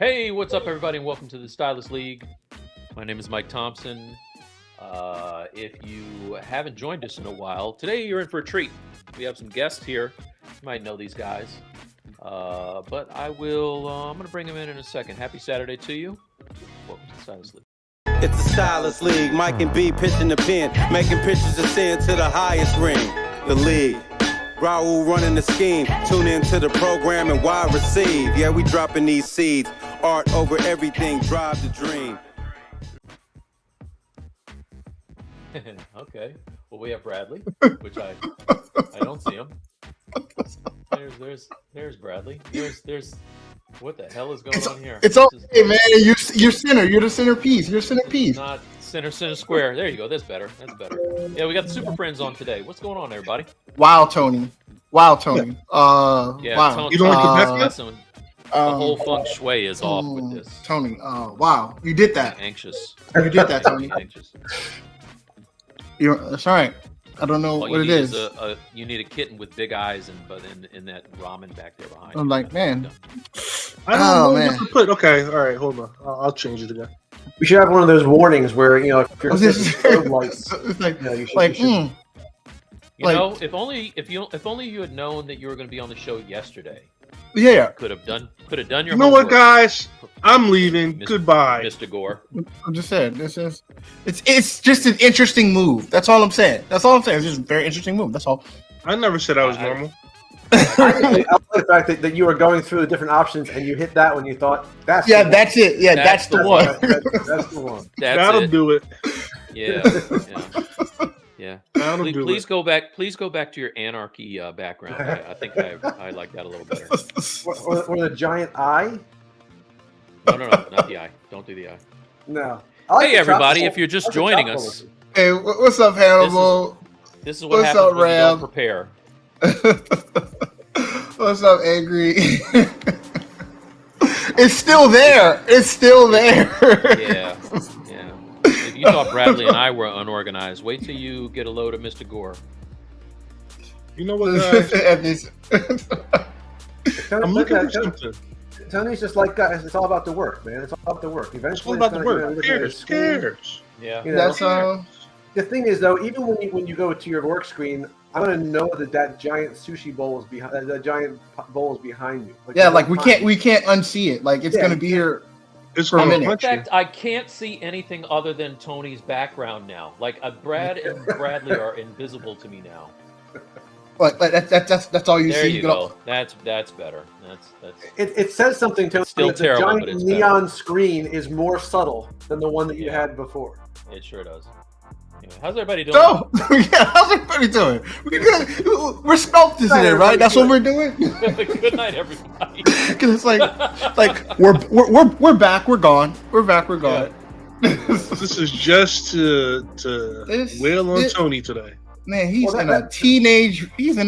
Hey, what's up, everybody, and welcome to the Stylus League. My name is Mike Thompson. If you haven't joined us in a while, today you're in for a treat. We have some guests here. You might know these guys, but I'm going to bring them in a second. Happy Saturday to you. Welcome to the Stylus League. It's the Stylus League. Mike and B pitching the pen, making pitches ascend to the highest ring. The league. Raul running the scheme. Tune into the program and wide receive. Yeah, we dropping these seeds. Art over everything. Drive the dream. Okay. Well, we have Bradley, which I don't see him. There's Bradley. There's what the hell is going on here? It's okay, man. You're center. You're the centerpiece. You're centerpiece. Not center square. There you go. That's better. Yeah, we got the Super Friends on today. What's going on, everybody? Wow, Tony. Yeah, wow. Tony, You don't like the whole feng shui is off with this. Tony. Wow. You did that. Anxious. You did that, Tony. Anxious. That's all right. I don't know what it is. You need a kitten with big eyes but in that ramen back there behind. I'm like, man. I don't know what to put. Okay, all right, hold on. I'll change it again. We should have one of those warnings where if you're if only you had known that you were going to be on the show yesterday. Yeah. Could have done your You know what, homework, guys? I'm leaving. Goodbye, Mr. Gore. I'm just saying, it's just an interesting move. That's all I'm saying. It's just a very interesting move. That's all. I never said I was normal. I like the fact that you were going through the different options and you hit that when you thought that's it. Yeah, that's the one. That's the one. That'll do it. Yeah. Please go back to your anarchy background. I think I like that a little better. Or the giant eye. No, not the eye. Don't do the eye. No. Hey, everybody! If you're just joining us, hey, what's up, Hannibal? This is what happens when you don't prepare. What's up, Angry? It's still there. Yeah. If you thought Bradley and I were unorganized, wait till you get a load of Mr. Gore. You know what, guys? I'm looking for something. Tony's just like, guys, it's all about the work, man. It's all about the work. Eventually, it's all about the work. Who cares? Yeah. That's The thing is, though, even when you go to your work screen, I'm gonna know that giant sushi bowl is behind. That giant bowl is behind you. We can't unsee it. Like it's gonna be here. It's for a minute. In fact, I can't see anything other than Tony's background now. Like Brad and Bradley are invisible to me now. Like that's all you see. There you go. That's better. It says something, Tony. Still that terrible, the but giant it's neon better. screen is more subtle than the one that you had before. It sure does. Anyway, how's everybody doing? How's everybody doing? We're sculpting today, right? That's what we're doing. Good night, everybody. Because it's like we're back. We're gone. We're back. We're gone. Yeah. This is just to wail on Tony today. Man, he's in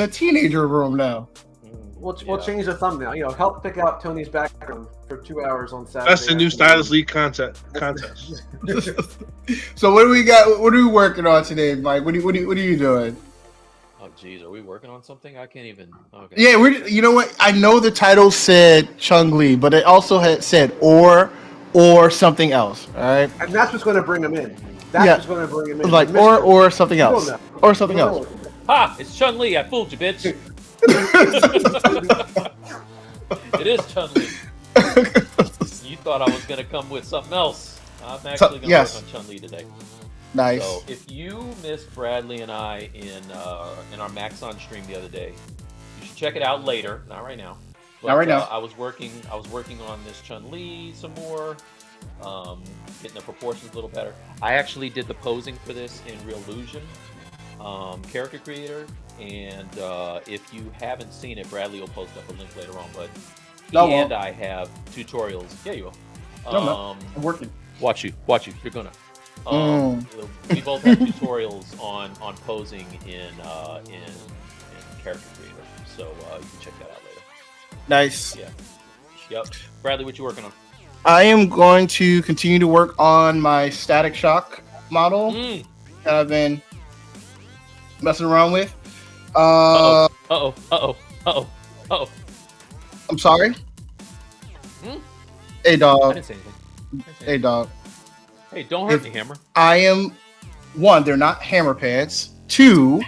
a teenager room now. We'll change the thumbnail. Help pick out Tony's background for 2 hours on Saturday. That's the new Stylus League contest. So what do we got? What are we working on today, Mike? What are you doing? Oh, geez, are we working on something? I can't even. Okay. Yeah, you know what? I know the title said Chun-Li, but it also had said or something else. All right, and that's what's going to bring him in. That's what's going to bring him in. Like or something else. Or something else. Ha! It's Chun-Li. I fooled you, bitch. It is Chun-Li. You thought I was going to come with something else. I'm actually going to work on Chun-Li today. Nice. So if you missed Bradley and I in our Maxon stream the other day, you should check it out later. Not right now. But, not right now. I was working on this Chun-Li some more, getting the proportions a little better. I actually did the posing for this in Reallusion, Character Creator. And if you haven't seen it, Bradley will post up a link later on. But and I have tutorials. Yeah, you will. I'm working. Watch you. You're gonna. We both have tutorials on posing in Character Creator, so you can check that out later. Nice. Yeah. Yep. Bradley, what you working on? I am going to continue to work on my Static Shock model that I've been messing around with. Uh-oh. I'm sorry? Hey, I dog. didn't say anything. Hey, dog. Hey, don't hurt me, Hammer. I am one. They're not hammer pants. Two.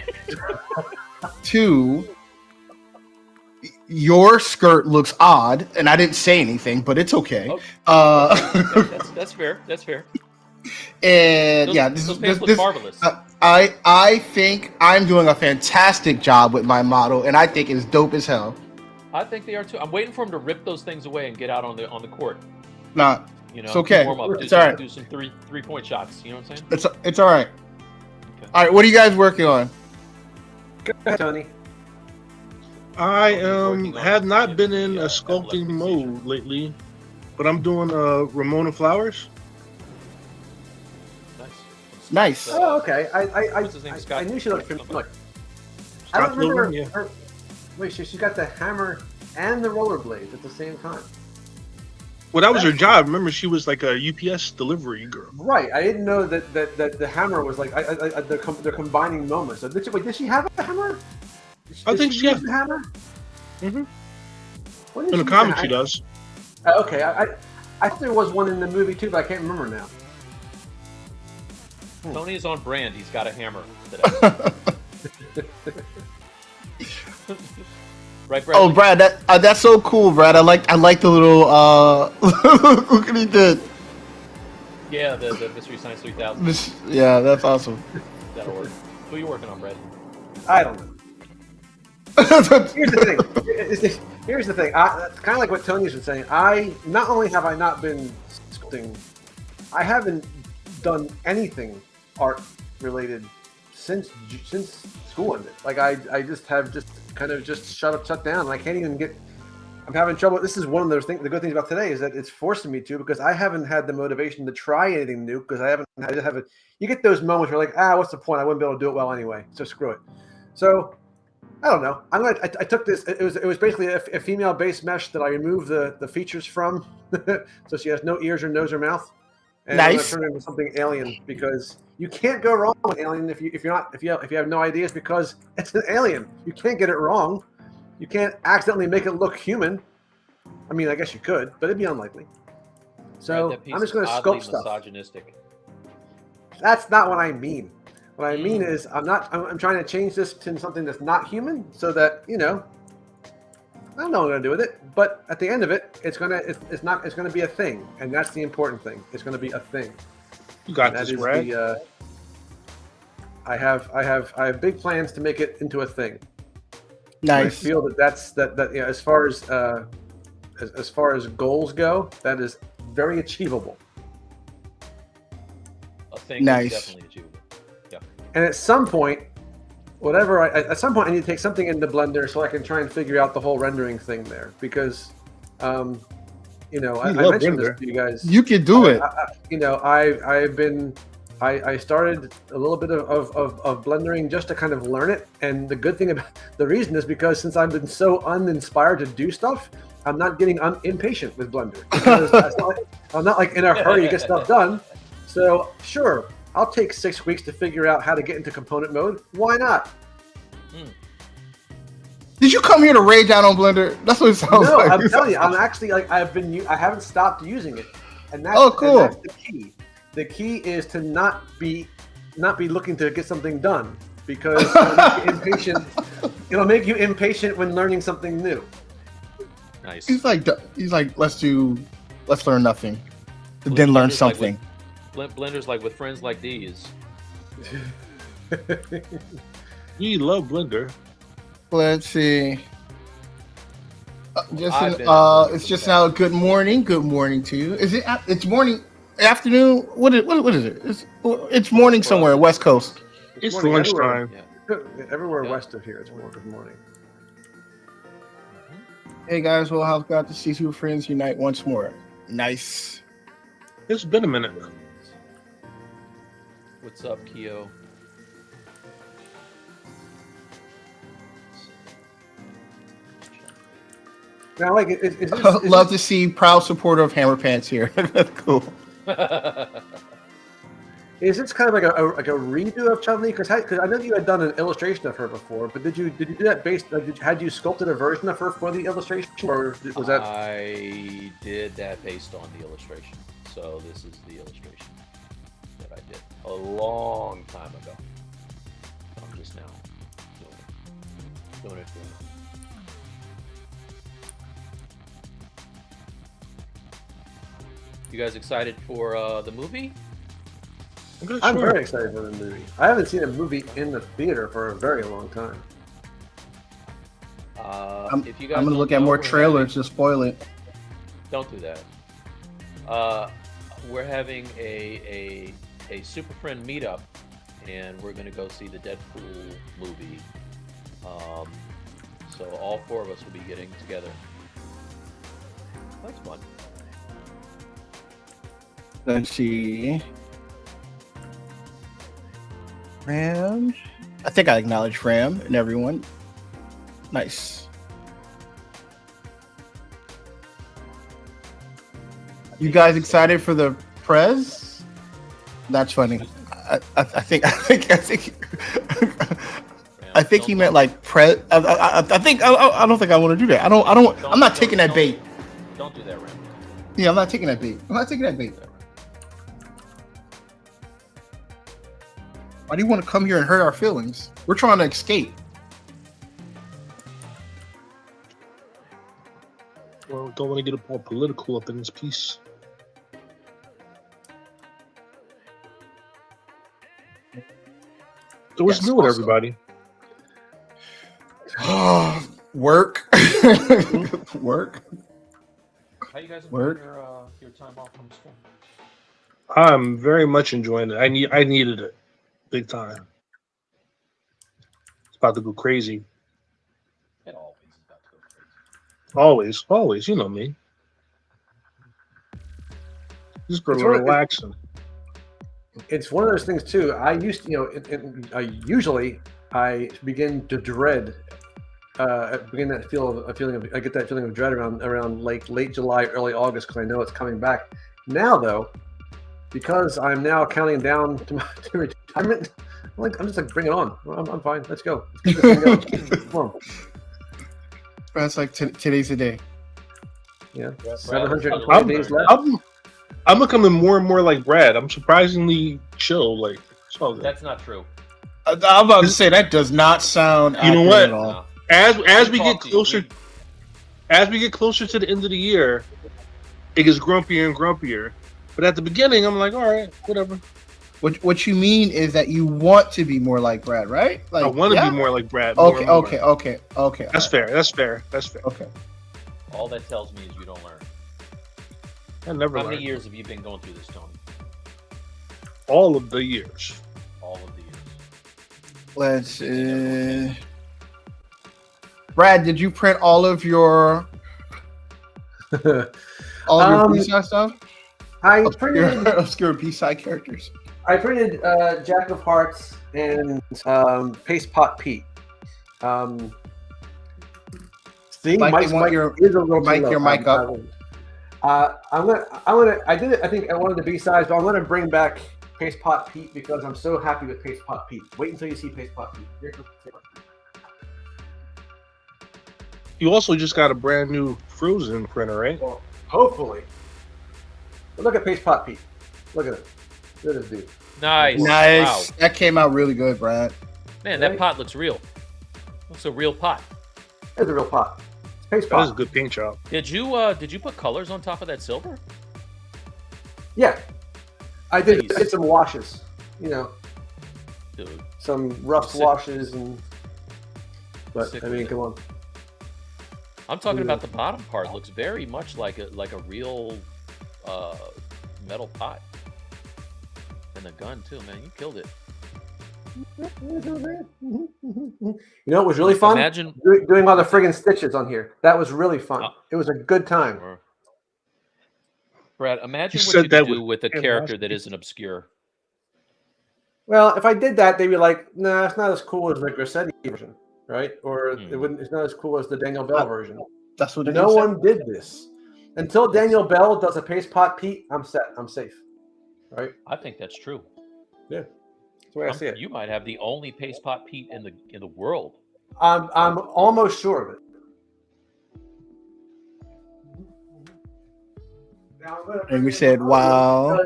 Your skirt looks odd, and I didn't say anything, but it's okay. Okay, that's fair. That's fair. And Those pants look marvelous. I think I'm doing a fantastic job with my model, and I think it's dope as hell. I think they are too. I'm waiting for him to rip those things away and get out on the court. Nah, You know, it's okay. Warm up. It's all right. Do some three-point shots. You know what I'm saying? It's all right. Okay. All right, what are you guys working on? Go ahead, Tony. I working on have not been the, in a sculpting epileptic mode seizure. lately, but I'm doing Ramona Flowers. Nice. Oh, okay. What's his name? I Scott? knew she looked Something. familiar. I don't Scott remember Pilgrim, yeah. her. Wait, she's got the hammer and the rollerblades at the same time. Well, that was her job. Remember, she was like a UPS delivery girl. Right. I didn't know that the hammer was like they're combining moments. So did she have a hammer? I think she has the hammer. Mm-hmm. When did In the she comic, use she the does. Okay. I thought there was one in the movie too, but I can't remember now. Tony is on brand. He's got a hammer today. Right, Brad? Oh, Brad, that's so cool, Brad. I like the little look what he did. Yeah, the Mystery Science 3000. Yeah, that's awesome. That'll work. Who are you working on, Brad? I don't know. Here's the thing. Here's the thing. That's kind of like what Tony's been saying. Not only have I not been sculpting, I haven't done anything art related since school ended. Like I just have kind of shut down. And I can't even get. I'm having trouble. This is one of those things. The good things about today is that it's forcing me to, because I haven't had the motivation to try anything new, because I just haven't. You get those moments where you're like, what's the point? I wouldn't be able to do it well anyway. So screw it. So I don't know. I took this. It was basically a female base mesh that I removed the features from, so she has no ears or nose or mouth. And I'm gonna turn it into something alien, because you can't go wrong with alien if you have no ideas, because it's an alien. You can't get it wrong. You can't accidentally make it look human. I mean, I guess you could, but it'd be unlikely. So Brad, that piece I'm just going to is oddly sculpt stuff. misogynistic. That's not what I mean. What I mean is I'm trying to change this to something that's not human, so that, I don't know what I'm gonna do with it, but at the end of it, it's gonna be a thing, and that's the important thing. It's gonna be a thing. You got That this, is Brad. I have big plans to make it into a thing. Nice. I feel that as far as goals go, that is very achievable. A thing Nice. is definitely achievable. Yeah. And at some point, at some point, I need to take something into Blender so I can try and figure out the whole rendering thing there, because, I love mentioned this Blender. to you guys. You can do it. I started a little bit of blendering just to kind of learn it, and the reason is because since I've been so uninspired to do stuff, I'm not getting impatient with Blender, because I'm not like in a hurry to get stuff done. So sure, I'll take 6 weeks to figure out how to get into component mode. Why not? Did you come here to rage out on Blender? That's what it sounds No, like. I'm telling you, I'm actually like I haven't stopped using it, and that's cool. And that's the key. The key is to not be looking to get something done, because it'll make you impatient when learning something new. Nice. He's like, let's learn nothing, then learn something. Blender's like, with friends like these. We love Blender. Let's see. I've been It's just now. Good morning. Good morning to you. Is it? It's morning, afternoon. What is it? It's morning somewhere, West Coast. It's Morning, lunchtime. Yeah. Everywhere Yeah. west of here, it's more good morning. Hey guys, well, how's glad to see two friends unite once more. Nice. It's been a minute. What's up, Keo? Now, like, is Love to see proud supporter of Hammer Pants here. That's cool. Is this kind of like a redo of Chun-Li? Because I know you had done an illustration of her before, but did you do that based? Had you sculpted a version of her for the illustration, or was that? I did that based on the illustration. So this is the illustration that I did a long time ago. I'm just now doing it for you. You guys excited for the movie? I'm very excited for the movie. I haven't seen a movie in the theater for a very long time. If you guys I'm gonna look at more trailers to spoil it. Don't do that. We're having a Super Friend meetup, and we're gonna go see the Deadpool movie. So all 4 of us will be getting together. That's fun. Let's see. Ram. I think I acknowledge Ram and everyone. Nice. You guys excited for the prez? That's funny. I think he meant like prez. I think I don't think I want to do that. I'm not taking that bait. Don't do that, Ram. Yeah, I'm not taking that bait. Why do you want to come here and hurt our feelings? We're trying to escape. Well, don't want to get all political up in this piece. So what's new with everybody? Work. Work. How you guys Work. your time off from school? I'm very much enjoying it. I needed it, big time. It's about to go crazy. It always is about to go crazy. Always. You know me. Just for relaxing. It's one of those things too. I used to, usually I begin to dread. I get that feeling of dread around like late July, early August, because I know it's coming back. Now though, because I'm now counting down to retirement, I'm just like, bring it on. I'm fine. Let's go. Let's keep this thing going. That's like today's the day. Yeah, 720 days left. I'm becoming more and more like Brad. I'm surprisingly chill. Like, it's all good. That's not true. I'm about to say that does not sound. You know what? At all. As we get closer to the end of the year, it gets grumpier and grumpier. But at the beginning, I'm like, all right, whatever. What you mean is that you want to be more like Brad, right? Like, I want to be more like Brad. Okay. That's fair. Okay. All that tells me is you don't learn. I never How learned. many years have you been going through this, Tony? All of the years. All of the years. Let's. Brad, did you print all of your B-side stuff? I printed obscure B-side characters. I printed Jack of Hearts and Paste Pot Pete. See, Mike, is a little mic too your low. mic up. I'm gonna. I did it. I think at one of the B-sides, but I'm gonna bring back Paste Pot Pete because I'm so happy with Paste Pot Pete. Wait until you see Paste Pot Pete. Here's the thing. You also just got a brand new Frozen printer, right? Well, hopefully. But look at Paste Pot Pete. Look at it. Look at this dude. Nice. Wow. That came out really good, Brad. Man, that pot looks real. Looks a real pot. It's a real pot. It's Paste That is a Pot. good paint job. Did you put colors on top of that silver? Yeah. I did. Nice. I did some washes. Dude. Some rough Sick. washes and. But Sick I mean, with it. come on. I'm talking about the bottom part. Looks very much like a real metal pot. And the gun too, man. You killed it. It was really fun. Imagine doing all the friggin' stitches on here. That was really fun. It was a good time. Brad, imagine You what said you that could do with with a character that isn't obscure. Well, if I did that, they'd be like, "Nah, it's not as cool as the Grassetti version, right? Or it's not as cool as the Daniel Bell version." That's what. No one did this until Daniel Bell does a Paste Pot Pete. I'm set. I'm safe. Right? I think that's true. Yeah, that's the way I see it. You might have the only paste pot Pete in the world. I'm almost sure of it. Now, And we said, wow.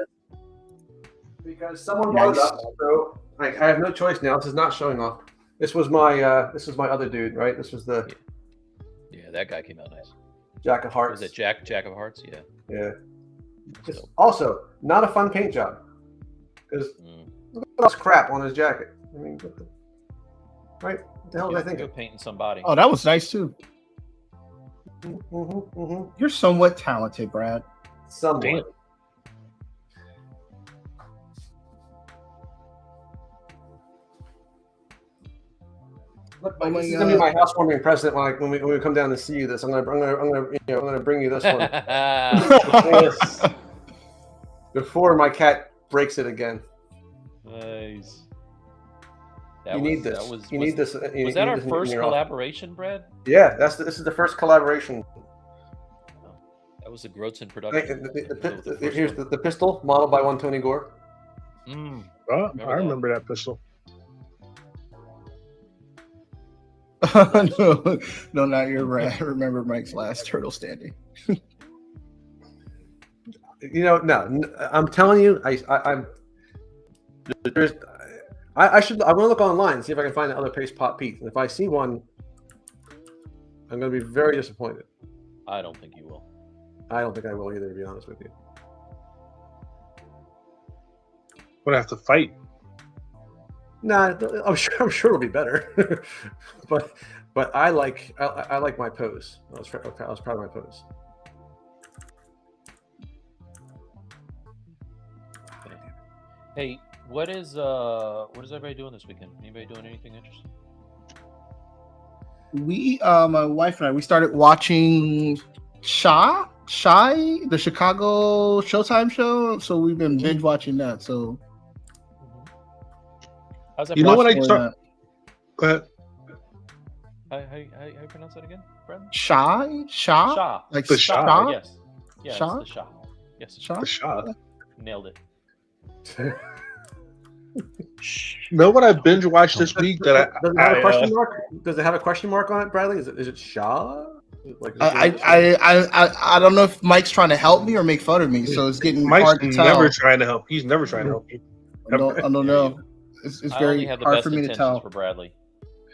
Because someone brought it up, so I have no choice now. This is not showing off. This was my other dude, right? This was the that guy came out nice. Jack of Hearts. Was it Jack of Hearts? Yeah. Yeah. Just also not a fun paint job because look at all this crap on his jacket. I mean, right? What the hell was I thinking? Painting somebody. Oh, that was nice too. Mm-hmm. You're somewhat talented, Brad. Somewhat. Damn. Look, this is gonna be my housewarming present when we come down to see you. This I'm gonna bring you this one before my cat breaks it again. Nice. You need this. Was that our first collaboration, Brad? Yeah, this is the first collaboration. That was a Grotzen production. Here's the pistol modeled by one Tony Gore. Oh, I remember that pistol. No, not your Brad. Remember Mike's last turtle standing. No, I'm telling you, I'm going to look online and see if I can find another paste pot Pete. And if I see one, I'm going to be very disappointed. I don't think you will. I don't think I will either, to be honest with you. I'm gonna have to fight. Nah, I'm sure it'll be better. but I like my pose. I was proud of my pose. Hey, what is everybody doing this weekend? Anybody doing anything interesting? We, my wife and I, we started watching Shy, the Chicago Showtime show. So we've been binge watching that. So, how's that? You know what I start? Go ahead. How you pronounce that again, friend? Shy, Like the Shah. Yes. Yeah, Shah? it's the Shah. Yes. Shy. The shot. Nailed it. You know what I binge watched this week that Does it have a question mark? Does it have a question mark on it, Bradley? Is it Shaw? I don't know if Mike's trying to help me or make fun of me, so it's getting hard to tell. Never trying to help. He's never trying to help me. I don't know. It's very hard for me to tell. For Bradley.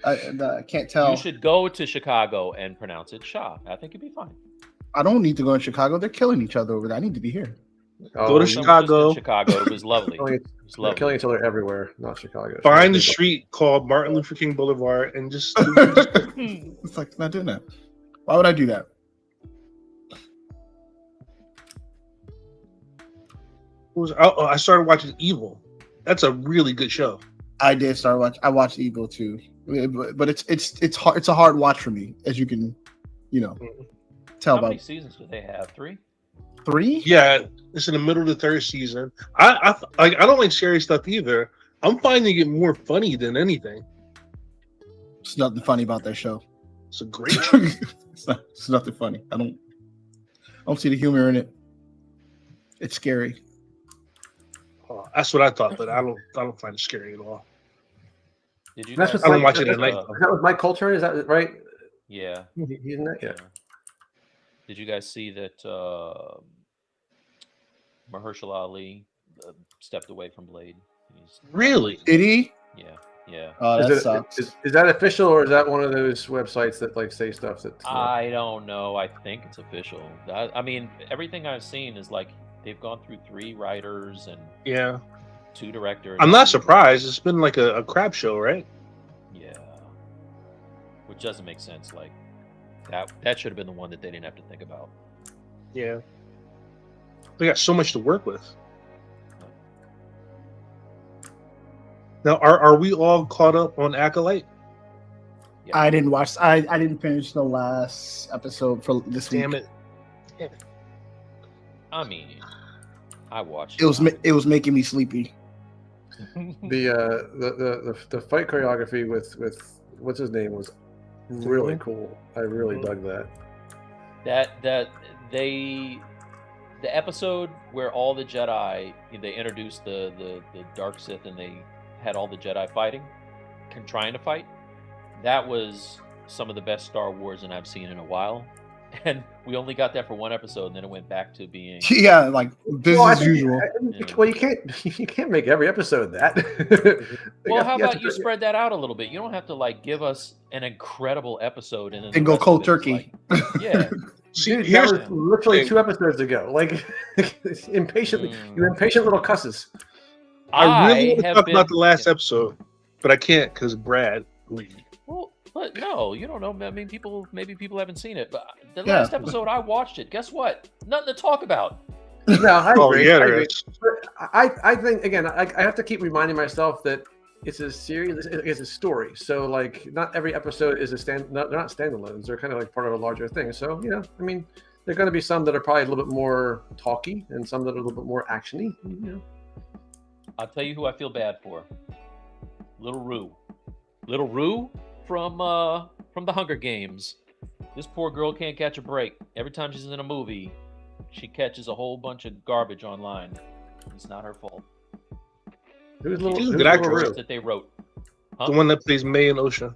I can't tell. You should go to Chicago and pronounce it Shah. I think you'd be fine. I don't need to go in Chicago. They're killing each other over there. I need to be here. Go to Chicago. Chicago. It was lovely. They're killing each other everywhere, not Chicago. Find a street called Martin Luther King Boulevard and just. It's like not doing that. Why would I do that? I started watching Evil. That's a really good show. I did start watch. I watched Evil too, but it's hard. It's a hard watch for me, as you can, tell. How About many seasons do they have? 3? 3? Yeah, it's in the middle of the 3rd season. I don't like scary stuff either. I'm finding it more funny than anything. It's nothing funny about that show. It's a great show. It's nothing funny. I don't see the humor in it. It's scary. Oh, that's what I thought, but I don't find it scary at all. Did you? That's guys what I don't watch it at night. Is that with Mike Coltrane? Is that right? Yeah. He's in that. Yeah. Did you guys see that Mahershala Ali stepped away from Blade? Really? Did he? Yeah. Oh, that sucks. Is that official, or is that one of those websites that say stuff that? I don't know. I think it's official. I mean, everything I've seen is like they've gone through 3 writers and 2 directors. I'm not surprised. It's been like a crap show, right? Yeah. Which doesn't make sense. Like that should have been the one that they didn't have to think about. Yeah. They got so much to work with. Now, are we all caught up on Acolyte? Yeah. I didn't watch. I didn't finish the last episode for this week. Damn it! I mean, I watched. It was making me sleepy. The fight choreography with what's his name was really cool. I really dug that. That they the episode where all the Jedi, they introduced the Dark Sith and they had all the Jedi fighting, trying to fight. That was some of the best Star Wars and I've seen in a while. And we only got that for one episode, and then it went back to being like business as usual. Well, you can't make every episode that. Well, how about you spread that out a little bit? You don't have to like give us an incredible episode and then go cold turkey. Like, yeah. Dude, that was literally 2 episodes ago. Like impatiently, you impatient little cusses. I really want to talk about the last episode, but I can't because Brad. Well, but no, you don't know. I mean, maybe people haven't seen it, but the last episode I watched it. Guess what? Nothing to talk about. No, I agree. Yeah, I agree. I think again, I have to keep reminding myself that it's a series. It's a story. So like, not every episode is they're not standalones. They're kind of like part of a larger thing. So I mean, there are going to be some that are probably a little bit more talky, and some that are a little bit more actiony. I'll tell you who I feel bad for. Little Rue from the Hunger Games. This poor girl can't catch a break. Every time she's in a movie, she catches a whole bunch of garbage online. It's not her fault. Who's good actress that they wrote? Huh? The one that plays May in Ocean.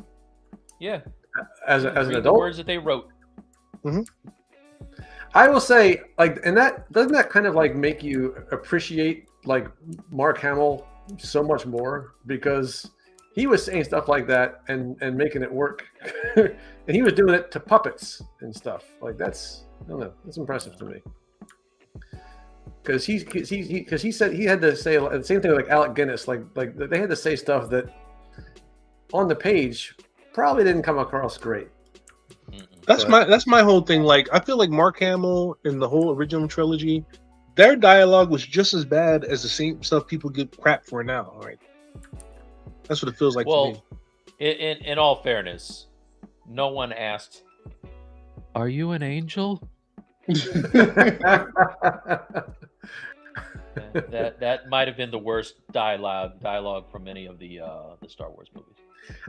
Yeah. As an adult. The words that they wrote. Mm-hmm. I will say, like, and that doesn't that kind of like make you appreciate like Mark Hamill so much more, because he was saying stuff like that and making it work, and he was doing it to puppets and stuff like that's. I don't know. That's impressive to me. Because he said he had to say the same thing like Alec Guinness. Like they had to say stuff that on the page probably didn't come across great. That's my whole thing. Like, I feel like Mark Hamill in the whole original trilogy, their dialogue was just as bad as the same stuff people get crap for now. Right? That's what it feels like to me. In all fairness, no one asked, "Are you an angel?" that might have been the worst dialogue from any of the Star Wars movies.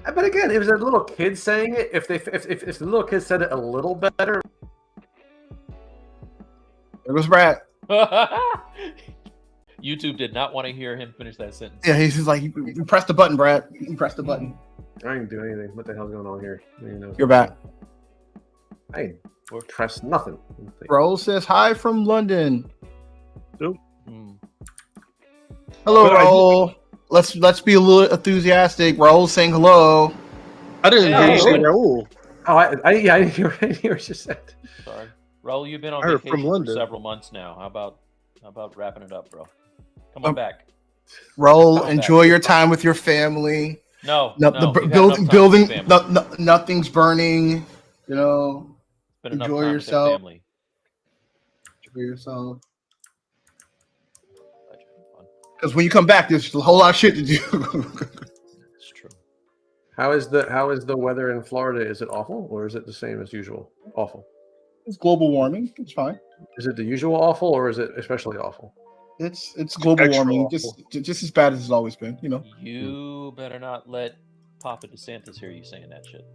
But again, it was a little kid saying it. If the little kid said it a little better, it was Brad. YouTube did not want to hear him finish that sentence. Yeah, he's like, you press the button, Brad. You press the button. I didn't do anything. What the hell's going on here? You're back. I didn't press nothing. Raul says hi from London. Nope. Hello, Raul. Let's be a little enthusiastic. Raul saying hello. I didn't hear you say Raul. Oh, I didn't hear what you just said. Sorry, Raul. You've been on vacation for several months now. How about wrapping it up, bro? Come on back. Raul, enjoy your time with your family. Building. Nothing's burning. Enjoy yourself. Enjoy yourself. Because when you come back, there's a whole lot of shit to do. It's true. How is the weather in Florida? Is it awful, or is it the same as usual? Awful. It's global warming. It's fine. Is it the usual awful, or is it especially awful? It's global warming, just as bad as it's always been. You better not let Papa DeSantis hear you saying that shit.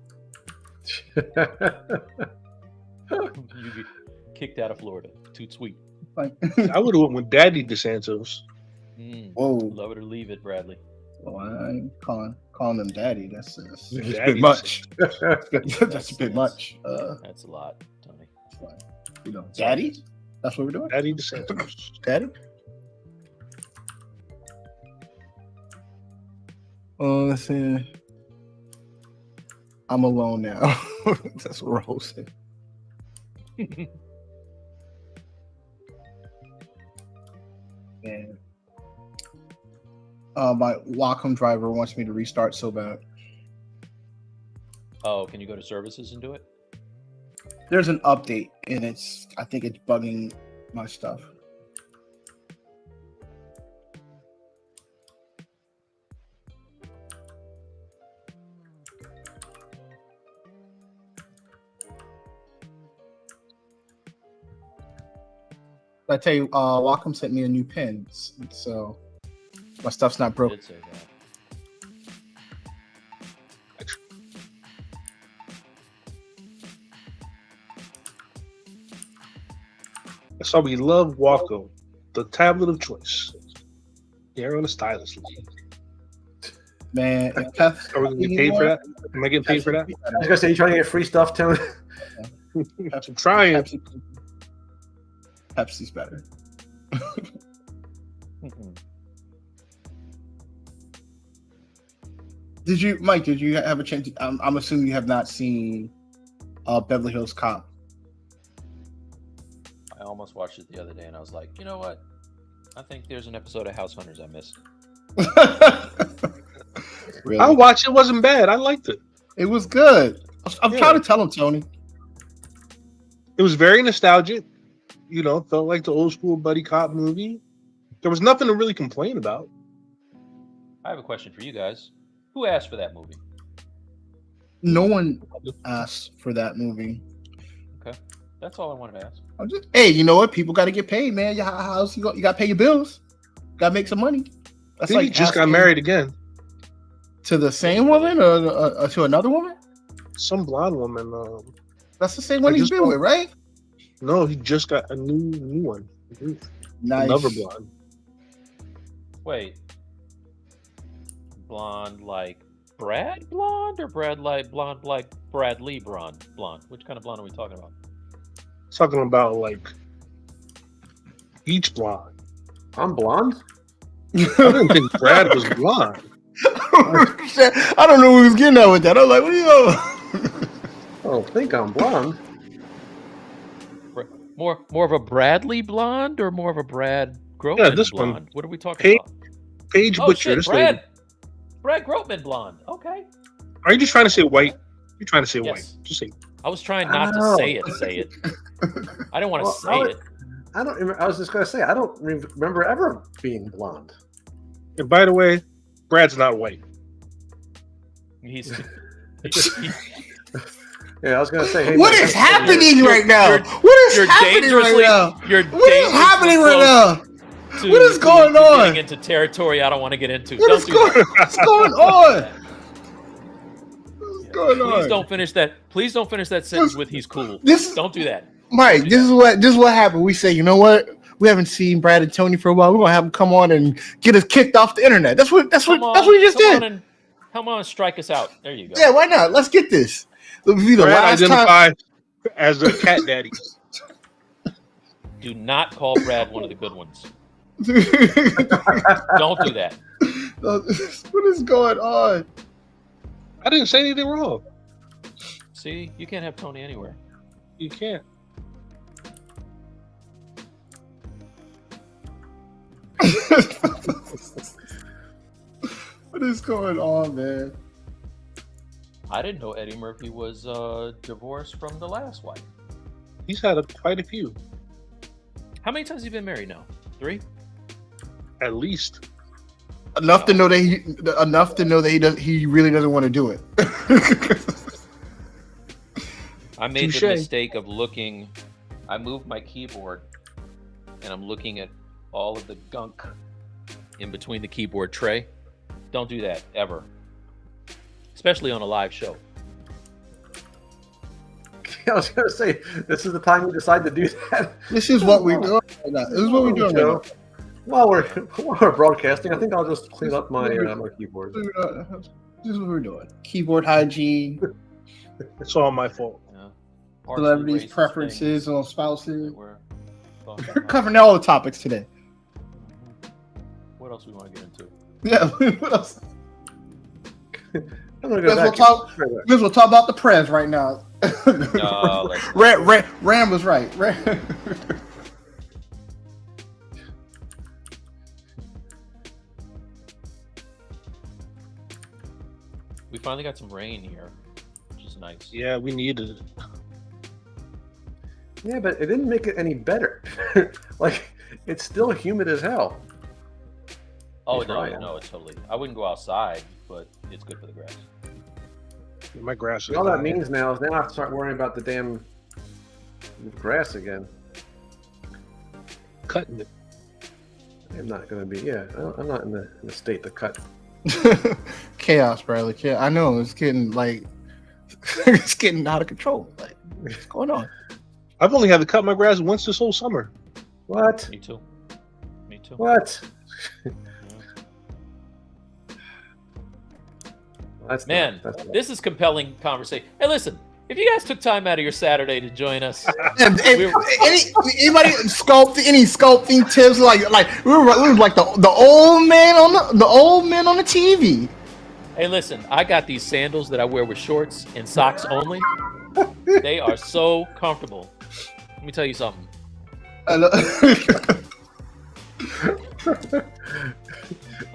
You get kicked out of Florida. Too sweet. I would have went with Daddy DeSantis. Whoa. Love it or leave it, Bradley. Oh, I ain't calling them daddy. That's a bit much. That's a bit much. That's a lot, Tony. Daddy? That's what we're doing? Daddy DeSantis. Daddy? Oh, let's see. I'm alone now. That's what Raul said. And my Wacom driver wants me to restart so bad. Oh, can you go to services and do it? There's an update, and I think it's bugging my stuff. I tell you, Wacom sent me a new pen, so my stuff's not broken. Did say that. That's why we love Waco, the tablet of choice. Here on the Stylus League. Man, if Pepsi, Are we gonna get paid for that? Am I getting paid for that? I was gonna say, you trying to get free stuff, Tony? I'm trying. Pepsi's better. Mike? Did you have a chance? I'm assuming you have not seen Beverly Hills Cop. I almost watched it the other day, and I was like, you know what? I think there's an episode of House Hunters I missed. Really? I watched it. Wasn't bad. I liked it. It was good. I'm trying to tell him, Tony. It was very nostalgic. You know, felt like the old school buddy cop movie. There was nothing to really complain about. I have a question for you guys. Who asked for that movie? No one asked for that movie. Okay, that's all I wanted to ask. Hey, you know what? People got to get paid, man. Your house, you got to pay your bills. Got to make some money. That's He just got married again to the same woman or to another woman. Some blonde woman. That's the same one he's been with, right? No, he just got a new one. Nice. Another blonde. Wait, blonde like Brad blonde or Brad like blonde like Bradley blonde? Which kind of blonde are we talking about? Talking about like beach blonde. I'm blonde. I didn't think Brad was blonde. I don't know who was getting at with that. I was like, what are you? I don't think I'm blonde. More of a Bradley blonde or more of a Brad Groteman this blonde? one. What are we talking about? Paige Oh Butcher. shit, This Brad Groteman blonde. Okay. Are you just trying to say white? You're trying to say Yes. white. Just say. I was trying not to say it. I didn't want to say it. I don't. I was just gonna say I don't remember ever being blonde. And by the way, Brad's not white. He's Yeah, I was gonna say. Hey, What man, is happening right now? What is you're happening right dangerously. now? You're What is happening right now? What is going on? Getting into territory I don't want to get into. What's going on? What's going on? Please don't finish that sentence with "he's cool." This- Don't do that. Mike, this is what happened. We say, you know what? We haven't seen Brad and Tony for a while. We're gonna have them come on and get us kicked off the internet. That's what he just did. Come on and strike us out. There you go. Yeah, why not? Let's get this. It'll be the Brad last time. identified as a cat daddy. Do not call Brad one of the good ones. Don't do that. What is going on? I didn't say anything wrong. See, you can't have Tony anywhere. You can't. What is going on, man? I didn't know Eddie Murphy was divorced from the last wife. He's had quite a few. How many times has he been married now? 3? At least. Enough to know that he really doesn't want to do it. I made Touché. the mistake of looking. I moved my keyboard, and I'm looking at all of the gunk in between the keyboard tray. Don't do that ever, especially on a live show. I was gonna say this is the time we decide to do that. This is what we're doing right now. This is what we're doing right now. While we're broadcasting, I think I'll just clean up my my keyboard. This is what we're doing. Keyboard hygiene, It's all my fault. Yeah. celebrities' Racist preferences things on that spouses. we're talking We're about. covering all the topics today. What else we want to get into? Yeah. What else? I'm gonna go Yes, back. we'll talk about the Prez right now. No, let's not. Ram was right. We finally got some rain here, which is nice. Yeah, we needed it. Yeah, but it didn't make it any better. Like it's still humid as hell. Oh He's no, right. no, it's totally. I wouldn't go outside, but it's good for the grass. My grass is All that dying. means now is now I have to start worrying about the damn grass again. Cutting it. I'm not gonna be. Yeah, I'm not in the state to cut. Chaos, Bradley. Yeah, I know it's getting it's getting out of control. Like, what's going on? I've only had to cut my grass once this whole summer. What? Me too. Me too. What? That's Man, that's not. this is compelling conversation. Hey, listen, if you guys took time out of your Saturday to join us, Anybody any sculpting tips? Like we were like the old man on the TV. hey, listen, I got these sandals that I wear with shorts and socks only. They are so comfortable. Let me tell you something.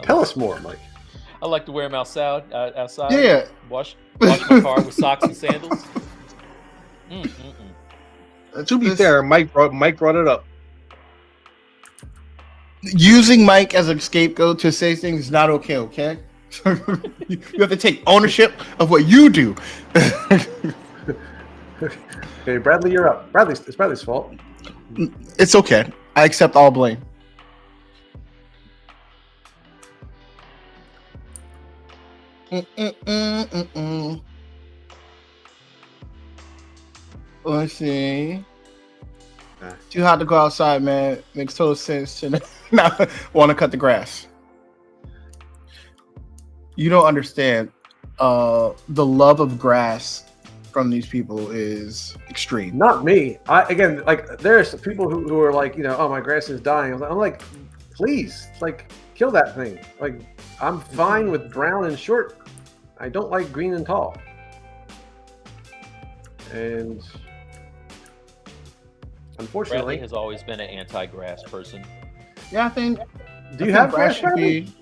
Tell us more, Mike. I like to wear them outside. Yeah. Wash my car with socks and sandals. To be fair, Mike brought it up. Using Mike as a scapegoat to say things is not okay. Okay, you have to take ownership of what you do. Okay, Bradley, you're up. It's Bradley's fault. It's okay. I accept all blame. Let's see. Too hot to go outside, man. Makes total sense to not want to cut the grass. You don't understand. The love of grass from these people is extreme. Not me. Again, like there's people who are like, oh, my grass is dying. I'm like, please, like, kill that thing. Like, I'm fine with brown and short. I don't like green and tall. And unfortunately, Bradley has always been an anti-grass person. Yeah, I think. Do you have grass, should be-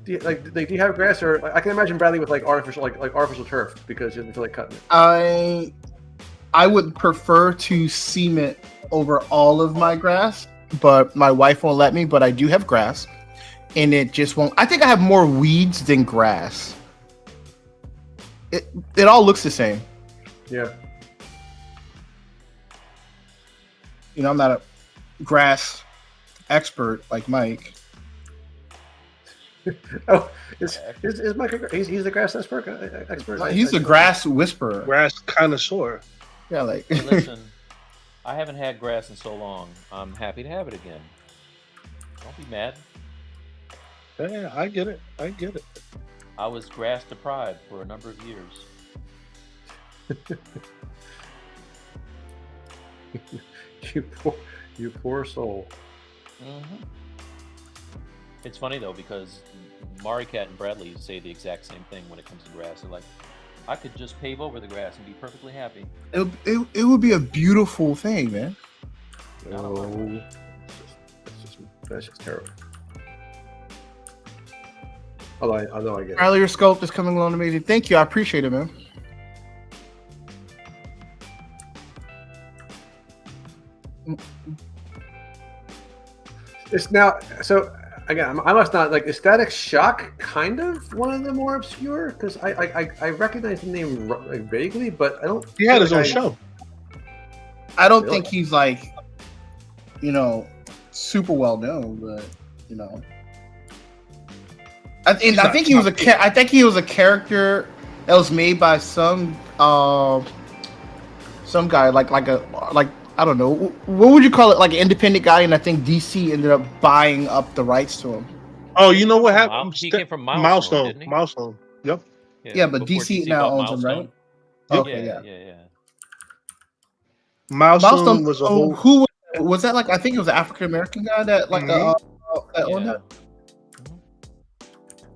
Do you, do you have grass, or I can imagine Bradley with like artificial turf because you didn't feel like cutting it. I would prefer to cement over all of my grass, but my wife won't let me. But I do have grass, and it just won't. I think I have more weeds than grass. It all looks the same. Yeah. I'm not a grass expert like Mike. Oh, is Mike? He's the grass expert. He's the grass whisperer. Grass connoisseur. Yeah, like. Hey, listen, I haven't had grass in so long. I'm happy to have it again. Don't be mad. Yeah, I get it. I was grass deprived for a number of years. You poor soul. Mm-hmm. It's funny though because Maricat and Bradley say the exact same thing when it comes to grass. They're like, I could just pave over the grass and be perfectly happy. It would be a beautiful thing, man. No, that's just terrible. Although I get it. Riley, your sculpt is coming along amazing. Thank you. I appreciate it, man. It's now so again. I must not like Static Shock. Kind of one of the more obscure because I recognize the name like, vaguely, but I don't. He had his own show. I don't think he's like, super well known, but I think he was I think he was a character that was made by some guy like I don't know, what would you call it, like an independent guy, and I think DC ended up buying up the rights to him. Oh, you know what happened? He came from Milestone, didn't he? Milestone. Yep. Yeah, but before DC now bought owns him, right? Milestone. Okay, yeah. Milestone was a whole. Who was that? Like, I think it was an African American guy that that owned it.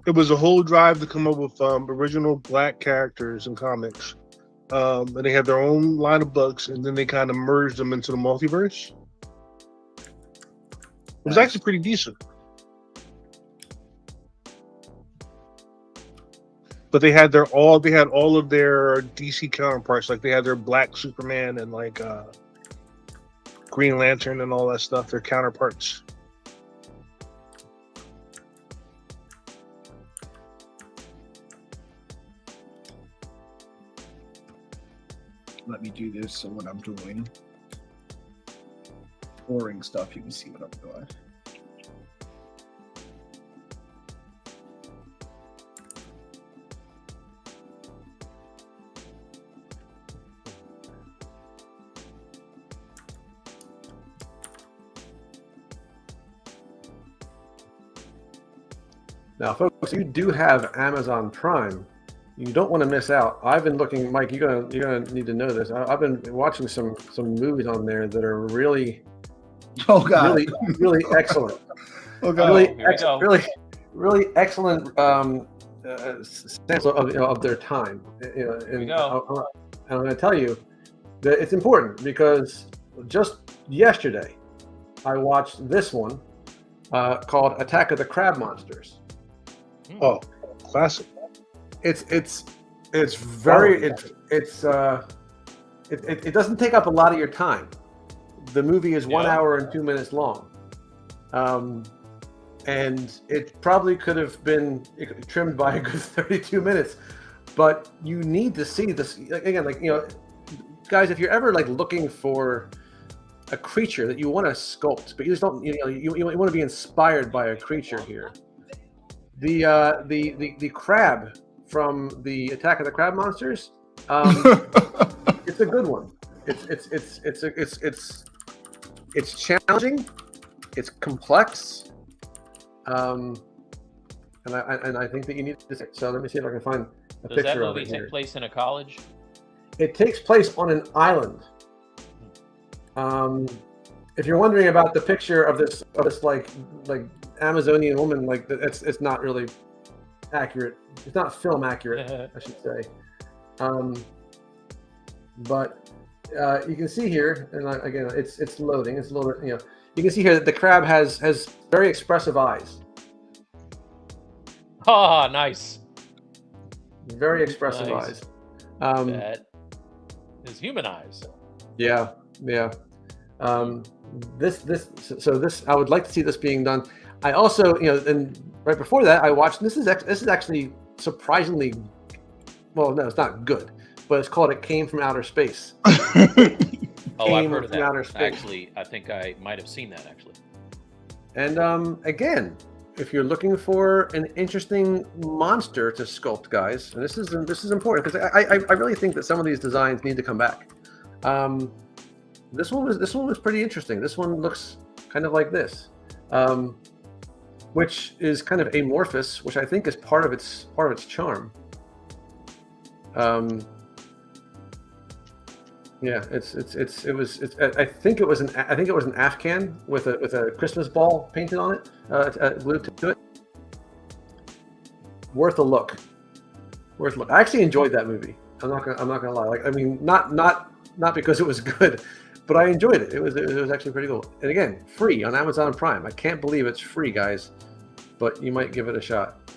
It was a whole drive to come up with original black characters in comics. And they had their own line of books, and then they kind of merged them into the multiverse. It was actually pretty decent. But they had all of their DC counterparts. Like they had their Black Superman and like Green Lantern and all that stuff. Their counterparts. Let me do this so when I'm doing boring stuff, you can see what I'm doing. Now, folks, you do have Amazon Prime. You don't want to miss out. I've been looking, Mike. You're gonna need to know this. I've been watching some movies on there that are really, really excellent. Oh God. Really excellent sample of their time. And I'm going to tell you that it's important because just yesterday I watched this one called Attack of the Crab Monsters. Oh, classic. It doesn't take up a lot of your time. The movie is 1 hour and 2 minutes long. And it probably could have been trimmed by a good 32 minutes, but you need to see this again. Guys, if you're ever looking for a creature that you want to sculpt, but you just don't, you want to be inspired by a creature here. The crab from the Attack of the Crab Monsters, it's a good one. It's challenging. It's complex. And I think that you need to. So let me see if I can find a picture of it. Does that movie here. take place in a college? It takes place on an island. If you're wondering about the picture of this like Amazonian woman, it's not really accurate. It's not film accurate, I should say. But you can see here, and again, it's loading. It's a little bit, You can see here that the crab has very expressive eyes. Ah, nice. Very expressive eyes. That is human eyes. Yeah. This I would like to see this being done. I also, and right before that, I watched. This is actually surprisingly, well, no, it's not good, but it's called "It Came from Outer Space." Oh, I've heard of that. Actually, I think I might have seen that actually. And again, if you're looking for an interesting monster to sculpt, guys, and this is important because I really think that some of these designs need to come back. This one was pretty interesting. This one looks kind of like this, which is kind of amorphous, which I think is part of its charm. Yeah, I think it was an Afghan with a Christmas ball painted on it, glued to it. Worth a look. I actually enjoyed that movie. I'm not gonna lie. Not because it was good, but I enjoyed it. It was actually pretty cool. And again, free on Amazon Prime. I can't believe it's free, guys. But you might give it a shot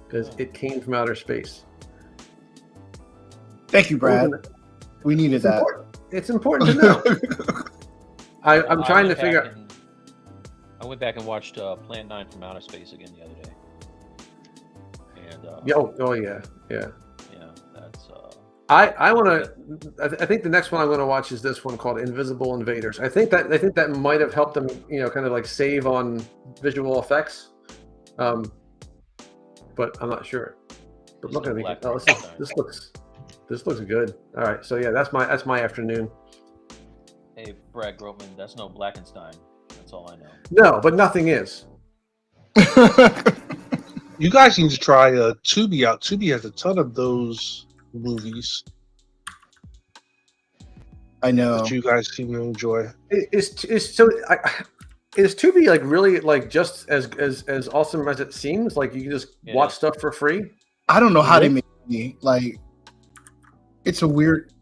because it came from outer space. Thank you, Brad. We needed that. It's important to know. I'm trying to figure out. I went back and watched Plan 9 from Outer Space again the other day. And yeah. Yeah, that's. I want to. I think the next one I'm going to watch is this one called Invisible Invaders. I think that might have helped them, kind of save on visual effects. But I'm not sure. But look at me. Oh, this looks good. All right, so yeah, that's my afternoon. Hey, Brad Grotman, that's no Blackenstein. That's all I know. No, but nothing is. You guys need to try Tubi out. Tubi has a ton of those movies. I know. That you guys seem to enjoy. Is Tubi really just as awesome as it seems? You can just watch stuff for free. I don't know how they make money. It's a weird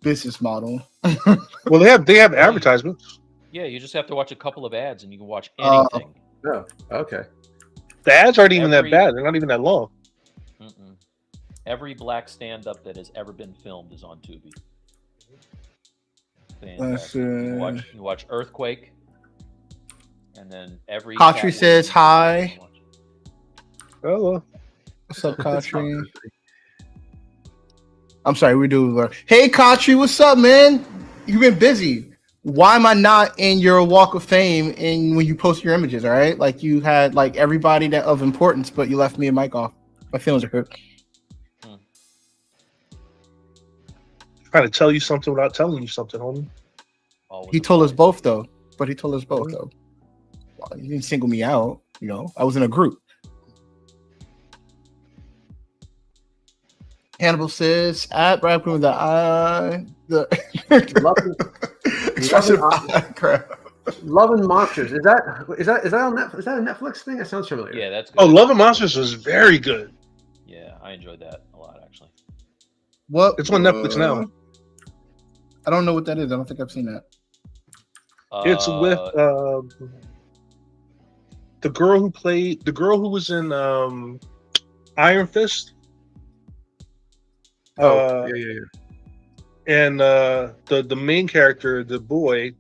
business model. Well, they have advertisements. Yeah, you just have to watch a couple of ads and you can watch anything. Oh, okay. The ads aren't even that bad. They're not even that long. Every black stand-up that has ever been filmed is on Tubi. You watch Earthquake, and then every. Kotri says hi. Hello. What's up, Kotri? I'm sorry, we do work. Hey, Kotri, what's up, man? You've been busy. Why am I not in your Walk of Fame when you post your images, all right? You had everybody that of importance, but you left me and Mike off. My feelings are hurt. Trying to tell you something without telling you something, homie. He told us both, though. Well, he didn't single me out, I was in a group. Hannibal says at Brad Quinn with the eye. The Love and Monsters. Is that on Netflix? Is that a Netflix thing? That sounds familiar. Yeah, that's good. Oh, Love and Monsters was very good. Yeah, I enjoyed that a lot actually. What? It's on Netflix now. I don't know what that is. I don't think I've seen that. It's with the girl who was in Iron Fist. Yeah. And the main character, the boy,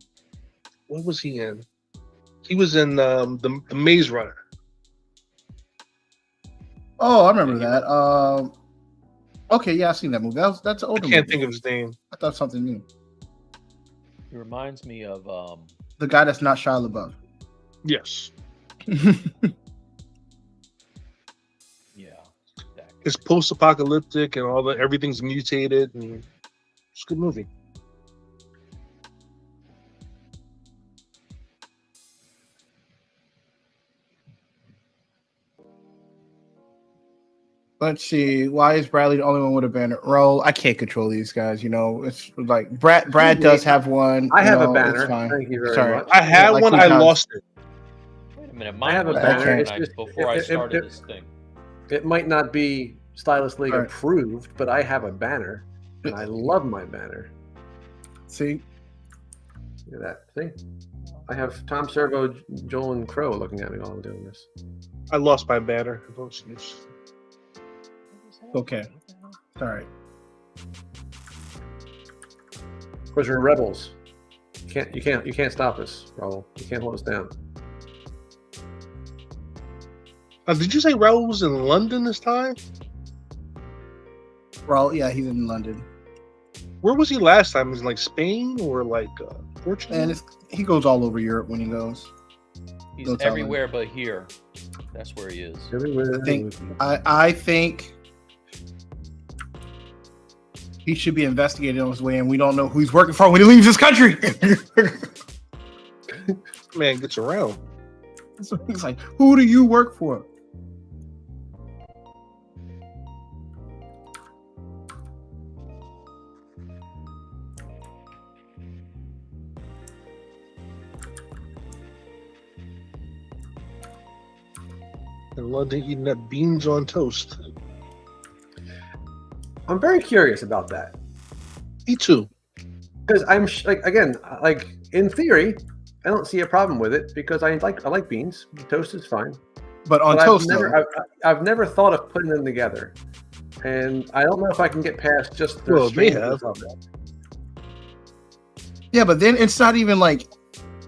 what was he in? He was in the Maze Runner. Oh, I remember that. Okay, yeah, I've seen that movie. That's an older I can't movie. think of his name. I thought something new. It reminds me of The guy that's not Shia LaBeouf. Yes. yeah. That. It's post-apocalyptic and everything's mutated, and it's a good movie. Let's see. Why is Bradley the only one with a banner? Roll. I can't control these guys. You know, it's like Brad does have one. I have a banner. It's fine. Thank you very Sorry. much. I had like one. he I does. lost it. Wait a minute, I mine have a was banner. on It's tonight just- before I started this thing. It might not be Stylus League All right. approved, but I have a banner, and I love my banner. See, Look at that. See? I have Tom Servo, Joel, and Crow looking at me while I'm doing this. I lost my banner. okay. All right. Because we're rebels. You can't stop us, Raul. You can't hold us down. Did you say Raul was in London this time? Well, yeah, he's in London, Where was he last time? Was it like Spain or like Portugal? and he goes all over Europe when he goes. He's Don't tell him. everywhere but here. That's where he is. I think he should be investigated on his way, and we don't know who he's working for when he leaves this country. Man gets around. So he's like, who do you work for? In London eating up beans on toast. I'm very curious about that. Me too. Because like in theory, I don't see a problem with it because I like beans. Toast is fine. But on But toast, I've never thought of putting them together, and I don't know if I can get past just the Well, they strangeness have. of it. yeah, but then it's not even like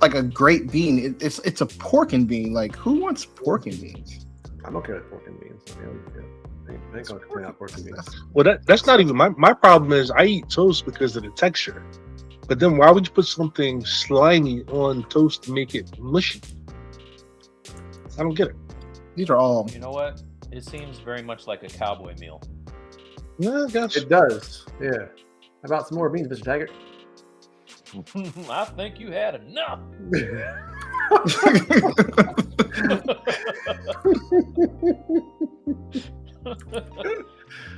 a great bean. It's a pork and bean. Like, who wants pork and beans? I'm okay with pork and beans. I ain't gonna complain about pork and beans. Well, that's not even my problem. Is I eat toast because of the texture. But then why would you put something slimy on toast to make it mushy? I don't get it. These are all. You know what? It seems very much like a cowboy meal. Yeah, I guess. It does. Yeah. How about some more beans, Mr. Taggart? I think you had enough.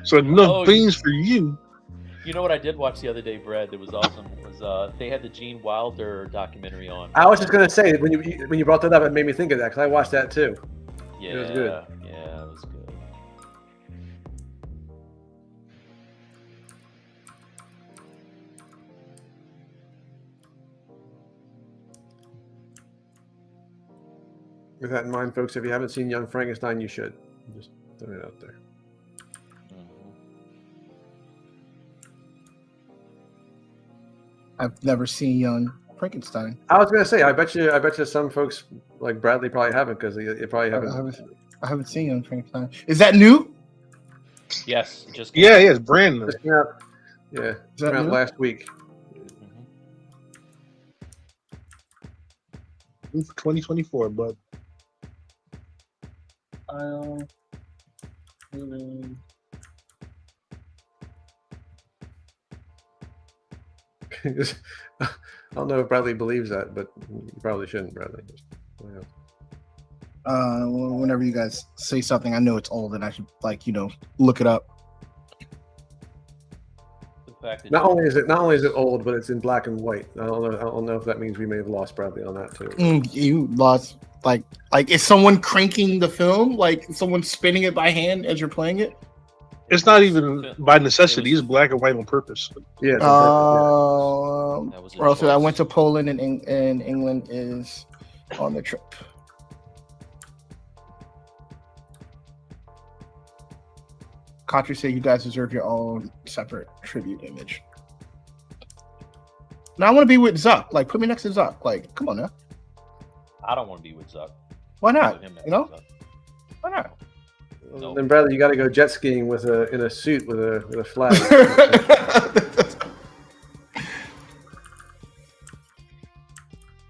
So enough Oh, beans for you. You know what I did watch the other day, Brad? That was awesome. Was they had the Gene Wilder documentary on? I was just gonna say when you brought that up, it made me think of that because I watched that too. Yeah, was good. Yeah, it was good. With that in mind, folks, if you haven't seen Young Frankenstein, you should. I'm just throwing it out there. I've never seen Young Frankenstein. I was gonna say, I bet you some folks like Bradley probably haven't because you probably haven't. I haven't seen Young Frankenstein. Is that new? Yes, it just Yeah, it's brand new. Just came out, yeah, Is that came out new? last week. New for 2024, but I don't know if Bradley believes that, but you probably shouldn't, Bradley. Whenever you guys say something, I know it's old, and I should look it up. fact that Not only is it old, but it's in black and white. I don't know if that means we may have lost Bradley on that too. You lost like is someone cranking the film? Like someone spinning it by hand as you're playing it? It's not even by necessity. It's black and white on purpose. Yeah. That was a Or I choice. went to Poland and England is on the trip. Contra say you guys deserve your own separate tribute image. Now I want to be with Zuck. Like, put me next to Zuck. Like, come on now. I don't want to be with Zuck. Why Put not? him next You know? to Zuck. Why not? No. Then Bradley, you got to go jet skiing in a suit with a flag.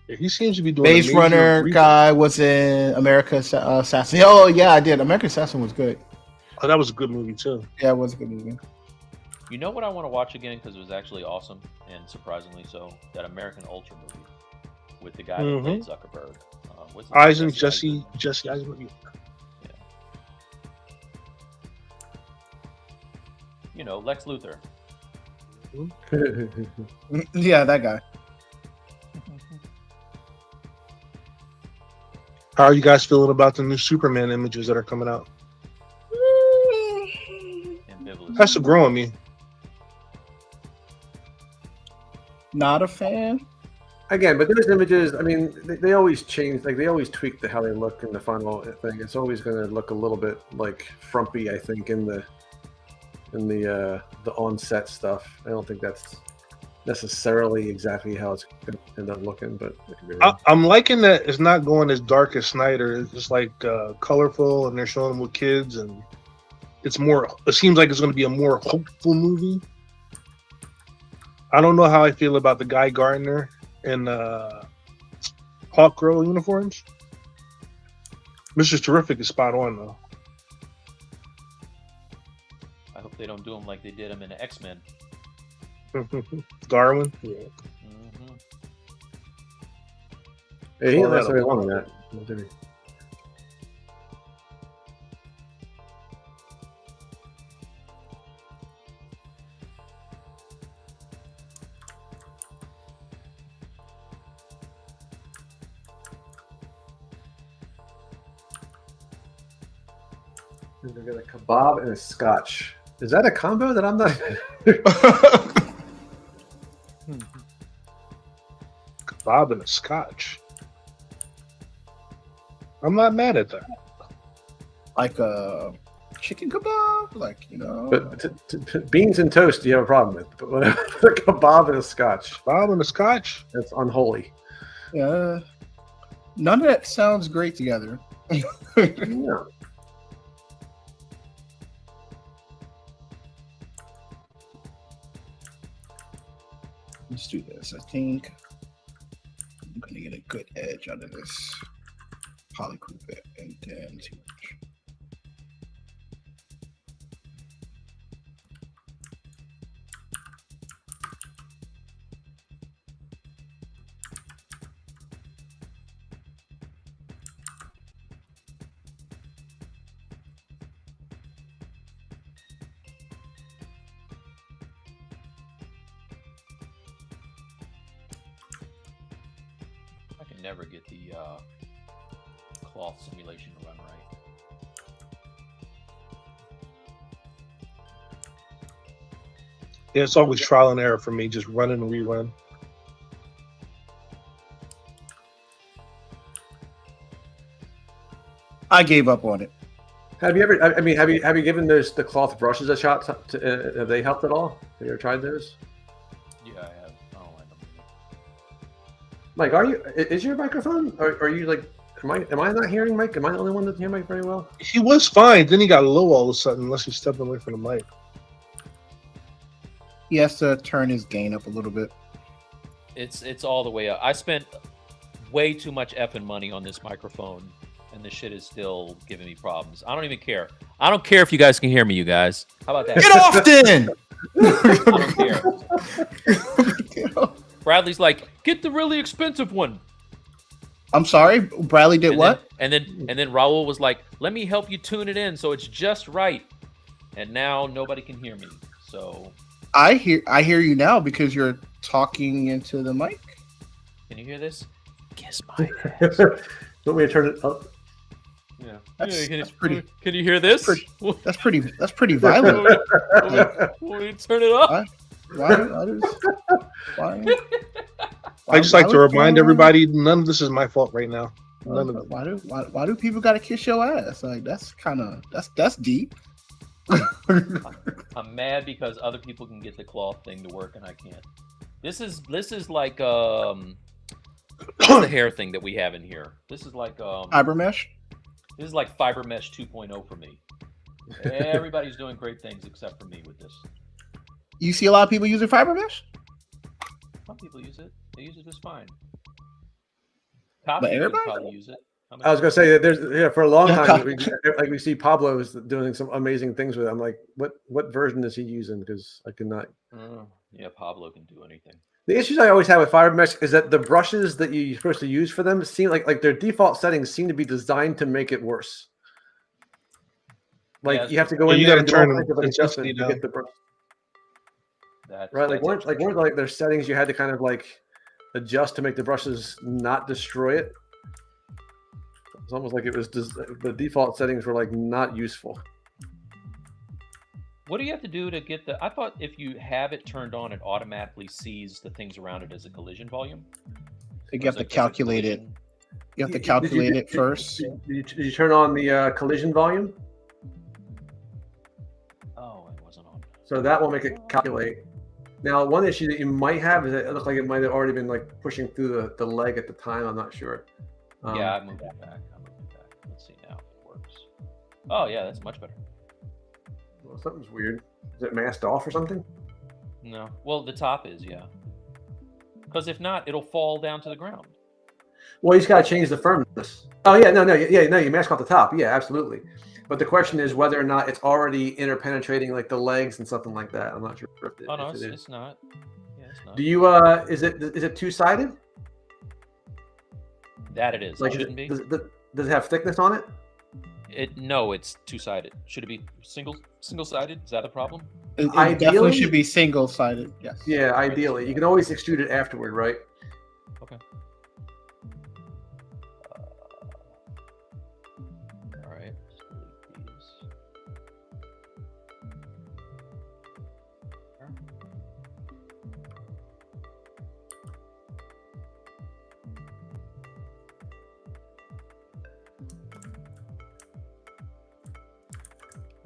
Yeah, he seems to be doing. Base amazing Runner research. guy was in America Assassin. Oh yeah, I did. American Assassin was good. Oh, that was a good movie too. Yeah, it was a good movie. You know what I want to watch again because it was actually awesome and surprisingly so. That American Ultra movie with the guy that played Zuckerberg. What's his name? Jesse Eisenberg. You know, Lex Luthor. Yeah, that guy. How are you guys feeling about the new Superman images that are coming out? Ambivalent. That's to grow on me. Not a fan. Again, but those images, I mean, they always change. Like they always tweak how they look in the final thing. It's always going to look a little bit like frumpy, I think, in the on-set stuff. I don't think that's necessarily exactly how it's going to end up looking, but I'm liking that it's not going as dark as Snyder. It's just like colorful, and they're showing them with kids, and it's more. It seems like it's going to be a more hopeful movie. I don't know how I feel about the Guy Gardner and Hawkgirl uniforms. Mr. Terrific is spot on though. I hope they don't do him like they did him in X-Men. Darwin. Yeah. Mm-hmm. he didn't last very long on that. Did he? We've got a kebab and a scotch. Is that a combo that I'm not? Kebab and a scotch. I'm not mad at that. Like a chicken kebab, like But beans and toast, you have a problem with. But when a kebab and a scotch, Kebab and a scotch. that's unholy. yeah. None of that sounds great together. Yeah. Let's do this. I think I'm gonna get a good edge out of this. Polycoup it and then too much. I can never get the cloth simulation to run right. Yeah, it's always trial and error for me, just run and rerun. I gave up on it. Have you ever? I mean, have you given the cloth brushes a shot? Have they helped at all? Have you ever tried those? Yeah, I have. I don't like them. Mike, is your microphone? Are you like? Am I not hearing Mike? Am I the only one that hear Mike very well? He was fine, then he got low all of a sudden, unless he's stepping away from the mic. He has to turn his gain up a little bit. It's all the way up. I spent way too much effing money on this microphone, and this shit is still giving me problems. I don't even care. I don't care if you guys can hear me, you guys. How about that? Get off then! I don't care. Bradley's like, get the really expensive one. I'm sorry, Bradley did And what? then Raul was like, let me help you tune it in so it's just right. And now nobody can hear me. So I hear you now because you're talking into the mic. Can you hear this? Kiss my Want me to turn it up? Yeah. That's can, pretty. Can you hear this? That's pretty violent. Want me to turn it up? Why? I just like to remind everybody, none of this is my fault right now. None of it. Why do people gotta kiss your ass? Like that's deep. I'm mad because other people can get the cloth thing to work and I can't. This is like what's the hair thing that we have in here? This is like Fiber mesh. This is like fiber mesh 2.0 for me. Everybody's doing great things except for me with this. You see a lot of people using fiber mesh. Some people use it. They use it just fine. Top But people everybody? I Oh, probably use it. was gonna say that there's for a long time we see Pablo is doing some amazing things with it. I'm like, what version is he using? Because I cannot. Yeah, Pablo can do anything. The issues I always have with fiber mesh is that the brushes that you're supposed to use for them seem like their default settings seem to be designed to make it worse. Like you have to go in there and turn adjustment to get the brush. Right, like weren't their settings you had to kind of like adjust to make the brushes not destroy it. It's almost like it was the default settings were like not useful. What do you have to do to get the? I thought if you have it turned on, it automatically sees the things around it as a collision volume. You have to calculate it. You have to calculate it first. Did you turn on the collision volume? Oh, it wasn't on. So that will make it calculate. Now, one issue that you might have is that it looked like it might have already been like pushing through the leg at the time. I'm not sure. Yeah, I moved it back. Let's see now if it works. Oh yeah, that's much better. Well, something's weird. Is it masked off or something? No. Well, the top is, yeah. Because if not, it'll fall down to the ground. Well, you just got to change the firmness. Oh yeah, no, you mask off the top. Yeah, absolutely. But the question is whether or not it's already interpenetrating like the legs and something like that. I'm not sure if it, oh no, if it's not. Yeah, it's not. Do you is it two-sided? That it is. Like, it shouldn't be. Does it have thickness on it? No, it's two-sided. Should it be single-sided? Is that a problem? It definitely should be single-sided. Yes. Yeah, ideally. You can always extrude it afterward, right? Okay. All right. Let's delete these.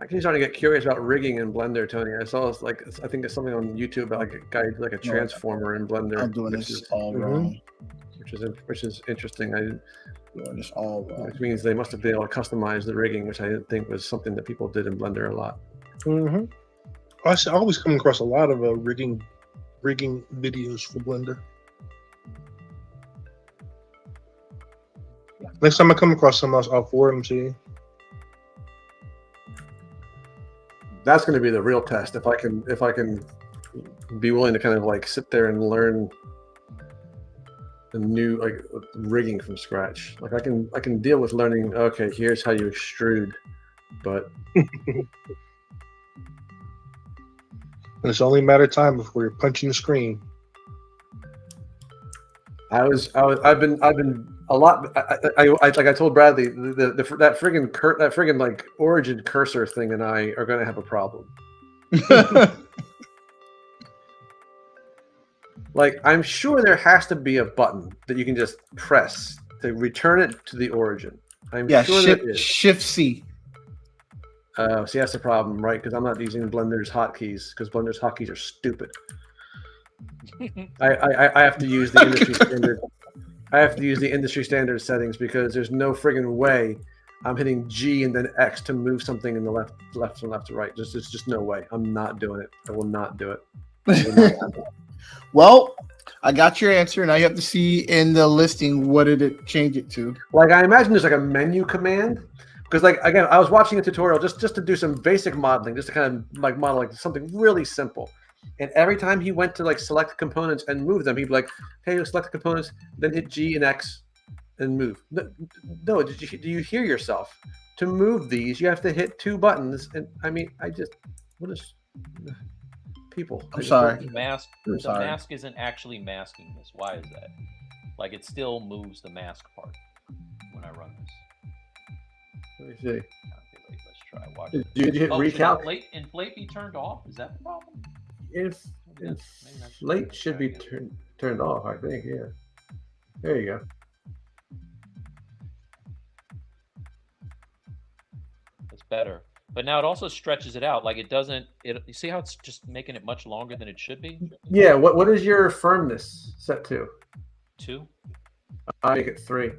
Actually, starting to get curious about rigging in Blender, Tony. I saw it's like I think there's something on YouTube about like a guy like a transformer in Blender. I'm doing this all wrong. Which is interesting. I'm doing this all wrong. Which means they must have been able to customize the rigging, which I didn't think was something that people did in Blender a lot. Mm-hmm. I always come across a lot of rigging videos for Blender. Next time I come across something else, I'll forward them to you. That's going to be the real test. If I can be willing to kind of like sit there and learn the new like rigging from scratch. Like I can deal with learning. Okay, here's how you extrude, but and it's only a matter of time before you're punching the screen. I've been a lot. I like I told Bradley that friggin' like origin cursor thing and I are going to have a problem. Like I'm sure there has to be a button that you can just press to return it to the origin. I'm sure there is. Shift C. See, that's the problem, right? Because I'm not using Blender's hotkeys because Blender's hotkeys are stupid. I have to use the industry standard. I have to use the industry standard settings because there's no friggin' way I'm hitting G and then X to move something in the left from left to right. There's just no way. I'm not doing it. I will not do it. Well, I got your answer. Now you have to see in the listing what did it change it to. Like I imagine there's like a menu command. Because like again, I was watching a tutorial just to do some basic modeling, just to kind of like model like something really simple. And every time he went to like select components and move them, he'd be like, "Hey, select the components, then hit G and X, and move." No, do you hear yourself? To move these, you have to hit two buttons. And I mean, what is people. I'm sorry. The mask, I'm the sorry. mask isn't actually masking this. Why is that? Like it still moves the mask part when I run this. Let me see. Okay, wait, let's try. Watch Did this. you hit Oh, should recalc? inflate be turned off? Is that the problem? Inflate should be turned off, I think. Yeah. There you go. It's better. But now it also stretches it out. Like it doesn't. You see how it's just making it much longer than it should be? Yeah. What is your firmness set to? 2. I make it 3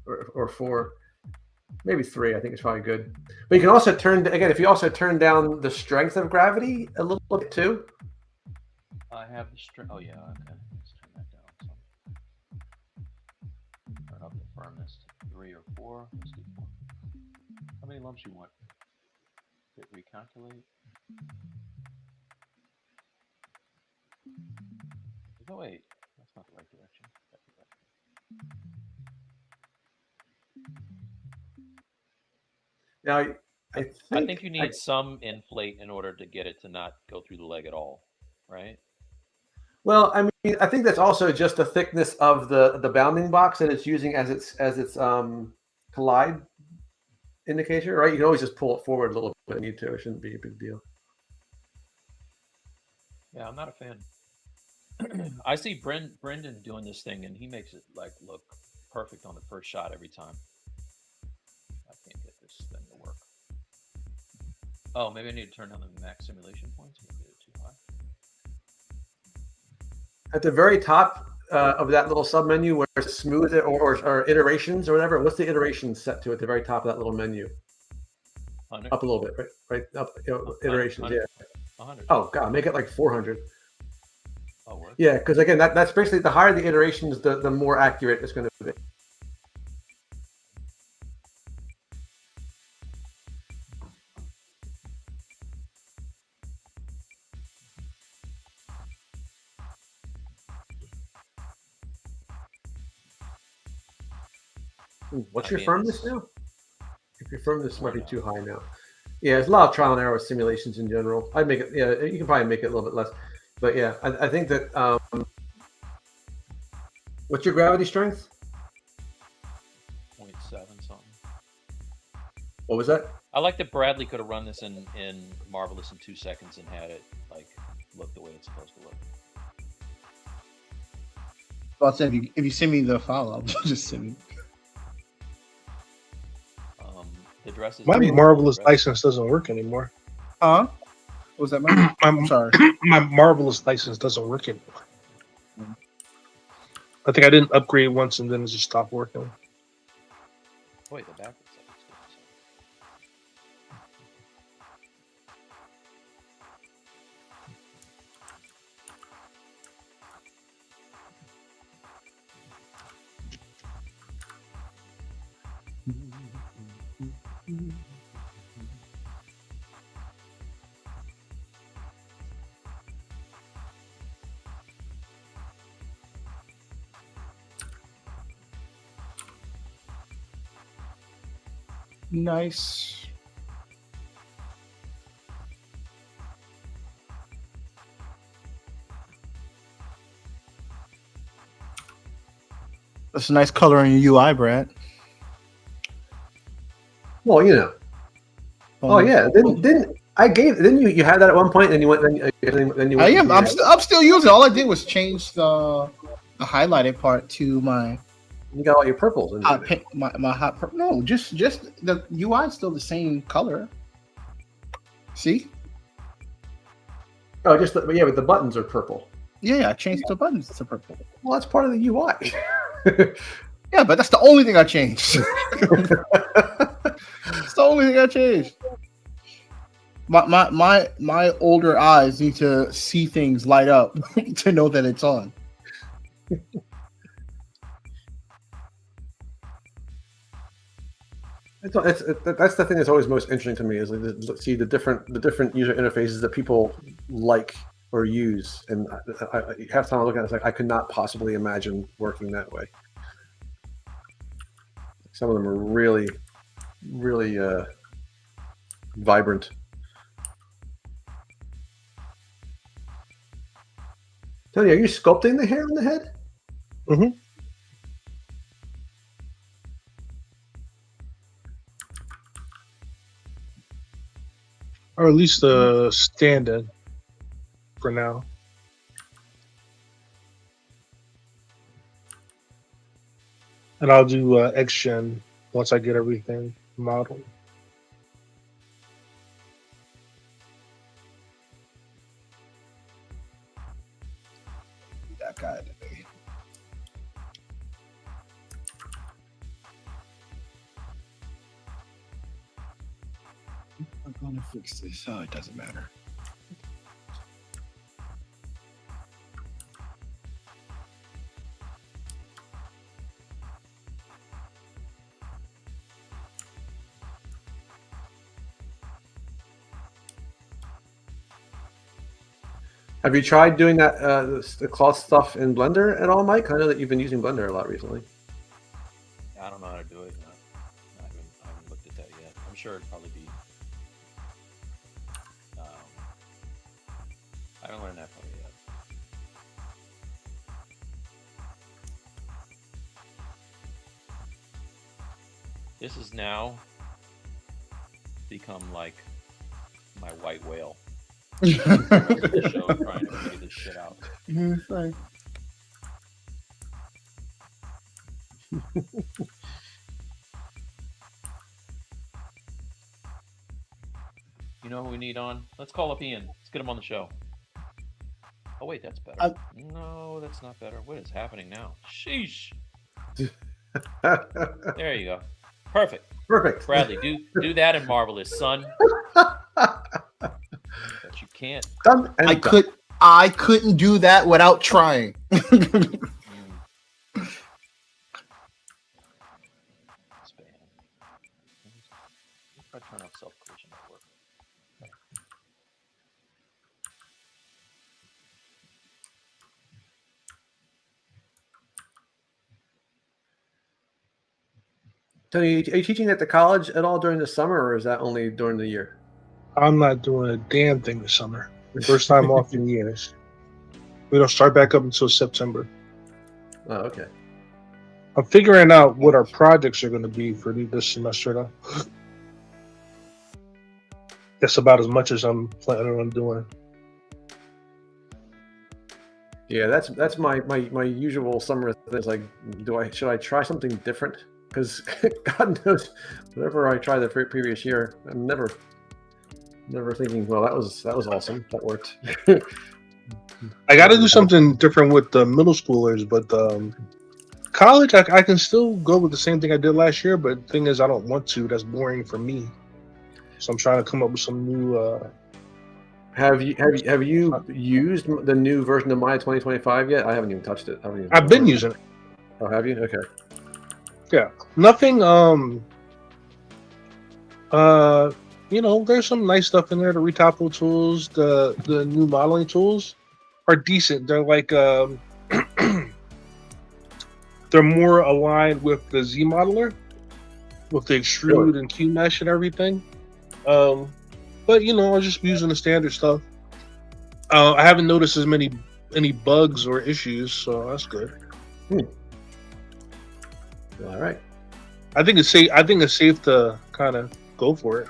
or 4, maybe 3. I think it's probably good. But you can also if you also turn down the strength of gravity a little bit too. I have the strength. Oh yeah. Okay. Let's turn that down. So. Turn up the firmness to 3 or 4. Let's do 4. How many lumps you want? Hit recalculate. Oh wait, that's not the right direction. That's the right. Now, I think you need some inflate in order to get it to not go through the leg at all, right? Well, I mean, I think that's also just the thickness of the bounding box that it's using as its collide indicator, right? You can always just pull it forward a little bit if you need to. It shouldn't be a big deal. Yeah, I'm not a fan. I see Brendan doing this thing, and he makes it like look perfect on the first shot every time. I can't get this thing to work. Oh, maybe I need to turn down the max simulation points. Maybe it's too high. At the very top of that little sub menu where it's smooth or iterations or whatever, what's the iteration set to at the very top of that little menu? 100. Up a little bit, right up. Iterations, 100. yeah. 100. Oh God, make it like 400. Oh, work. Yeah, because again, that's basically the higher the iterations, the more accurate it's going to be. What's your firmness now? If your firmness might be too high now. Yeah, there's a lot of trial and error with simulations in general. I'd make it. Yeah, you can probably make it a little bit less. But yeah, I think that. What's your gravity strength? 0.7 something. What was that? I like that Bradley could have run this in Marvelous in 2 seconds and had it like look the way it's supposed to look. Well, I said if you send me the file, I'll just send me. The dress is My Marvelous license doesn't work anymore. Huh? What was that? I'm sorry. My Marvelous license doesn't work anymore. I think I didn't upgrade once and then it just stopped working. Wait, the back looks like it's good. Nice. That's a nice color in your UI, Brad. Well, you know. Oh yeah. Didn't you had that at one point and you went then you I went am. I'm still using it. All I did was change the highlighted part to my you got all your purples in hot there. pink, my hot purple. No, just the UI is still the same color. See? Oh, but the buttons are purple. Yeah, I changed the buttons to purple. Well, that's part of the UI. Yeah, but that's the only thing I changed. It's the only thing I changed. My older eyes need to see things light up to know that it's on. That's the thing that's always most interesting to me is like see the different user interfaces that people like or use, and half the time I look at it, it's like I could not possibly imagine working that way. Some of them are really, really vibrant. Tony, are you sculpting the hair on the head? Mm-hmm. Or at least the stand-in for now. And I'll do X-Gen once I get everything modeled. That guy. I'm gonna fix this. Oh, it doesn't matter. Have you tried doing that the cloth stuff in Blender at all, Mike? I know that you've been using Blender a lot recently. I don't know how to do it. No. I haven't looked at that yet. I'm sure it'd probably be. I haven't learned that part yet. This has now become like my white whale. The show trying to figure this shit out. Fine. You know who we need on? Let's call up Ian. Let's get him on the show. Oh wait, that's better. No, that's not better. What is happening now? Sheesh. There you go. Perfect. Perfect. Bradley, do that in Marvelous, son. But you can't. Done and done. I couldn't do that without trying. Span. If I turn off self-collision network. Tony, are you teaching at the college at all during the summer, or is that only during the year? I'm not doing a damn thing this summer. First time off in years. We don't start back up until September. Oh, okay. I'm figuring out what our projects are going to be for this semester, though. That's about as much as I'm planning on doing. Yeah, that's my usual summer thing. Is like, should I try something different? Because God knows, whenever I try the previous year, I'm never thinking, well, that was awesome, that worked. I got to do something different with the middle schoolers, but college, I can still go with the same thing I did last year. But the thing is, I don't want to. That's boring for me. So I'm trying to come up with some new. Have you used the new version of Maya 2025 yet? I haven't even touched it. I've been using it. Oh, have you? Okay. Yeah, nothing. There's some nice stuff in there. The retopo tools, the new modeling tools are decent. They're like they're more aligned with the Z modeler, with the extrude and Q mesh and everything. But I'm just using the standard stuff. I haven't noticed as any bugs or issues, so that's good. All right. I think it's safe to kind of go for it.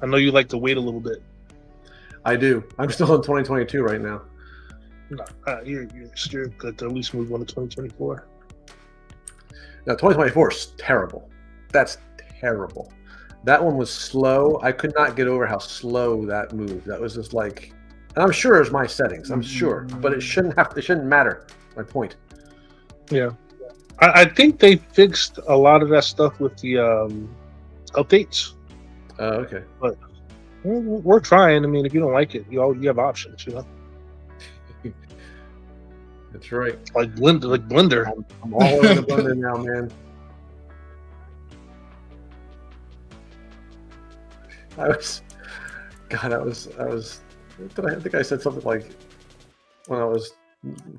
I know you like to wait a little bit. I do. I'm still in 2022 right now. You're good to at least move on to 2024. Now, 2024 is terrible. That's terrible. That one was slow. I could not get over how slow that moved. That was just like, and I'm sure it's my settings. I'm sure, but it shouldn't matter. My point. Yeah. I think they fixed a lot of that stuff with the updates. Okay. But we're trying. I mean, if you don't like it, you have options, That's right. Like Blender. I'm all over the Blender now, man. I think I said something like, when I was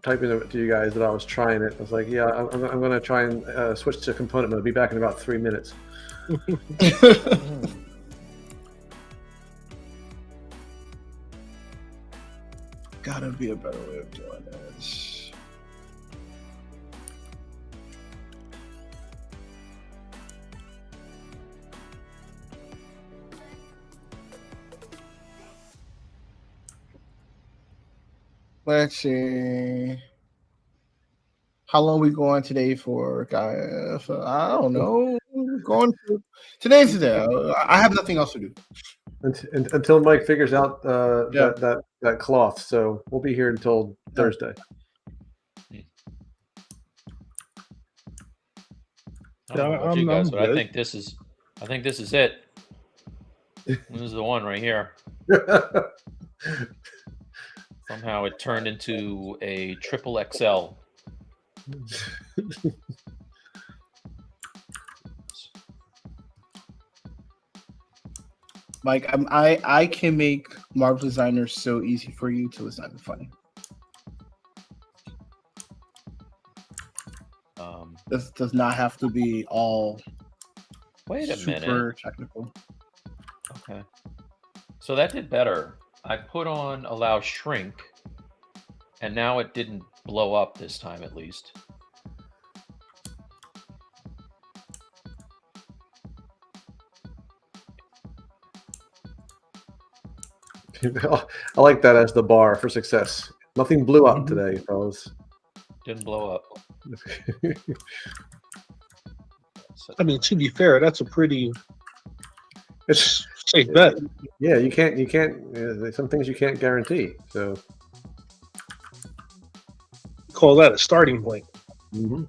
typing it to you guys, that I was trying it. I was like, yeah, I'm going to try and switch to component mode. I'll be back in about 3 minutes. gotta be a better way of doing this. Let's see. How long we going today for, guys? I don't know. Going for, today's the day. I have nothing else to do. Until Mike figures out Yeah. that cloth. So we'll be here until Thursday. I don't know about you I'm guys, but I good. think this is it. This is the one right here. Somehow it turned into a triple XL. Mike, I can make Marvel Designer so easy for you till it's not even funny. This does not have to be all Wait a super minute. technical. Okay. So that did better. I put on allow shrink, and now it didn't blow up this time, at least. I like that as the bar for success. Nothing blew up today, fellas. Didn't blow up. I mean, to be fair, that's a pretty It's safe bet. yeah. You can't. Some things you can't guarantee. So Call that a starting point. Mhm.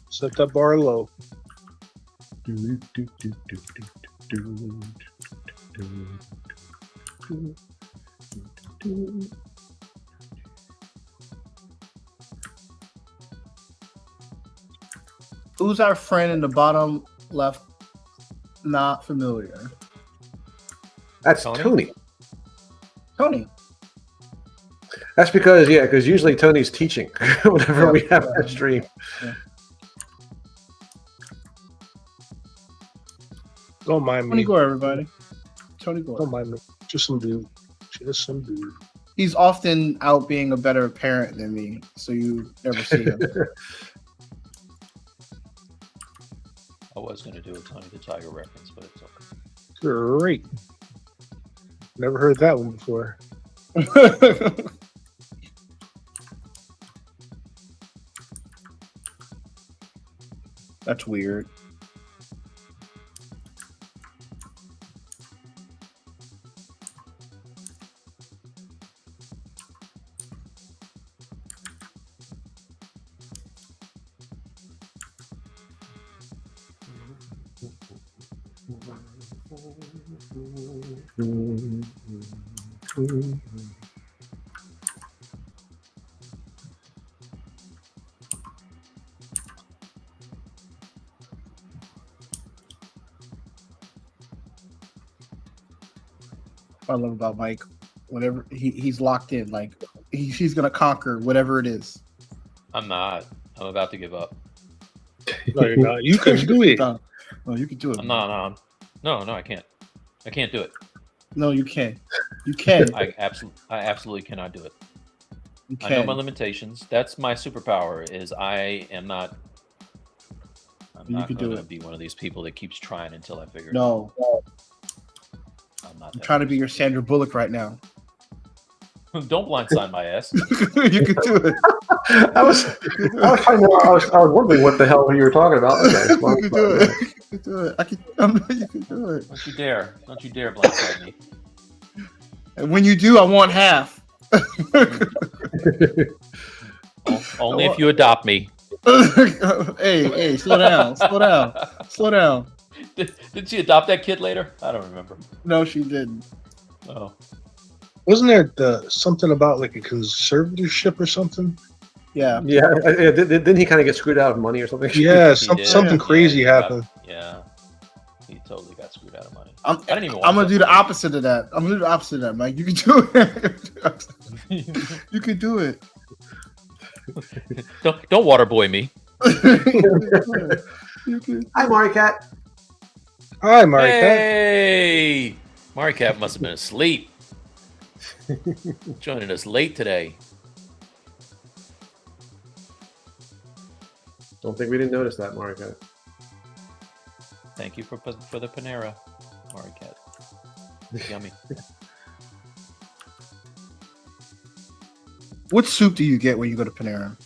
Set that bar low. Who's our friend in the bottom left? Not familiar. that's Tony? Tony. Tony. That's because usually Tony's teaching whenever we have that stream. Don't mind Tony me. Gore, everybody. Tony Gore. Don't mind me. Just some dude. Just some dude. He's often out being a better parent than me, so you never see him. I was going to do a Tony the Tiger reference, but it's okay. Great. Never heard that one before. That's weird. I love about Mike. Whatever he's locked in, like he's gonna conquer whatever it is. I'm not. I'm about to give up. No, you're not. You can do it. No, you can do it. I'm not. No, I can't. I can't do it. No, you can. You can. I absolutely cannot do it. You I know can. my limitations. That's my superpower. Is I am not. I'm You not can do going to it. be one of these people that keeps trying until I figure it out. No, I'm not. I'm that trying to be your Sandra Bullock right now. person. Don't blindside my ass. You can do it. I was wondering what the hell you were talking about. Okay, well, You can do it. You can do it. You can do it. Don't you dare! Don't you dare blindside me. And when you do, I want half. Only if you adopt me. Hey, slow down. Did she adopt that kid later? I don't remember. No, she didn't. Oh, Wasn't there something about like a conservatorship or something? Yeah. Didn't he kind of get screwed out of money or something? Yeah, he something did. crazy Yeah, he happened. he totally got screwed out of money. I'm I didn't even. gonna do the opposite of that. I'm gonna do the opposite of that, Mike. You can do it. You can do it. Don't waterboy me. You can. Hi, Mario Cat. Hi, Mario Cat. Hey! Mario Cat must have been asleep. Joining us late today. Don't think we didn't notice that, Mario. Thank you for the Panera, Mario Cat. Yummy. What soup do you get when you go to Panera?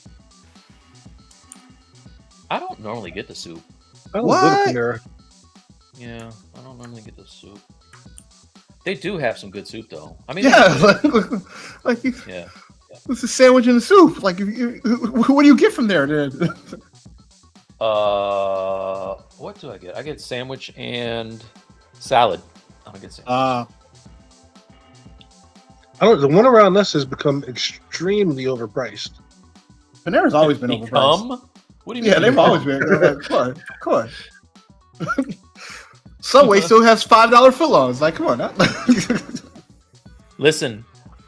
I don't normally get the soup. I don't What? go to Panera. Yeah, I don't normally get the soup. They do have some good soup, though. I mean, Yeah, like yeah. it's a sandwich in the soup. Like, what do you get from there? Then? What do I get? I get sandwich and salad. I don't get sandwich. The one around us has become extremely overpriced. Panera's always been overpriced. What do you mean? Yeah, they've always been. Come on. Subway still has $5 footlongs. Like, come on. Listen,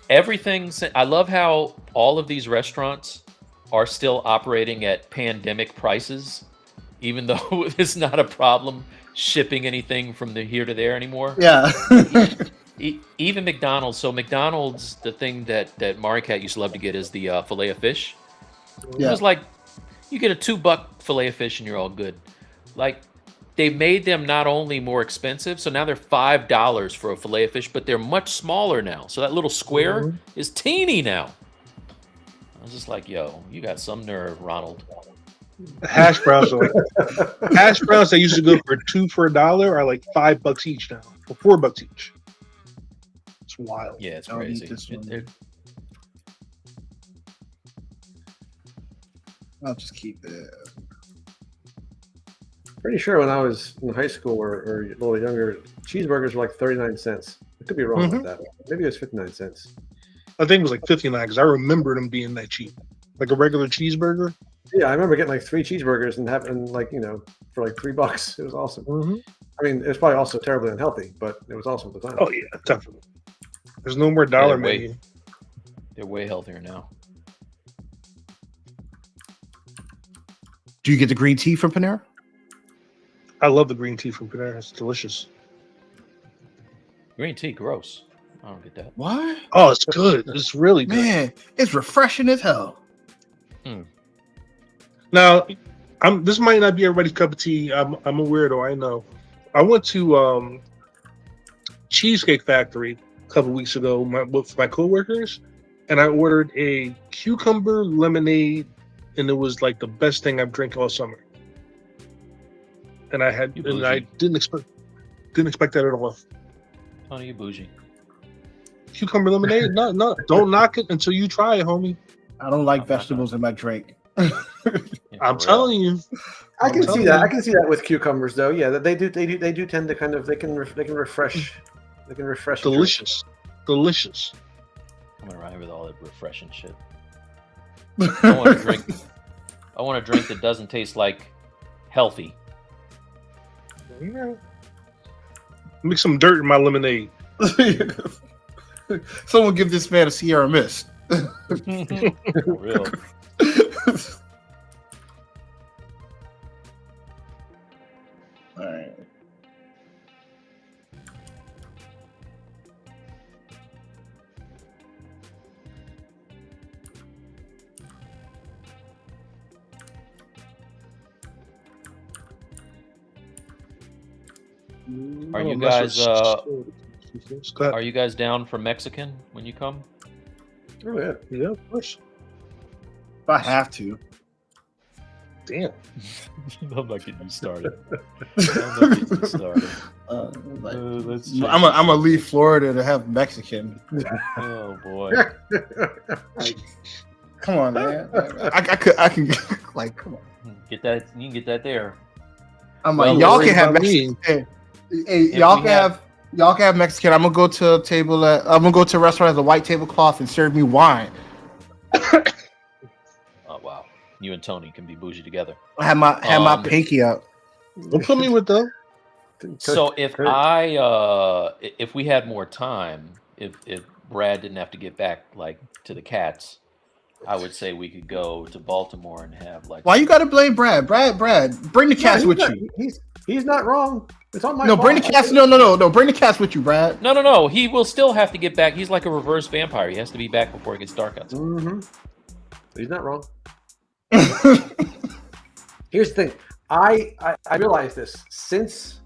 everything. I love how all of these restaurants are still operating at pandemic prices, even though it's not a problem shipping anything from here to there anymore. Yeah. Even McDonald's. So McDonald's, the thing that Mario Cat used to love to get is the fillet of fish. Yeah. It was like you get a $2 fillet of fish and you're all good. Like, they made them not only more expensive, so now they're $5 for a fillet of fish, but they're much smaller now. So that little square is teeny now. I was just like, yo, you got some nerve, Ronald. Hash browns hash browns that used to go for $2 for $1 are like $5 each now, or $4 each. It's wild. Yeah, it's I'll eat crazy. this one. I'll just keep it. Pretty sure when I was in high school or a little younger, cheeseburgers were like 39 cents. I could be wrong with that. Maybe it was 59 cents. I think it was like 59 because I remember them being that cheap, like a regular cheeseburger. Yeah, I remember getting like 3 cheeseburgers and having like, for like $3. It was awesome. I mean, it was probably also terribly unhealthy, but it was awesome at the time. Oh yeah, definitely. There's no more dollar menu. They're way healthier now. Do you get the green tea from Panera? I love the green tea from Panera. It's delicious. Green tea, gross. I don't get that. What? Oh, it's good. It's really good. Man, it's refreshing as hell. Now, this might not be everybody's cup of tea. I'm a weirdo, I know. I went to Cheesecake Factory a couple weeks ago with my coworkers, and I ordered a cucumber lemonade, and it was like the best thing I've drank all summer. And I didn't expect that at all. Honey, you bougie. Cucumber lemonade? No, don't knock it until you try it, homie. I don't like vegetables in my drink. I'm telling you. I can see that. I can see that with cucumbers, though. Yeah, they do tend to kind of they can refresh. They can refresh. Delicious. I'm gonna ride with all that refreshing shit. I want a drink that doesn't taste like healthy. Yeah. Mix some dirt in my lemonade. Someone give this man a Sierra Mist. For real. All right. Are you guys are you guys down for Mexican when you come? Oh yeah. Yeah, of course. If I have to. Damn. I'm not getting you started. I'm gonna leave Florida to have Mexican. Oh boy. Come on, man. I can like, come on. Get that. You can get that there. I'm like, Well, y'all worry can have about me. Mexican. Hey, y'all can have Mexican. I'm gonna go to a table. I'm gonna go to a restaurant that has a white tablecloth and serve me wine. Oh wow. You and Tony can be bougie together. I have my pinky out. Don't put me with them. So if if we had more time, if Brad didn't have to get back like to the cats, I would say we could go to Baltimore and have like. Why you gotta blame Brad? Brad, bring the cats with you. He's not wrong. It's on my No, fault. bring the cats. No, bring the cats with you, Brad. No. He will still have to get back. He's like a reverse vampire. He has to be back before it gets dark outside. Mm-hmm. He's not wrong. Here's the thing. I realized this since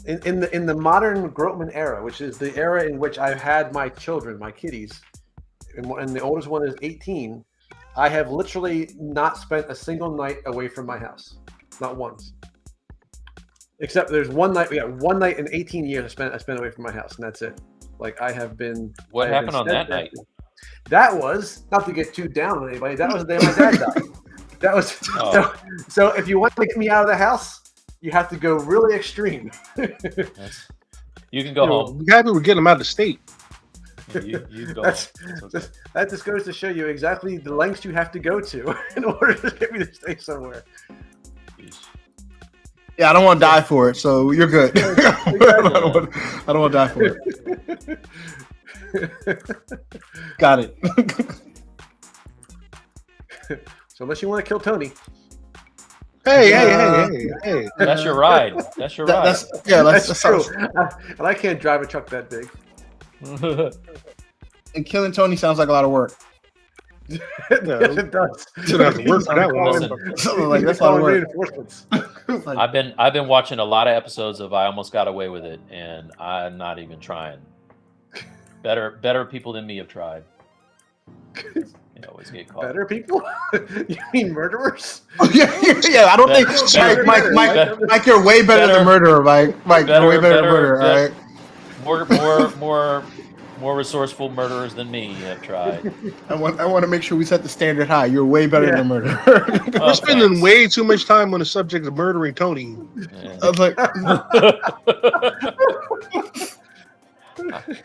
in the modern Grotman era, which is the era in which I've had my children, my kiddies, and the oldest one is 18. I have literally not spent a single night away from my house, not once. Except there's one night. We got one night in 18 years I spent away from my house, and that's it. Like I have been. What happened on that night? That was not to get too down on anybody. That was the day my dad died. That was so. If you want to get me out of the house, you have to go really extreme. You can go home. I'm happy we're getting them out of the state. You go. That just goes to show you exactly the lengths you have to go to in order to get me to stay somewhere. Yeah, I don't want to die for it, so you're good. I don't want to die for it. Got it. So unless you want to kill Tony. Hey. That's your ride. That's your ride. That's true. And I can't drive a truck that big. And killing Tony sounds like a lot of work. No, it does. Shouldn't have to work for that one. Like that's a lot of work. Reinforcements. I've been watching a lot of episodes of I Almost Got Away with It, and I'm not even trying. Better people than me have tried. You always get caught. Better people? You mean murderers? Yeah. I don't think Mike, you're way better than murderer, Mike. You're way better than murderer. All right. More resourceful murderers than me have tried. I want to make sure we set the standard high. You're way better than murderer. We're spending way too much time on the subject of murdering Tony. Yeah. I was like,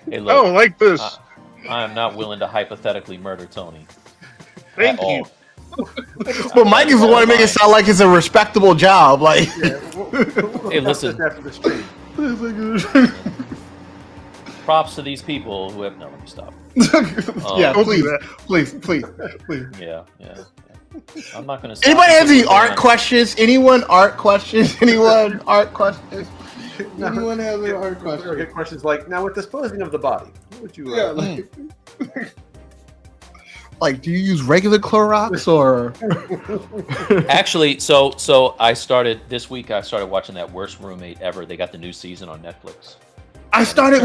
Hey, I look, don't like this. I am not willing to hypothetically murder Tony. Thank you. but Mike is the one to make it sound like it's a respectable job. Like, Hey, listen. After the stream. Props to these people who have. No, let me stop. yeah, Don't do please. Yeah. I'm not gonna. Anybody has any art questions? Anyone art questions? Anyone art questions? Anyone has any art questions? Get questions like, now with disposing of the body, what would you? Like, do you use regular Clorox or? Actually, so I started this week. I started watching that Worst Roommate Ever. They got the new season on Netflix.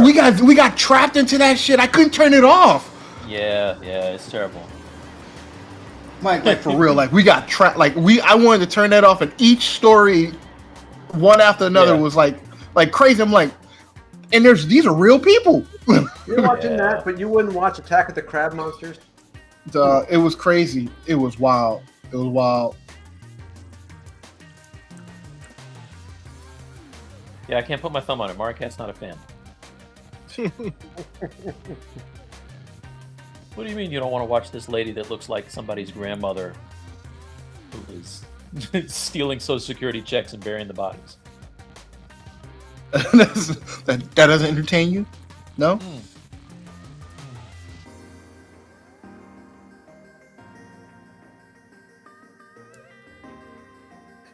We got trapped into that shit. I couldn't turn it off. Yeah, it's terrible. Like for real, like we got trapped. Like I wanted to turn that off, and each story, one after another, was like crazy. I'm like, and these are real people. You're watching that, but you wouldn't watch Attack of the Crab Monsters. It was crazy. It was wild. Yeah, I can't put my thumb on it. Marquette's not a fan. What do you mean you don't want to watch this lady that looks like somebody's grandmother who is stealing Social Security checks and burying the bodies? that doesn't entertain you? No?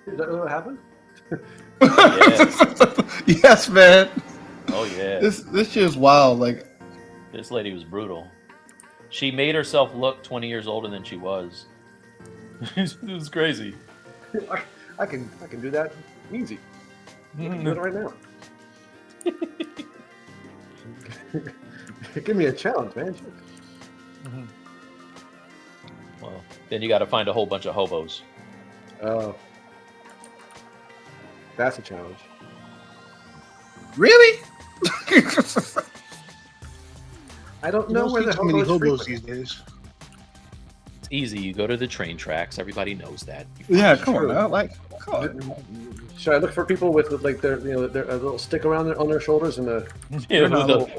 Is that what happened? Yes, man. Oh yeah. This shit is wild. Like, this lady was brutal. She made herself look 20 years older than she was. It was crazy. I can do that easy. I can do it right now. Give me a challenge, man. Well, then you got to find a whole bunch of hobos. Oh, that's a challenge. really? I don't know where the too many hobos frequent. these days. It's easy. You go to the train tracks. Everybody knows that. Yeah, come on now. Like, come on. Should I look for people with like their their a little stick around on their shoulders and a Yeah,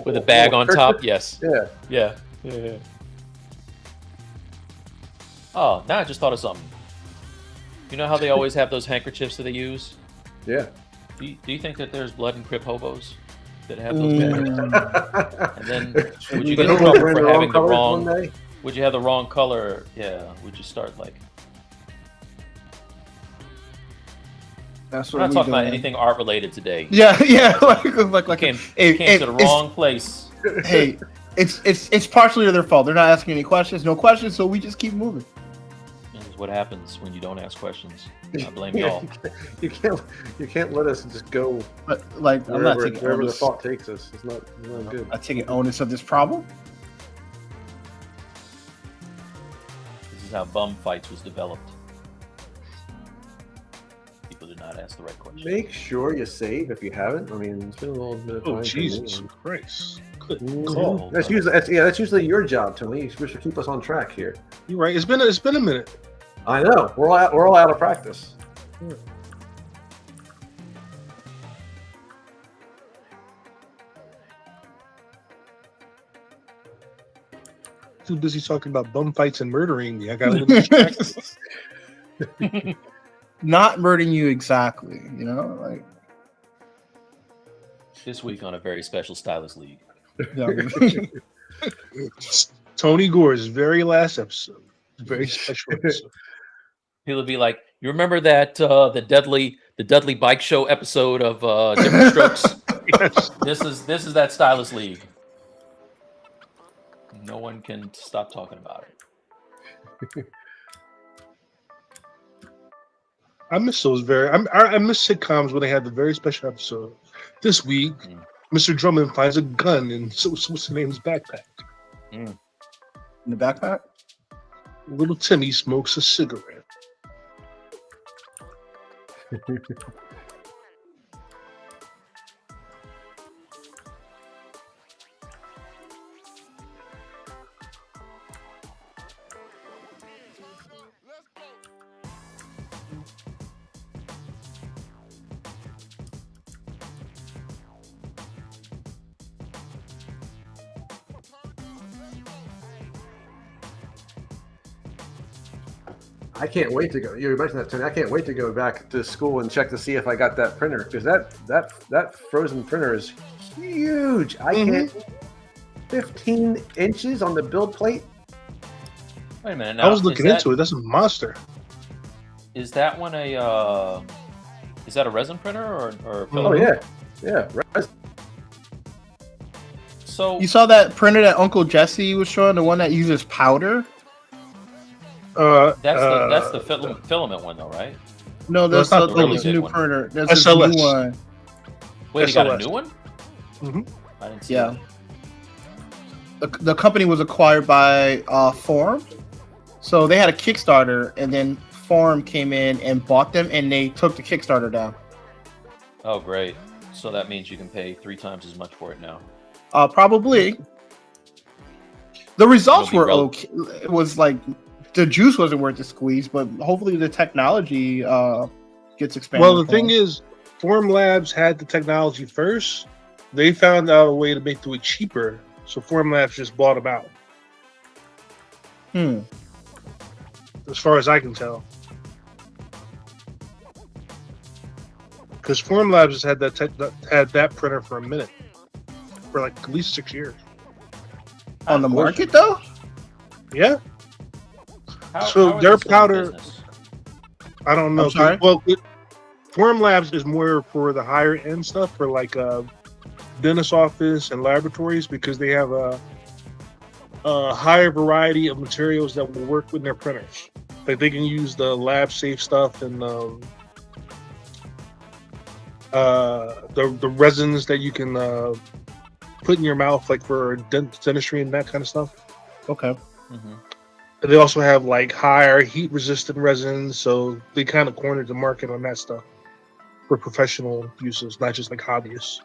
with a bag on top. Yes. Yeah. Yeah. Oh, now I just thought of something. You know how they always have those handkerchiefs that they use? Yeah. Do you think that there's blood and crip hobos that have those bags? And then would you get in trouble for having the wrong? Would you have the wrong color? Yeah. Would you start like? That's We're what not we talking about doing. anything art related today. Yeah, yeah. Like Came hey, to the it's- wrong place. Hey, it's partially their fault. They're not asking any questions. No questions, so we just keep moving. This is what happens when you don't ask questions. I blame y'all. You can't let us just go But like, I'm not wherever, taking wherever the onus. thought takes us. It's not good. I'm taking onus of this problem. This is how bum fights was developed. People did not ask the right question. Make sure you save if you haven't. I mean, it's been a little bit of time. Oh for Jesus me. Christ! Good Mhm. call. That's usually your job, Tony. You're supposed to keep us on track here. You're right. It's been a minute. I know. We're all out of practice. Too busy talking about bum fights and murdering me. I got a little distracted. Not murdering you exactly, you know, like. This week on a very special Stylus League. Yeah. Tony Gore's very last episode. Very special episode. People would be like, "You remember that the Dudley Bike Show episode of Different Strokes? Yes. This is that Stylus League. No one can stop talking about it." I miss those I miss sitcoms when they had the very special episode. This week, Mr. Drummond finds a gun in what's the name's backpack. In the backpack. Little Timmy smokes a cigarette. I can't wait to go. You mentioned that, Tony. I can't wait to go back to school and check to see if I got that printer because that frozen printer is huge. I can't. 15 inches on the build plate. Wait a minute. I was looking into it. That's a monster. Is that one a is that a resin printer or Oh filament? yeah. So You saw that printer that Uncle Jesse was showing, the one that uses powder? that's the filament one though, right? No, that's there's not a the really this big new one. printer. There's this SLS. new one. Wait, you got a SLS. new one? Mhm. I didn't see Yeah. that. The company was acquired by Form, so they had a Kickstarter, and then Form came in and bought them, and they took the Kickstarter down. Oh, great. So that means you can pay 3 times as much for it now. Probably. The results It'll be were okay. It was like the juice wasn't worth the squeeze, but hopefully the technology gets expanded. Well, the thing is, Form Labs had the technology first. They found out a way to make it cheaper, so Form Labs just bought them out. As far as I can tell, because Form Labs has had that printer for a minute, for like at least 6 years. on the market though. Yeah, How So are their they still in powder- business? I don't know. I'm sorry? Well, Form Labs is more for the higher end stuff, for like dentist office and laboratories, because they have a higher variety of materials that will work with their printers. Like they can use the lab safe stuff and the resins that you can put in your mouth, like for dentistry and that kind of stuff. Okay. Mhm. And they also have like higher heat resistant resins, so they kind of cornered the market on that stuff for professional uses, not just like hobbyists.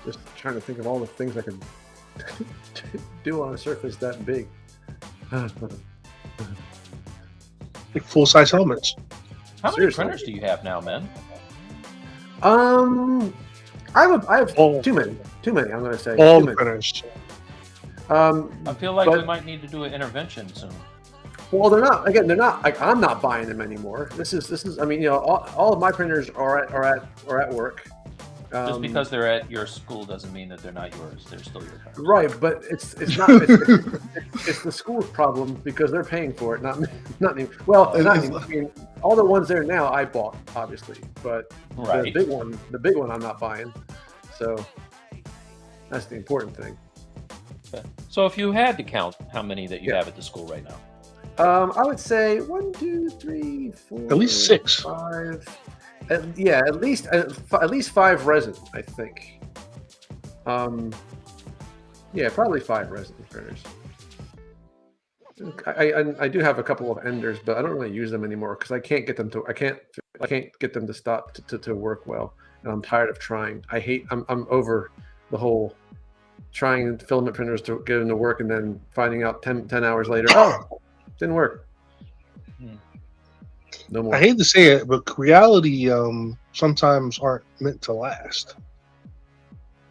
Just trying to think of all the things I could do on a surface that big. Like full size helmets. How many Seriously. printers do you have now, man? I have All- too many. I'm going to say All too the many. printers. I feel like we But- might need to do an intervention soon. Well, they're not. Again, they're not. Like, I'm not buying them anymore. This is. I mean, all of my printers are at work. Just because they're at your school doesn't mean that they're not yours. They're still your printers. Right, but it's not. It's the school's problem because they're paying for it, not me. Well, not me. I mean, all the ones there now I bought, obviously, but Right. the big one I'm not buying. So that's the important thing. Okay. So if you had to count how many that you have at the school right now, I would say 1, 2, 3, 4. At least 6. 5. At least 5 resin, I think. Probably 5 resin printers. I do have a couple of enders, but I don't really use them anymore because I can't get them to. I can't get them to stop to work well, and I'm tired of trying. I'm over the whole trying filament printers to get them to work and then finding out 10 hours later, oh, didn't work. No more. I hate to say it, but reality sometimes aren't meant to last.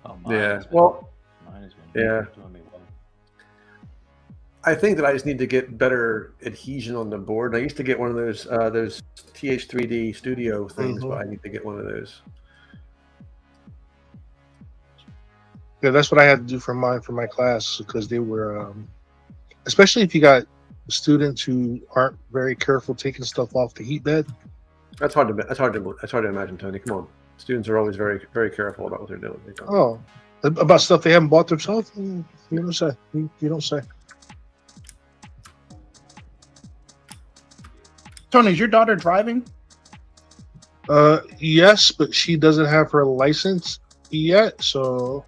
oh, Yeah. mine has been Yeah. doing me well. I think that I just need to get better adhesion on the board. I used to get one of those TH3D Studio things, but I need to get one of those. Yeah, that's what I had to do for my class because they were, especially if you got students who aren't very careful taking stuff off the heat bed. That's hard to imagine, Tony. Come on, students are always very, very careful about what they're doing. Oh, about stuff they haven't bought themselves. You don't say. You don't say. Tony, is your daughter driving? Yes, but she doesn't have her license yet, so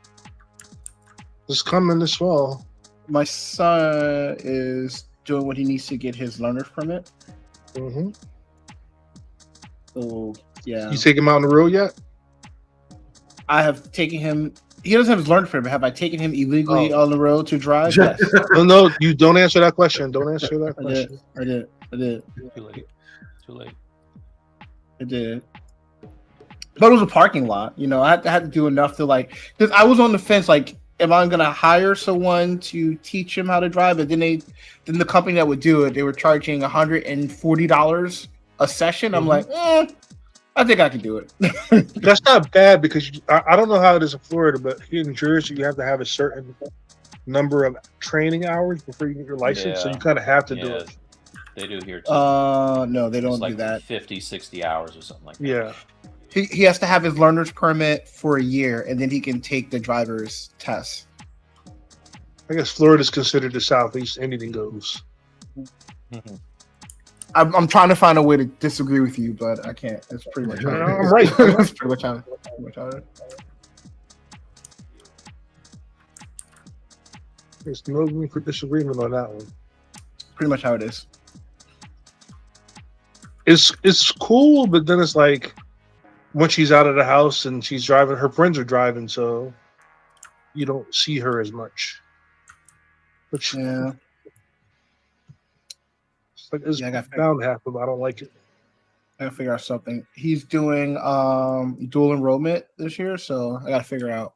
it's coming this fall. My son is doing what he needs to get his learner's permit. Mm-hmm. So yeah, You take him out on the road yet? I have taken him. He doesn't have his learner's permit. Have I taken him illegally on the road to drive? Yes, No, you don't answer that question. Don't answer that I question. did. Too late. Too late. I did. But it was a parking lot. I had to do enough to because I was on the fence. Like, am I going to hire someone to teach him how to drive? But then the company that would do it, they were charging $140 a session. I'm like, I think I can do it. That's not bad because I don't know how it is in Florida, but here in Jersey, you have to have a certain number of training hours before you get your license. So you kind of have to do it. They do here too. No, they don't It's like do that. 50, 60 hours or something like that. Yeah. He has to have his learner's permit for a year, and then he can take the driver's test. I guess Florida's considered the Southeast. Anything goes. I'm trying to find a way to disagree with you, but I can't. That's pretty much how it is. I'm right. That's pretty much how it is. There's no room for disagreement on that one. Pretty much how it is. It's cool, but then it's like when she's out of the house and she's driving, her friends are driving, so you don't see her as much. Which Yeah. it's Yeah, I got bound to happen, but I don't like it. I gotta figure out something. He's doing dual enrollment this year, so I gotta figure out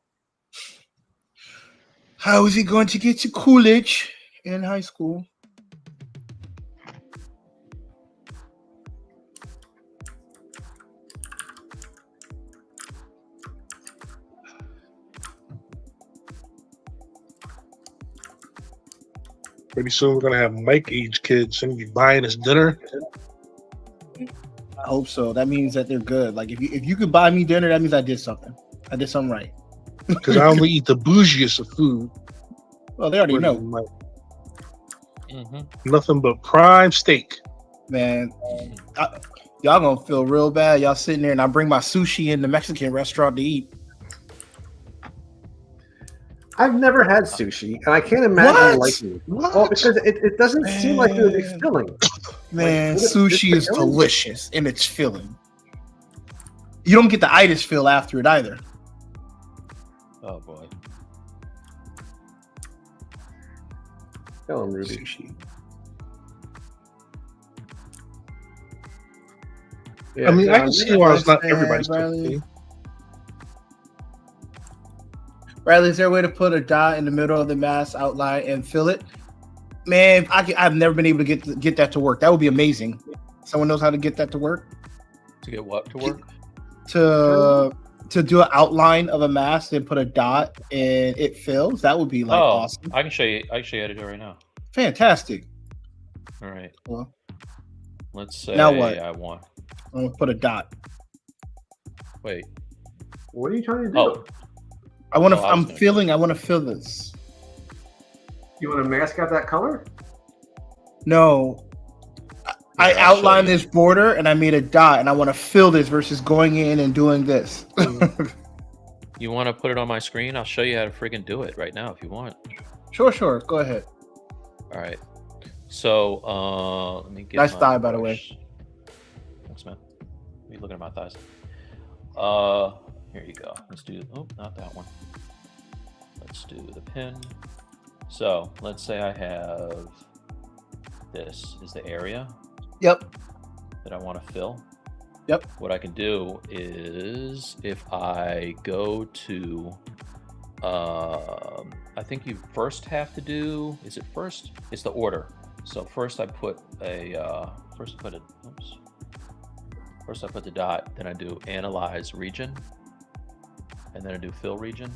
how is he going to get to college in high school. Pretty soon we're gonna have Mike age kids and be buying us dinner. I hope so. That means that they're good. Like if you could buy me dinner, that means I did something. I did something right. Because I only eat the bougiest of food. Well, they already know, Nothing but prime steak. man. Y'all gonna feel real bad. Y'all sitting there, and I bring my sushi in the Mexican restaurant to eat. I've never had sushi, and I can't imagine liking it. Well, because it doesn't seem like it would be filling. Man, Like, sushi is filling? delicious and it's filling. You don't get the itis feel after it either. Oh boy. Tell him, Ruby. Sushi. Yeah, I mean, I can no, see why it's not man, everybody's Riley. cup of tea. Riley, is there a way to put a dot in the middle of the mask outline and fill it? Man, I've never been able to get that to work. That would be amazing. Someone knows how to get that to work. To get what to work? To do an outline of a mask and put a dot and it fills. That would be like awesome. I can show you. I can show you how to do it right now. Fantastic. All right. Well, let's say now what? I want. I'm gonna put a dot. Wait. What are you trying to do? Oh. I want to. I I'm filling. I want to fill this. You want to mask out that color? No. I outlined this border and I made a dot and I want to fill this versus going in and doing this. You want to put it on my screen? I'll show you how to freaking do it right now if you want. Sure. Go ahead. All right. So let me get nice thigh, by the way. Thanks, man. You looking at my thighs? Here you go. Let's do. Oh, not that one. Let's do the pin. So let's say I have this is the area. Yep. That I want to fill. Yep. What I can do is if I go to, I think you first have to do, is it first? It's the order. So first I put first I put the dot, then I do analyze region, and then I do fill region.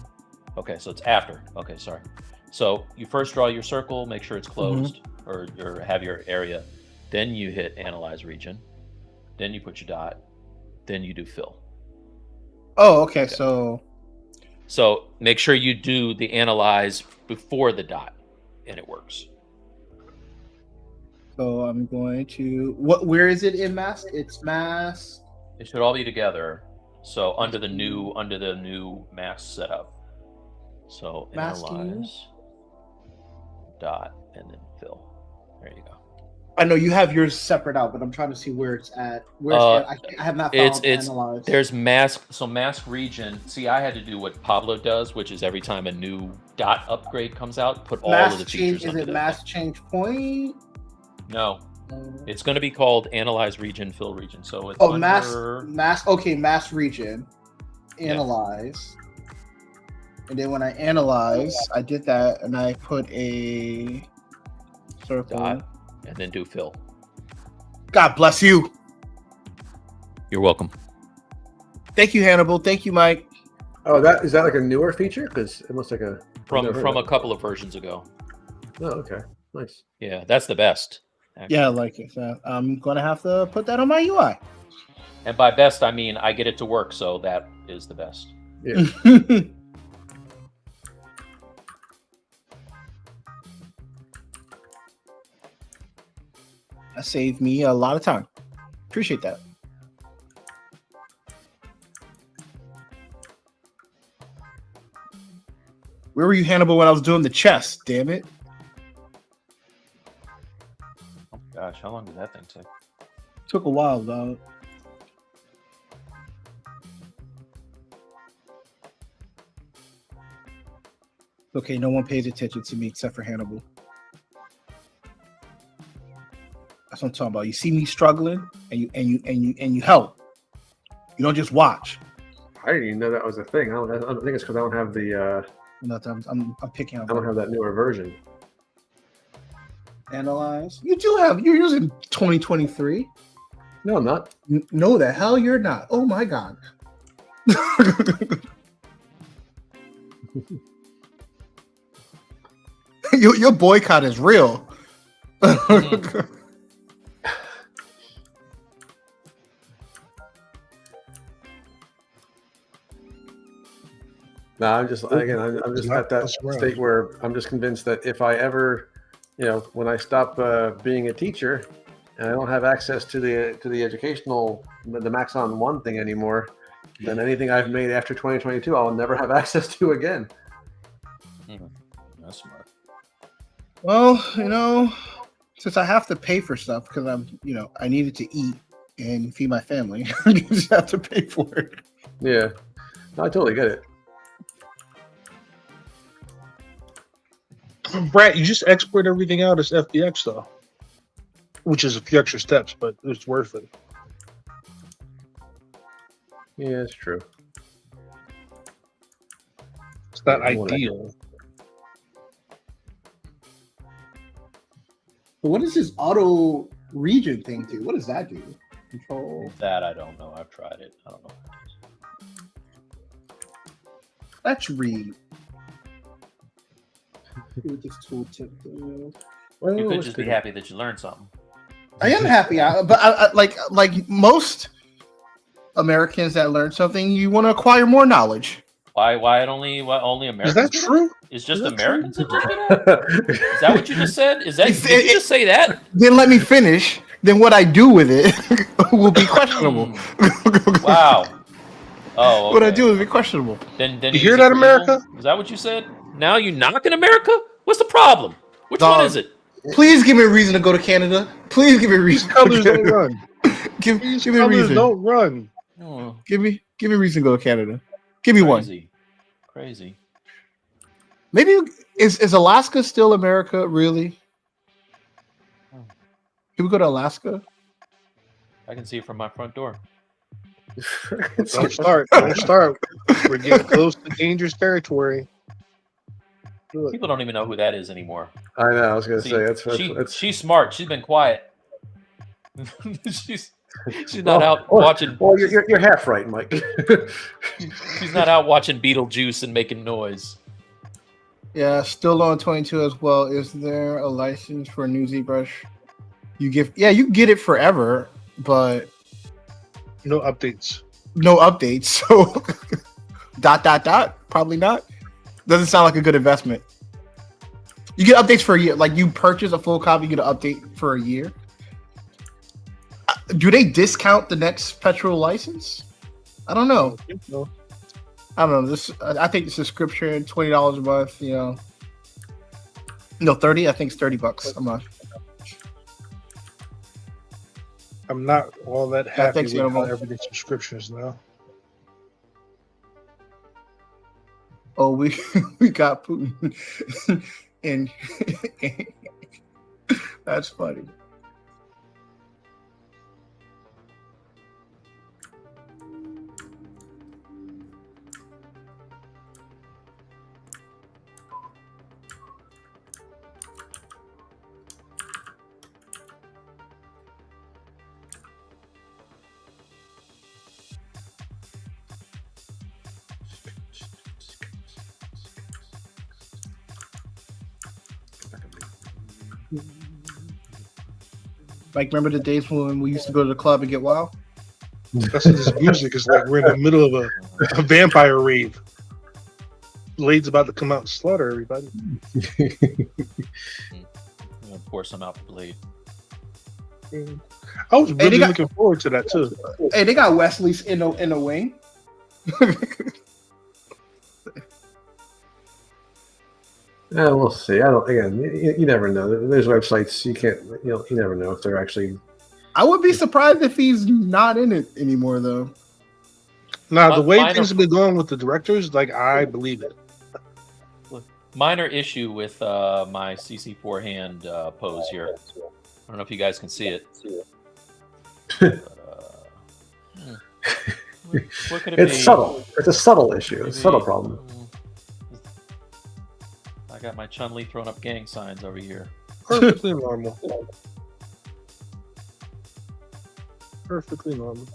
Okay, so it's after. Okay, sorry. So you first draw your circle, make sure it's closed, or have your area. Then you hit analyze region. Then you put your dot. Then you do fill. Oh, okay. So make sure you do the analyze before the dot, and it works. So I'm going to where is it in mask? It's mask. It should all be together. So under the new mask setup. So analyze, dot, and then fill. There you go. I know you have yours separate out, but I'm trying to see where it's at. I have not found analyze. There's mask. So mask region. See, I had to do what Pablo does, which is every time a new dot upgrade comes out, put all of the features under that. Is it mask change point? No, it's going to be called analyze region, fill region. So it's mask. Okay, mask region, analyze, and then when I analyze, I did that, and I put a circle. Dot. And then do fill. God bless you. You're welcome. Thank you, Hannibal. Thank you, Mike. Oh, is that like a newer feature? Because it looks like from a couple of versions ago. Oh, okay, nice. Yeah, that's the best. Actually. Yeah, I like it. So I'm gonna have to put that on my UI. And by best, I mean I get it to work, so that is the best. Yeah. That saved me a lot of time. Appreciate that. Where were you, Hannibal, when I was doing the chest? Damn it. Oh gosh, how long did that thing take? Took a while, dog. Okay, no one pays attention to me except for Hannibal. That's what I'm talking about. You see me struggling, and you help. You don't just watch. I didn't even know that was a thing. I don't think it's because I don't have the. I'm picking up. I don't have that newer version. Analyze. You do have. You're using 2023. No, I'm not. No, the hell you're not. Oh my god. Your boycott is real. No, I'm just at that state where I'm just convinced that if I ever, when I stop being a teacher and I don't have access to the educational, the Maxon 1 thing anymore, then anything I've made after 2022, I'll never have access to again. That's smart. Well, since I have to pay for stuff because I needed to eat and feed my family, I just have to pay for it. Yeah, no, I totally get it. Brett, you just export everything out as FBX though, which is a few extra steps, but it's worth it. Yeah, it's true. It's not ideal. So what does this auto region thing do? What does that do? Control. That I don't know. I've tried it. I don't know. Let's read. You could just be happy that you learned something. I am happy, but I like most Americans that learn something, you want to acquire more knowledge. Why only Americans? Is that true? It's just Americans that just do that? Is that what you just said? Did you just say that? Then let me finish. Then what I do with it will be questionable. Wow. Oh, okay. What I do will be questionable. Then you hear that, America? Is that what you said? Now you knocking America? What's the problem? Which one is it? Please give me a reason to go to Canada. Please give me a reason. Colors don't run. Give me a Colors reason. don't run. Oh, Give me a reason to go to Canada. Give me one. Crazy. Maybe is Alaska still America? Really? Can we go to Alaska? I can see it from my front door. Don't start. Don't start. We're getting close to dangerous territory. Do it. People don't even know who that is anymore. I know. I was going to See, say that's she's smart. She's been quiet. she's not out watching. Well, you're half right, Mike. She's not out watching Beetlejuice and making noise. Yeah, still on 22 as well. Is there a license for new ZBrush? You can get it forever, but No updates. no updates. So probably not. Doesn't sound like a good investment. You get updates for a year. Like you purchase a full copy, you get an update for a year. Do they discount the next petrol license? I don't know. No. I don't know. I think the subscription $20 a month. No, 30. I think it's $30 a month. I'm not all that happy thanks, with how Minimal. everything subscriptions now. Oh, we got Putin, and that's funny. Like, remember the days when we used to go to the club and get wild? That's what this music is like. We're in the middle of a vampire rave. Blade's about to come out and slaughter everybody. I'm gonna pour some out for Blade. I was really looking forward to that too. Hey, they got Wesley's in the wing. Yeah, we'll see. I don't. Again, you never know. There's websites you can't. You never know if they're actually. I would be surprised if he's not in it anymore, though. Now, the way things have been going with the directors, like I believe it. Minor issue with my CC4 hand pose here. I don't know if you guys can see it. But, what could it It's be? subtle. It's a subtle issue. It's a subtle problem. I got my Chun-Li throwing up gang signs over here. Perfectly normal. Perfectly normal.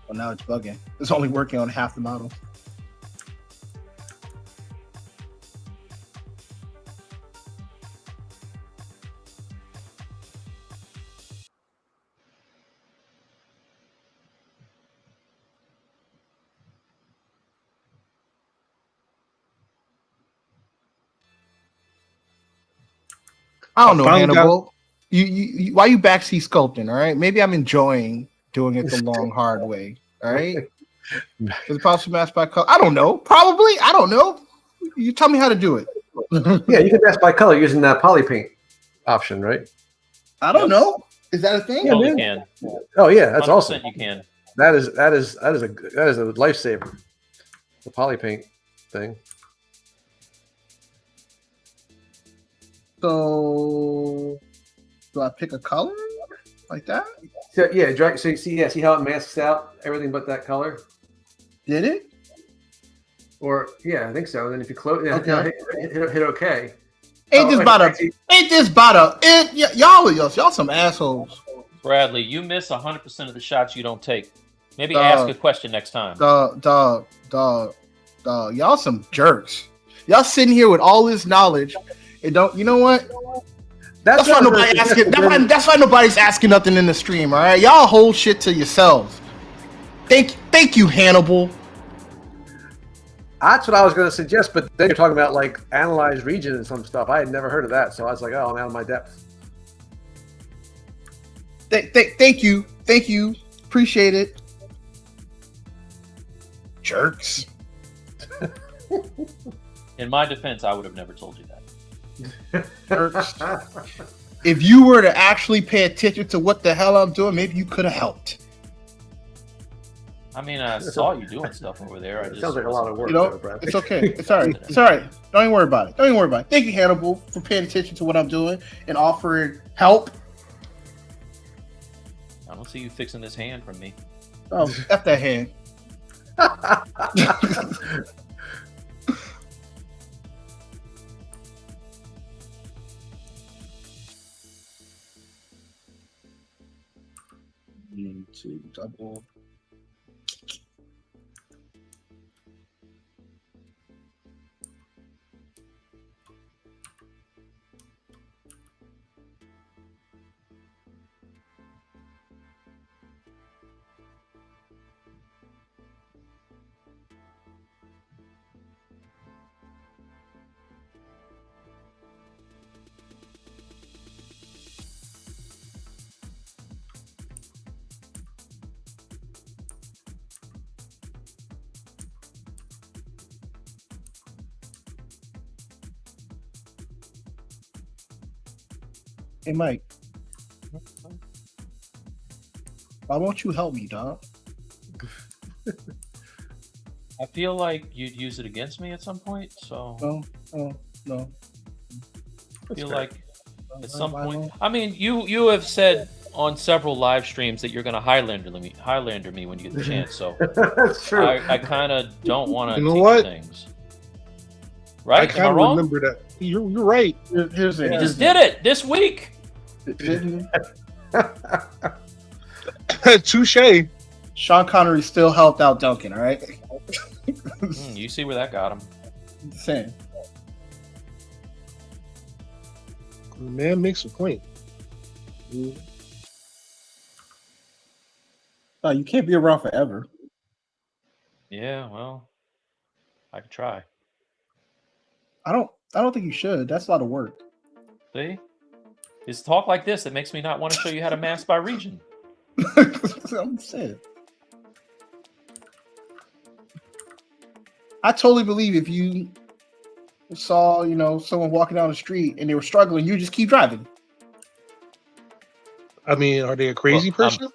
Well, now it's bugging. It's only working on half the model. I don't know, Hannibal. You why you backseat sculpting? All right, maybe I'm enjoying doing it the long, hard way. All right, is it possible to mask by color? I don't know. Probably. I don't know. You tell me how to do it. Yeah, you can mask by color using that poly paint option, right? I don't know. Is that a thing? Yeah, you can. Oh yeah, that's awesome. You can. That is a lifesaver. The poly paint thing. So, do I pick a color like that? So yeah, so you see how it masks out everything but that color. Did it? Or yeah, I think so. And then if you close, yeah, Okay. hit OK. Ain't this about actually, y'all some assholes. Bradley, you miss 100% of the shots you don't take. Maybe Dog. ask a question next time. Dog. Y'all some jerks. Y'all sitting here with all this knowledge and don't. You know what? That's why nobody asking. That's why nobody's asking nothing in the stream. All right, y'all hold shit to yourselves. Thank you, Hannibal. That's what I was going to suggest, but then you're talking about like analyze region and some stuff. I had never heard of that, so I was like, oh, I'm out of my depth. Thank you, appreciate it. Jerks. In my defense, I would have never told you that. Jerks. If you were to actually pay attention to what the hell I'm doing, maybe you could have helped. I mean, I saw you doing stuff over there. I just Sounds like a lot of work. You know, though, Brad. it's okay. It's all right. It's all right. Don't even worry about it. Thank you, Hannibal, for paying attention to what I'm doing and offering help. I don't see you fixing this hand from me. Oh, F that hand. Need to double. Hey, Mike. Why won't you help me, dog? I feel like you'd use it against me at some point, so No. I feel like at some point. I mean, you have said on several live streams that you're going to Highlander me when you get the chance. So That's true. I kind of don't want to You know teach what? things. I Right? Am I kind of wrong? remember that. You're right. Here's it. You just did it this week. Touche. Sean Connery still helped out Duncan, all right? You see where that got him. Just saying. The man makes a point. Oh, you can't be around forever. Yeah, well, I could try. I don't think you should. That's a lot of work. See? It's talk like this that makes me not want to show you how to mask by region. I'm saying. I totally believe if you saw, someone walking down the street and they were struggling, you just keep driving. I mean, are they a crazy Well, person?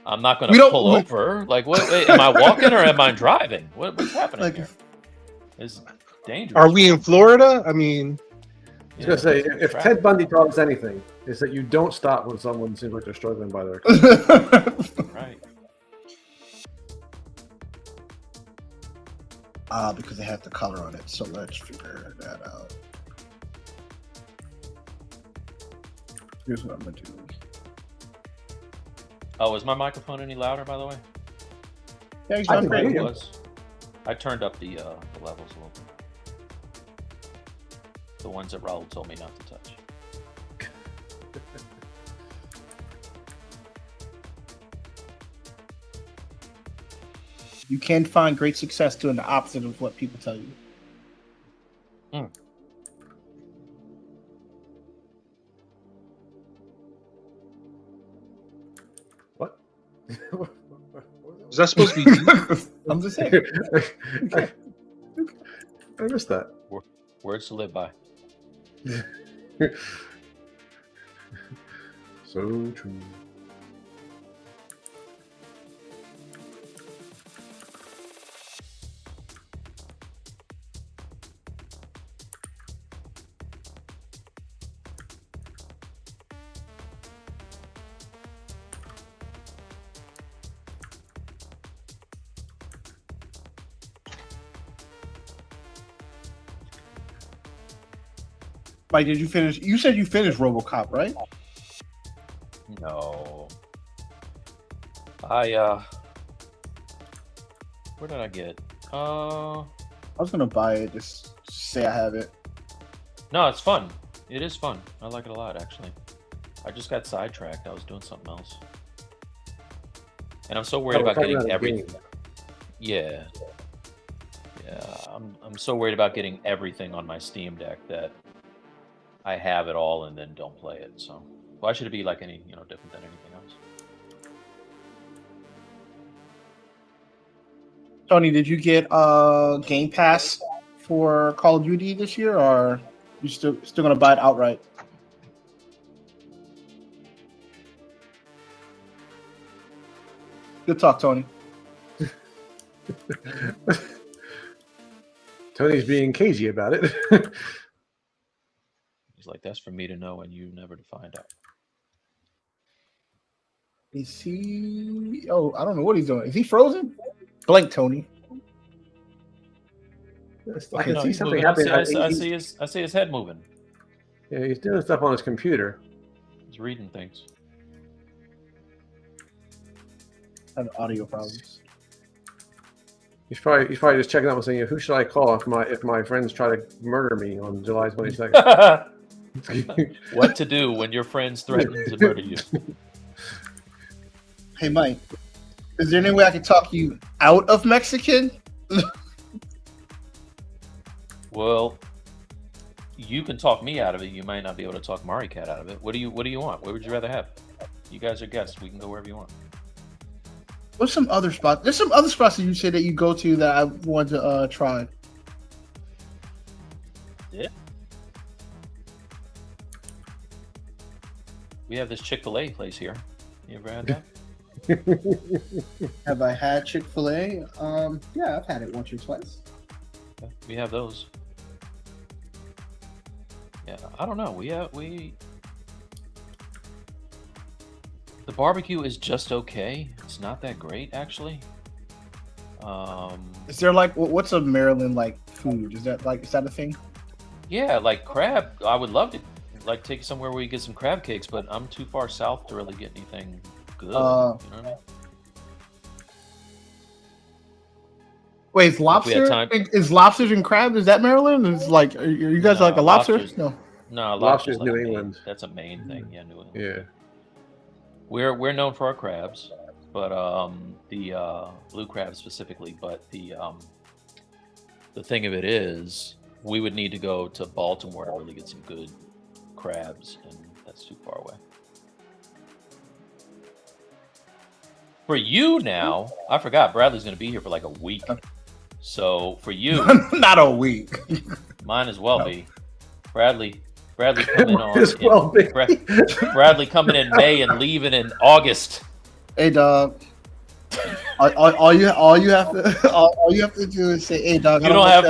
I'm not going to pull over. Like, what? Wait, am I walking or am I driving? What's happening here? It's dangerous. Are we in Florida? I mean, I was going to say, if Ted Bundy taught us anything, is that you don't stop when someone seems like they're struggling by their Right. Because they have the color on it. So let's figure that out. Here's what I'm going to do. Oh, is my microphone any louder, by the way? Yeah, he's I done can hear great. you. I turned up the levels a little bit. The ones that Raul told me not to touch. You can find great success doing the opposite of what people tell you. What? is that supposed to be deep? I'm just saying. I missed that. Words to live by. So true. Mike, did you finish? You said you finished RoboCop, right? No. Where did I get? I was gonna buy it. Just say I have it. No, it's fun. It is fun. I like it a lot, actually. I just got sidetracked. I was doing something else. And I'm so worried about getting everything. Yeah. I'm so worried about getting everything on my Steam Deck that I have it all and then don't play it. So why should it be like any, different than anything else? Tony, did you get Game Pass for Call of Duty this year, or you still gonna buy it outright? Good talk, Tony. Tony's being cagey about it. He's like, that's for me to know and you never to find out. Is he? Oh, I don't know what he's doing. Is he frozen? Blank, Tony. I can see something moving. happening. I see his head moving. Yeah, he's doing stuff on his computer. He's reading things. I have audio problems. He's probably just checking out and saying, "Who should I call if my friends try to murder me on July 22nd?" What to do when your friends threaten to murder you? Hey, Mike, is there any way I can talk you out of Mexican? Well, you can talk me out of it. You might not be able to talk Mari Cat out of it. What do you want? Where would you rather have? You guys are guests. We can go wherever you want. What's some other spots? There's some other spots that you say that you go to that I want to try. Yeah. We have this Chick-fil-A place here. You ever had that? Have I had Chick-fil-A? Yeah, I've had it once or twice. Yeah, we have those. Yeah, I don't know. The barbecue is just okay. It's not that great, actually. Is there what's a Maryland food? Is that a thing? Yeah, like crab. I would love to take somewhere where you get some crab cakes, but I'm too far south to really get anything good. You know what I mean? Wait, is lobsters and crabs? Is that Maryland? Is are you guys like a lobster? No, lobster's like New England. That's a Maine thing. Yeah, New England. Yeah. We're known for our crabs, but the blue crab specifically. But the thing of it is, we would need to go to Baltimore to really get some good crabs, and that's too far away. For you now, I forgot Bradley's going to be here for like a week. So for you, not a week. Might as well be. Bradley coming Bradley coming in May and leaving in August. Hey dog. All you have to do is say, "Hey dog." You don't have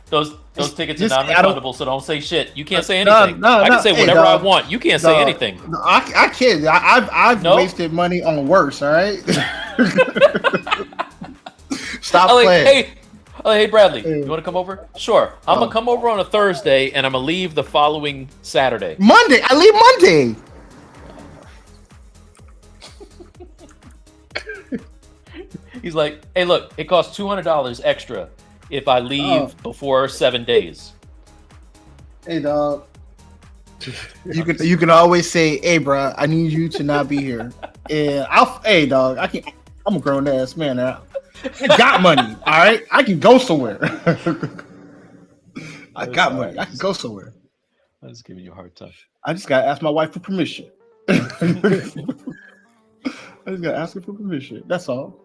those tickets are non-refundable, so don't say shit. You can't say anything. I can say whatever I want. You can't say anything. No, I can't. I've wasted money on worse. All right. Stop playing. Hey, Bradley, you want to come over? Sure. I'm going to come over on a Thursday, and I'm going to leave the following Saturday. Monday. I leave Monday. He's like, hey, look, it costs $200 extra if I leave before 7 days. Hey, dog. You can always say, hey, bro, I need you to not be here. And hey, dog, I'm a grown ass man now. I got money, all right? I can go somewhere. I got money. I can go somewhere. I'm just giving you a hard time. I just got to ask my wife for permission. I just got to ask her for permission. That's all.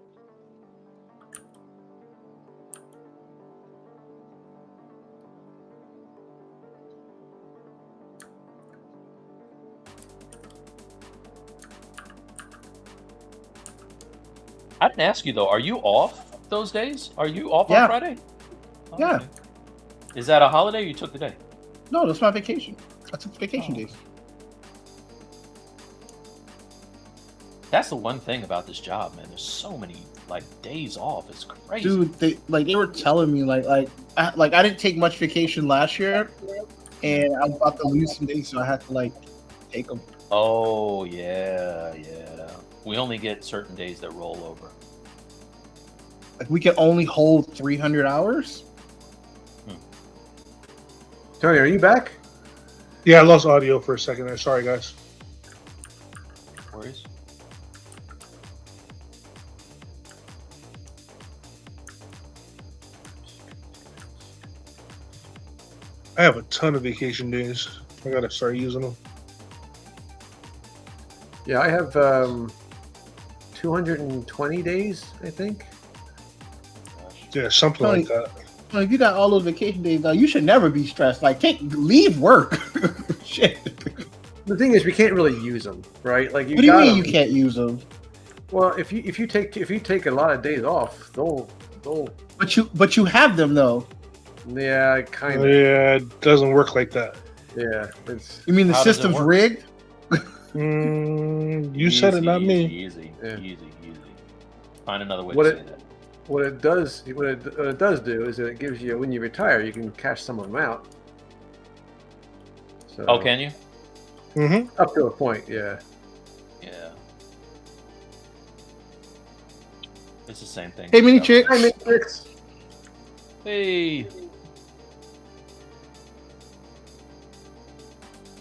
I didn't ask you though. Are you off those days? Are you off on Friday? Oh, yeah. Okay. Is that a holiday or you took the day? No, that's my vacation. I took vacation days. That's the one thing about this job, man. There's so many days off. It's crazy. Dude, they were telling me I didn't take much vacation last year, and I'm about to lose some days, so I have to like take them. Oh yeah, yeah. We only get certain days that roll over. Like we can only hold 300 hours. Tony, are you back? Yeah, I lost audio for a second there. Sorry, guys. Worries. I have a ton of vacation days. I gotta start using them. Yeah, I have 220 days, I think. Yeah, something Tony, like that. Well, if you got all those vacation days, though, you should never be stressed. Like, leave work. Shit. The thing is, we can't really use them, right? Like, What do you mean you can't use them? Well, if you take a lot of days off, they'll. But you have them though. Yeah, kind of. Yeah, it doesn't work like that. Yeah, it's. You mean the How does it system's work? rigged? You said it, not me. Easy. Yeah. Find another way What to it- say that. What it does do is that it gives you, when you retire, you can cash some of them out. So, Oh, can you? Mm-hmm. Up to a point, yeah. Yeah. It's the same thing. Hey, mini chick. Hi, Matrix. Hey.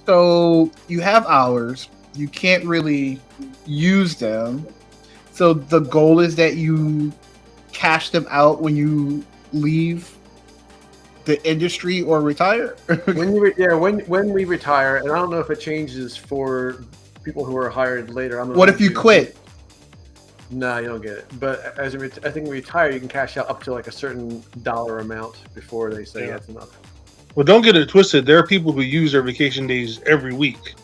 So you have hours. You can't really use them. So the goal is that you cash them out when you leave the industry or retire. When we retire, and I don't know if it changes for people who are hired later. What if you quit? No, you don't get it. But I think when you retire, you can cash out up to like a certain dollar amount before they say that's enough. Well, don't get it twisted. There are people who use their vacation days every week.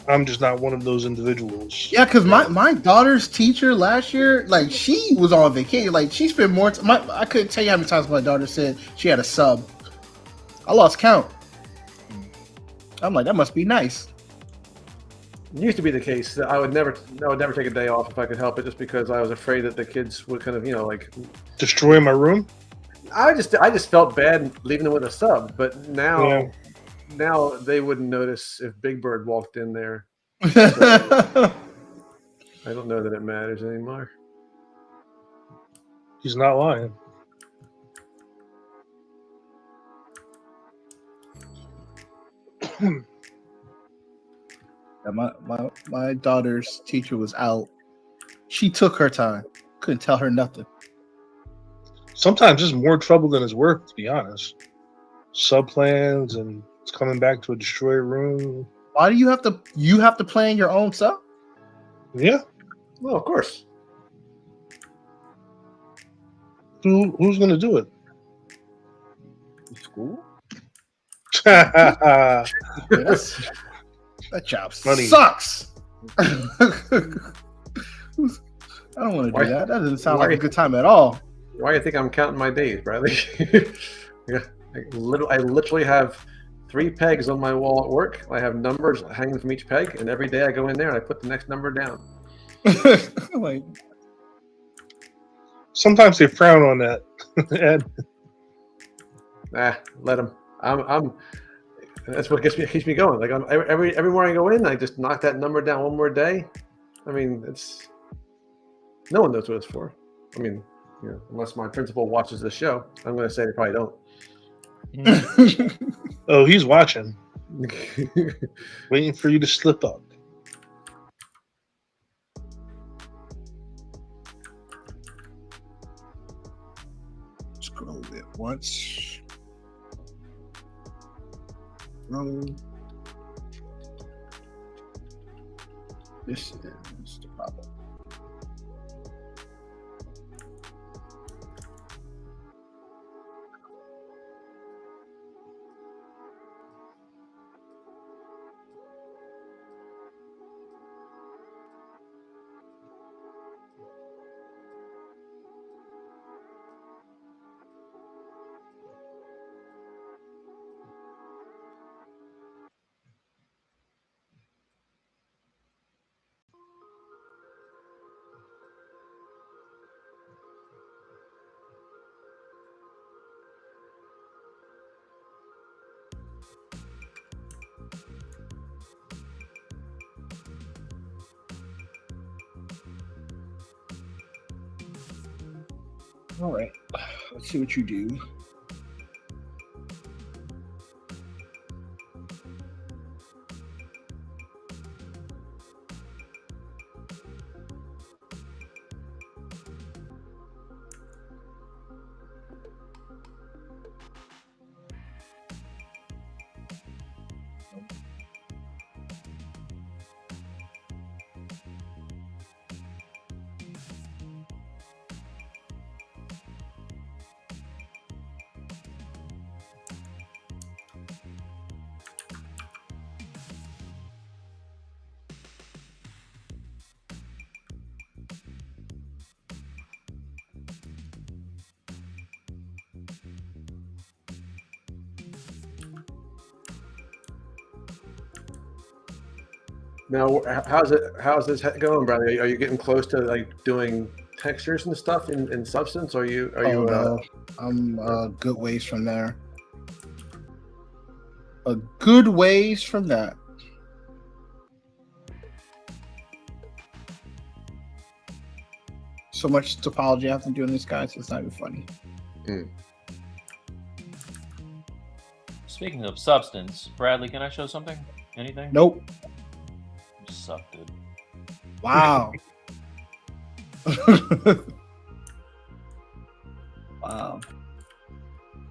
I'm just not one of those individuals. Yeah, because my daughter's teacher last year, like she was on vacation. Like she spent more time. I couldn't tell you how many times my daughter said she had a sub. I lost count. I'm like, that must be nice. It used to be the case that I would never take a day off if I could help it, just because I was afraid that the kids would kind of, like Destroy my room? I just felt bad leaving them with a sub, but now they wouldn't notice if Big Bird walked in there. So I don't know that it matters anymore. He's not lying. My daughter's teacher was out. She took her time. Couldn't tell her nothing. Sometimes it's more trouble than it's worth, to be honest. Sub plans and it's coming back to a destroyed room. Why do you have to plan your own stuff? Yeah. Well, of course. Who's gonna do it? School? That's That job Funny. sucks. I don't want to do that. That doesn't sound like a good time at all. Why do you think I'm counting my days, Bradley? Yeah, I literally have 3 pegs on my wall at work. I have numbers hanging from each peg, and every day I go in there and I put the next number down. Like, sometimes they frown on that. Ed. Let them. I'm. That's what keeps me going. Like every morning I go in, I just knock that number down one more day. I mean, it's no one knows what it's for. I mean, unless my principal watches the show, I'm going to say they probably don't. Oh, he's watching, waiting for you to slip up. scroll it once. Roll. This is the problem. All right. Let's see what you do. Now, how's this going, Bradley? Are you getting close to like doing textures and stuff in Substance? Are you? No, I'm good ways from there. A good ways from that. So much topology I have to do in this, guys. It's not even funny. Speaking of substance, Bradley, can I show something? Anything? Nope. You suck, dude. Wow. Wow.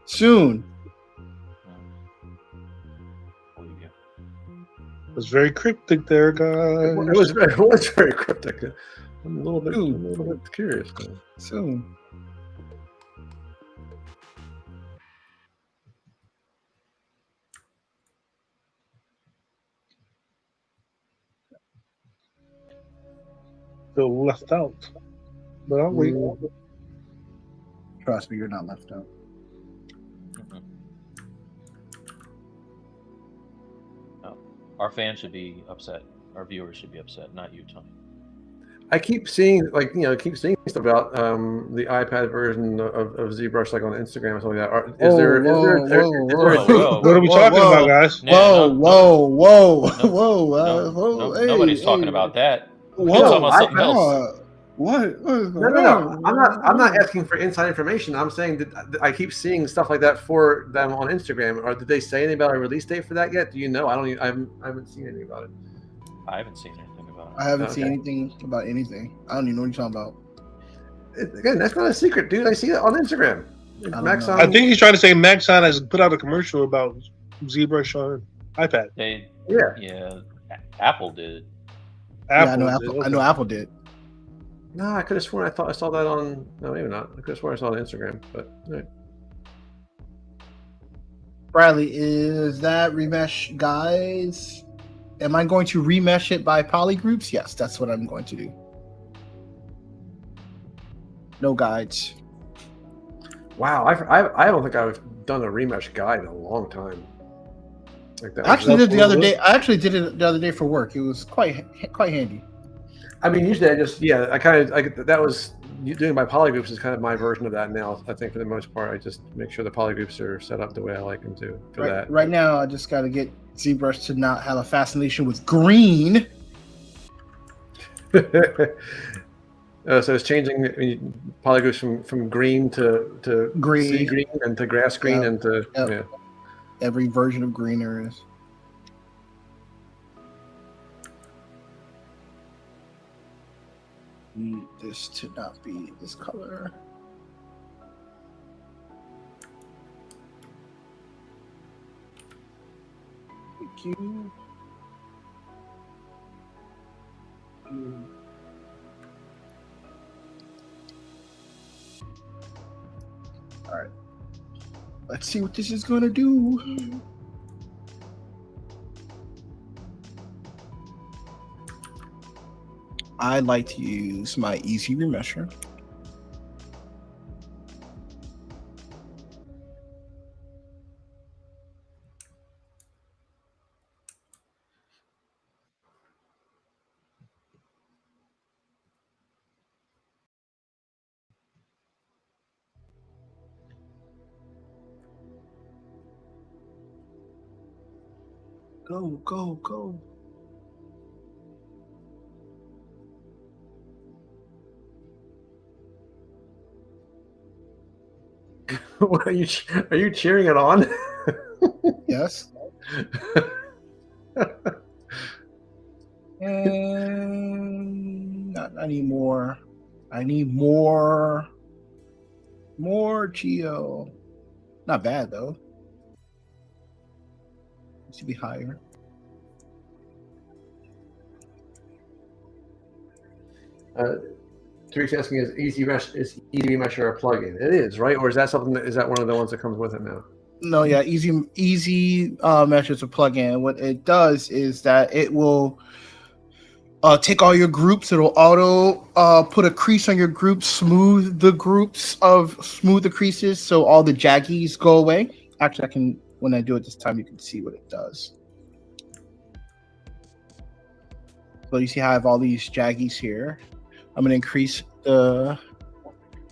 Soon. What do you get? It was very cryptic there, guys. It was very cryptic. I'm a little bit curious. Soon. Feel left out. But I'll wait. Trust me, you're not left out. No. Our fans should be upset. Our viewers should be upset, not you, Tony. I keep seeing stuff about the iPad version of ZBrush, like on Instagram or something like that. Is there What are we talking about, guys? Nobody's talking about that. Whoa, We're talking about something else. What? No. I'm not asking for inside information. I'm saying that I keep seeing stuff like that for them on Instagram. Or did they say anything about a release date for that yet? Do you know? I haven't seen anything about it. I haven't seen anything about it. I haven't seen anything about anything. I don't even know what you're talking about. Again, that's not a secret, dude. I see it on Instagram. I think he's trying to say Maxon has put out a commercial about ZBrush on iPad. Yeah. Apple did. I know Apple did. No, I could have sworn I saw that on. No, maybe not. I could have sworn I saw it on Instagram. But all right. Bradley, is that remesh, guys? Am I going to remesh it by polygroups? Yes, that's what I'm going to do. No guides. Wow, I don't think I've done a remesh guide in a long time. Like that. I actually did it the other day for work. It was quite handy. I mean, usually that was doing my polygroups is kind of my version of that now. I think for the most part, I just make sure the polygroups are set up the way I like them to for that. Right now, I just got to get ZBrush to not have a fascination with green. So it's changing polygroups from green to green, sea green and to grass green and to every version of green there is. Need this to not be this color. Thank you. All right. Let's see what this is going to do. I like to use my easy remesher. Go. What are you cheering it on? Yes. And not anymore. I need more geo. Not bad though. It should be higher. Tarek's asking is Easy Mesh a plugin? It is, right? Or is that something is that one of the ones that comes with it now? No, yeah, easy mesh is a plugin. What it does is that it will take all your groups. It'll auto put a crease on your group, smooth the creases, so all the jaggies go away. Actually, I can, when I do it this time, you can see what it does. So you see how I have all these jaggies here. I'm gonna increase the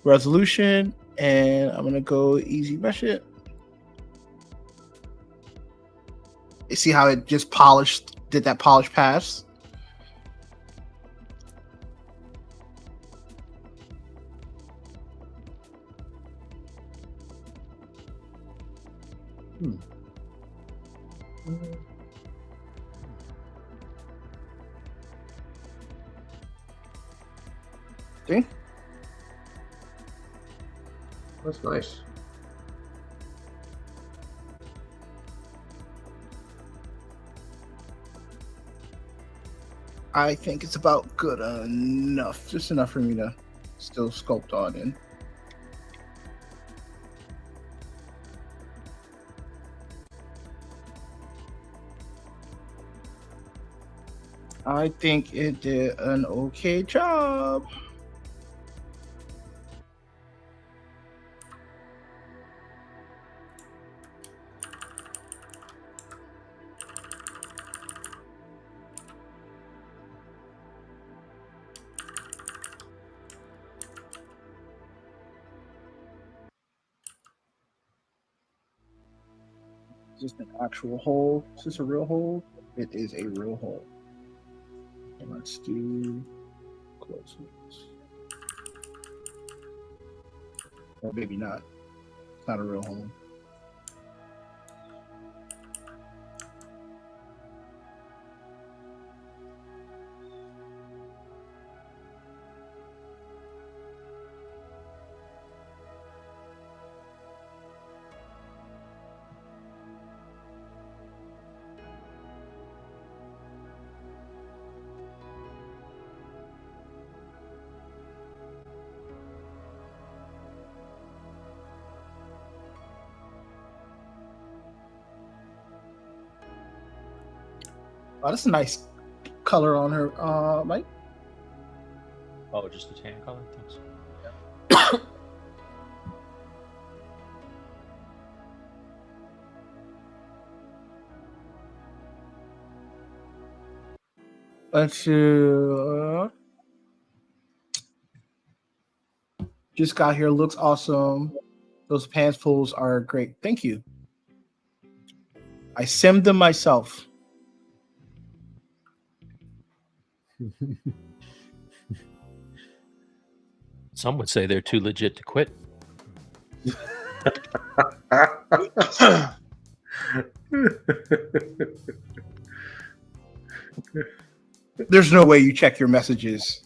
resolution, and I'm gonna go easy mesh it. You see how it just did that polish pass? See? That's nice. I think it's about good enough. Just enough for me to still sculpt on in. I think it did an okay job. Is this an actual hole? Is this a real hole? It is a real hole. And let's do close ones. Or maybe not. It's not a real hole. Oh, that's a nice color on her, Mike. Oh, just a tan color? Thanks. Let's just got here. Looks awesome. Those pants pulls are great. Thank you. I simmed them myself. Some would say they're too legit to quit. There's no way you check your messages.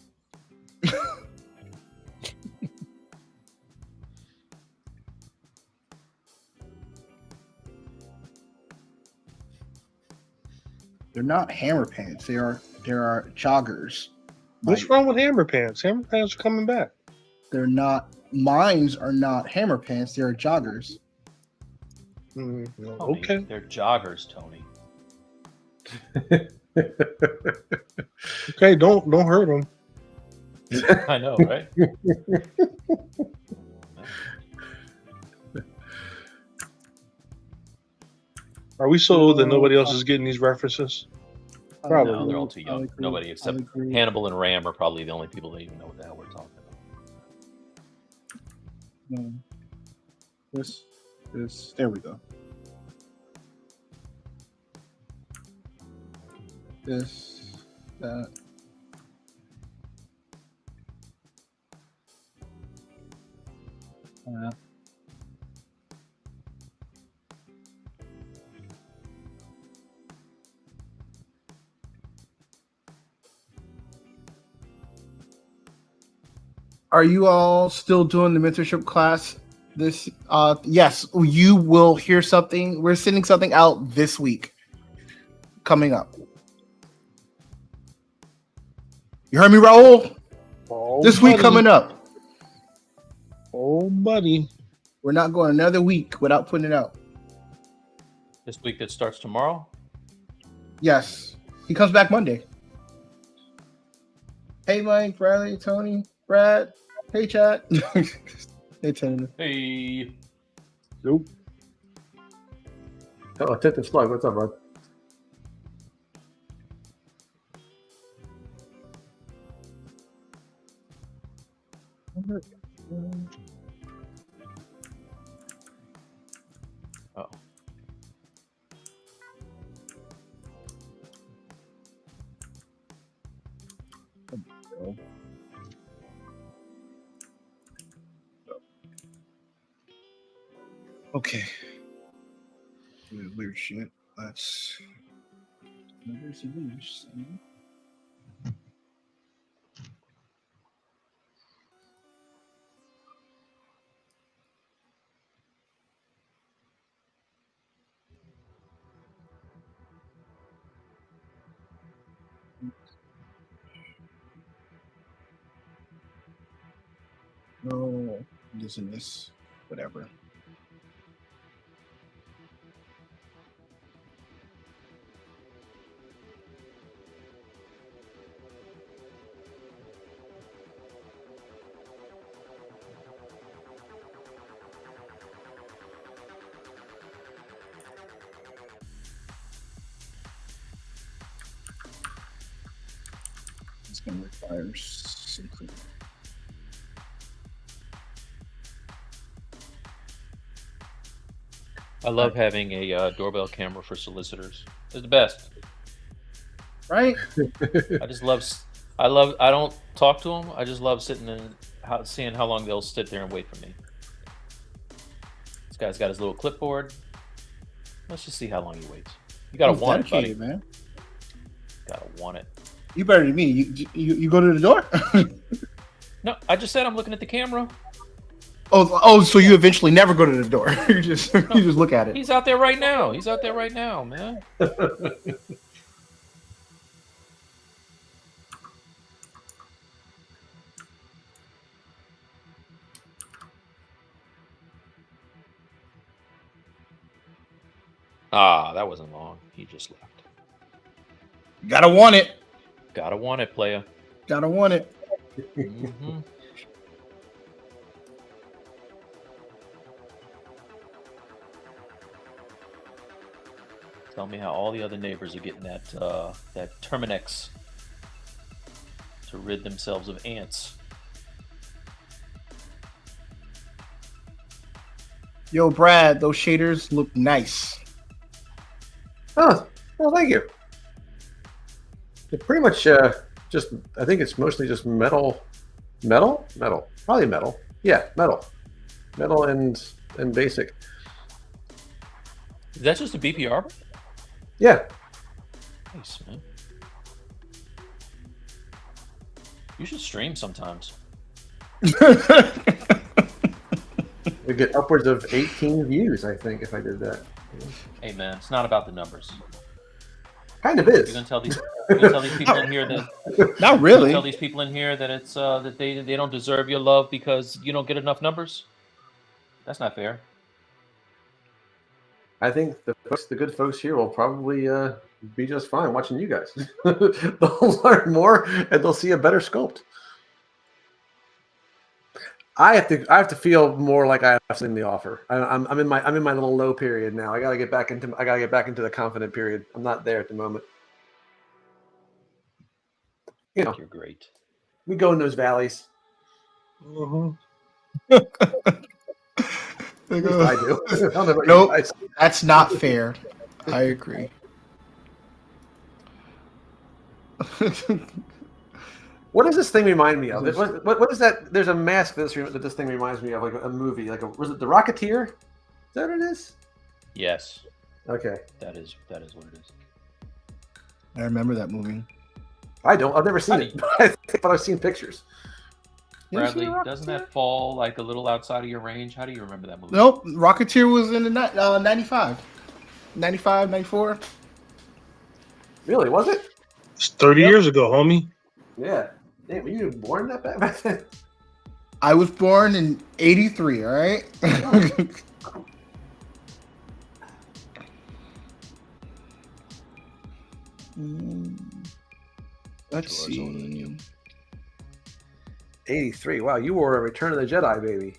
They're not hammer pants. They are joggers. What's wrong with hammer pants? Hammer pants are coming back. They're not. Mines are not hammer pants. They are joggers. Tony, Okay. They're joggers, Tony. Okay, don't hurt them. I know, right? Are we so old that nobody else is getting these references? Probably. No, they're all too young. Nobody except Hannibal and Ram are probably the only people that even know what the hell we're talking about. No. This. There we go. This. That. Are you all still doing the mentorship class? This yes, you will hear something. We're sending something out this week. Coming up. You heard me, Raul? Oh, This week buddy. coming up. Oh, buddy. We're not going another week without putting it out. This week that starts tomorrow. Yes. He comes back Monday. Hey, Mike, Bradley, Tony, Brad. Hey, chat. Hey, Tony. Hey. Nope. Oh, Tip and Slug, what's up, bud? Oh. Okay. Weird shit. Let's. Where's the weird thing? No, this and this, whatever. It's going to require something. I love having a doorbell camera for solicitors. It's the best. Right? I just love. I don't talk to them. I just love sitting and seeing how long they'll sit there and wait for me. This guy's got his little clipboard. Let's just see how long he waits. You gotta He's want it, buddy. dedicated, man. Gotta want it. You better than me. You go to the door? No, I just said I'm looking at the camera. Oh, so you eventually never go to the door. you just look at it. He's out there right now. He's out there right now, man. Ah, that wasn't long. He just left. Gotta want it. Gotta want it, playa. Gotta want it. Mm-hmm. Tell me how all the other neighbors are getting that that Terminex to rid themselves of ants. Yo, Brad, those shaders look nice. Oh, well, thank you. They're pretty much just, I think it's mostly just metal, probably metal. Yeah, metal and basic. Is that just a BPR? Yeah. Nice, man. You should stream sometimes. We get upwards of 18 views, I think, if I did that. Hey, man, it's not about the numbers. Kind of You're is. gonna tell these people in here that Not really. tell these people in here that it's that they don't deserve your love because you don't get enough numbers. That's not fair. I think the good folks here will probably be just fine watching you guys. They'll learn more and they'll see a better sculpt. I have to feel more like I have seen the offer. I'm in my little low period now. I gotta get back into the confident period. I'm not there at the moment. You know, You're great. we go in those valleys. Mm-hmm. At least I do. I don't know about you Nope, guys. that's not fair. I agree. What does this thing remind me of? What is that? There's a mask that this thing reminds me of, like a movie. Was it The Rocketeer? Is that what it is? Yes, Okay. that is what it is. I remember that movie. I don't. I've never seen it, but I've seen pictures. You ever seen Bradley, Rocketeer? doesn't that fall like a little outside of your range? How do you remember that movie? Nope. Rocketeer was in the 95. 95, 94. Really? Was it? It's 30 Yep. years ago, homie. Yeah. Damn, were you born that bad back then? I was born in 83, all right? Let's Sure, it's older than you. see. 83. Wow, you were a Return of the Jedi baby.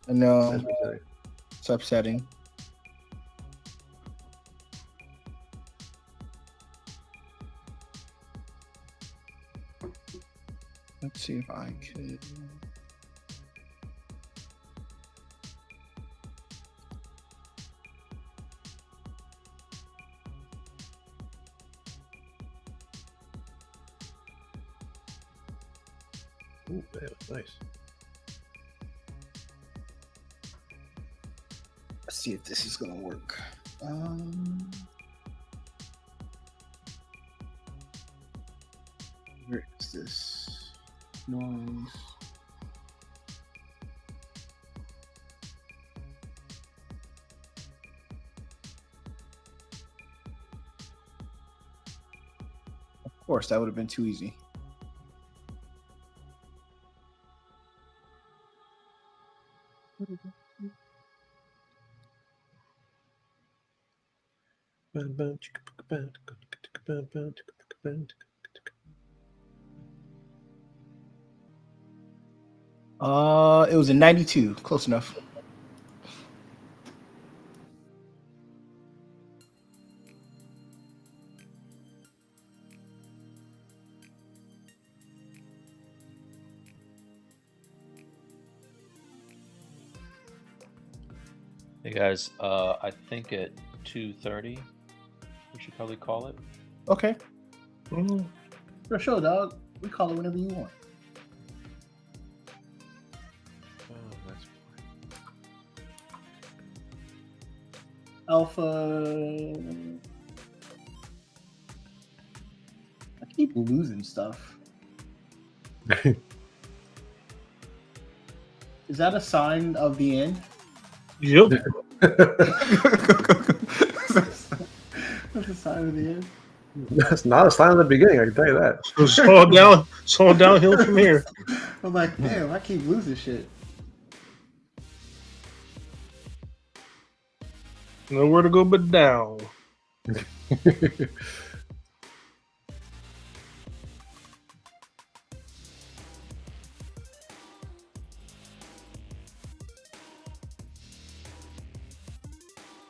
I know. That's pathetic. It's upsetting. Let's see if I could. Ooh, that was nice. Let's see if this is gonna work. Where is this noise? Of course, that would have been too easy. It was a 92. Close enough. Hey guys, I think at 2:30 we should probably call it. Okay. For sure, dog. We call it whenever you want. Oh, that's Alpha. I keep losing stuff. Is that a sign of the end? Yep. That's a sign of the end. That's not a sign of the beginning, I can tell you that. So it's all downhill from here. I'm like, damn, I keep losing shit. Nowhere to go but down.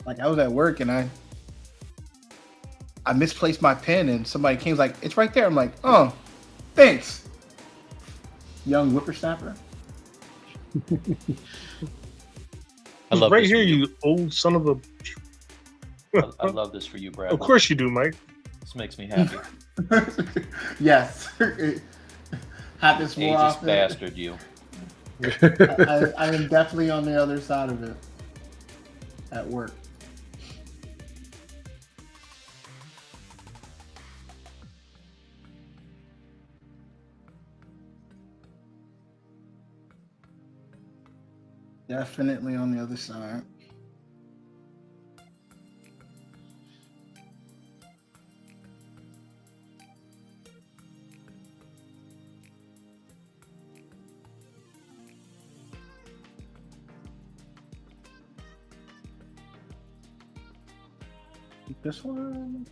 Like I was at work and I misplaced my pen and somebody came like, it's right there. I'm like, oh, thanks. Young whippersnapper. I love right this here, for you old son of a. I love this for you, Brad. Of course you do, Mike. This makes me happy. Yes. It happens more Ageist often. bastard, you. I am definitely on the other side of it at work. Definitely on the other side. This one?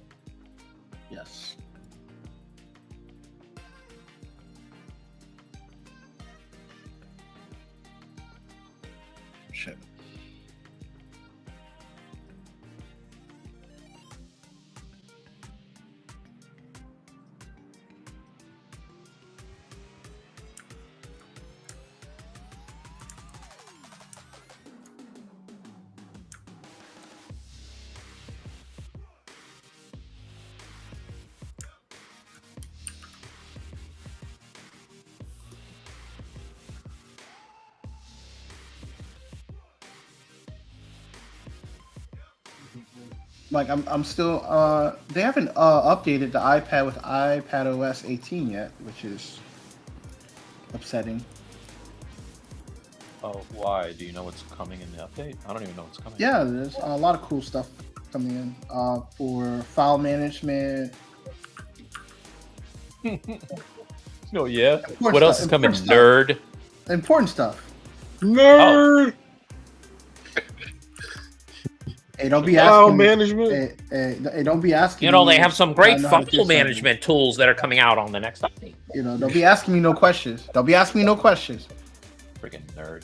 Yes. Shit. Like I'm still they haven't updated the iPad with iPad OS 18 yet, which is upsetting. Oh, why? Do you know what's coming in the update? I don't even know what's coming. Yeah, there's a lot of cool stuff coming in for file management. Oh yeah. Important What else stuff, is coming? important Nerd. Important stuff. Nerd. Hey, don't be File asking. management. Hey, don't be asking. You know, me they have some if great I know how to do file something. management tools that are coming out on the next update. You know, don't be asking me no questions. Don't be asking me no questions. Freaking nerd.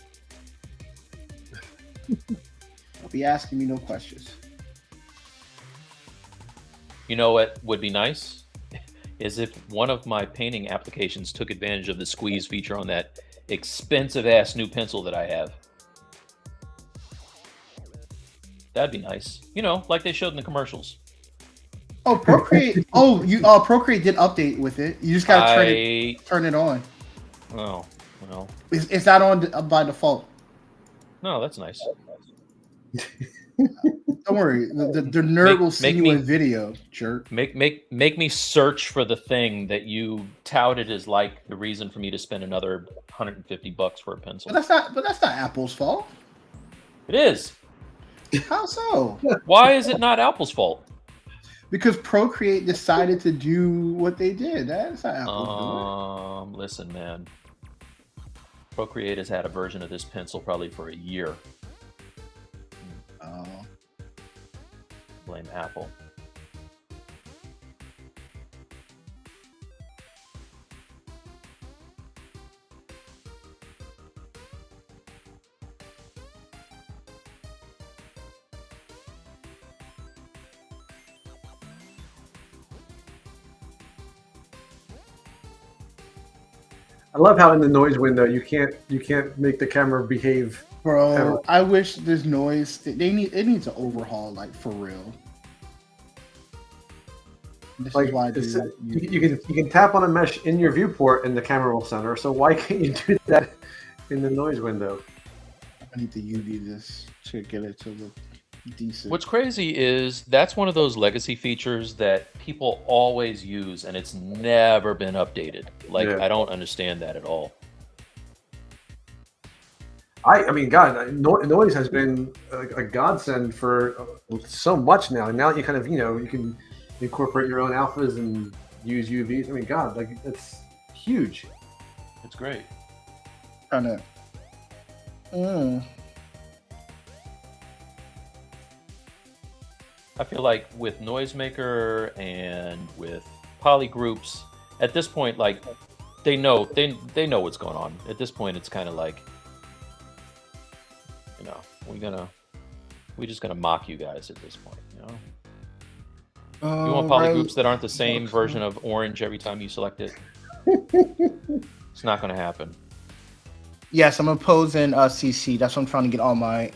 Don't be asking me no questions. You know what would be nice? Is if one of my painting applications took advantage of the squeeze feature on that expensive ass new pencil that I have. That'd be nice. You know, like they showed in the commercials. Oh, Procreate. Procreate did update with it. You just gotta turn it on. Oh, well. It's not on by default. No, that's nice. Don't worry. The nerd will see you in video, jerk. Make me search for the thing that you touted as like the reason for me to spend another $150 for a pencil. But that's not Apple's fault. It is. How so? Why is it not Apple's fault? Because Procreate decided to do what they did. That's not Apple's doing. Listen, man. Procreate has had a version of this pencil probably for a year. Oh. Blame Apple. I love how in the noise window you can't make the camera behave. Bro, I wish this noise. It needs an overhaul, like for real. This is why I do. You can tap on a mesh in your viewport and the camera will center. So why can't you do that in the noise window? I need to UV this to get it to look decent. What's crazy is that's one of those legacy features that people always use and it's never been updated. Like, Yeah. I don't understand that at all. I mean, God, noise has been a godsend for so much now. And now you kind of, you can incorporate your own alphas and use UVs. I mean, God, like it's huge. It's great. Kind of. I feel like with Noisemaker and with polygroups, at this point, like they know what's going on. At this point, it's kind of like, you know, we're just gonna mock you guys at this point. You know, you want polygroups that aren't the same version of orange every time you select it. It's not gonna happen. Yes, I'm gonna pose in CC. That's what I'm trying to get all my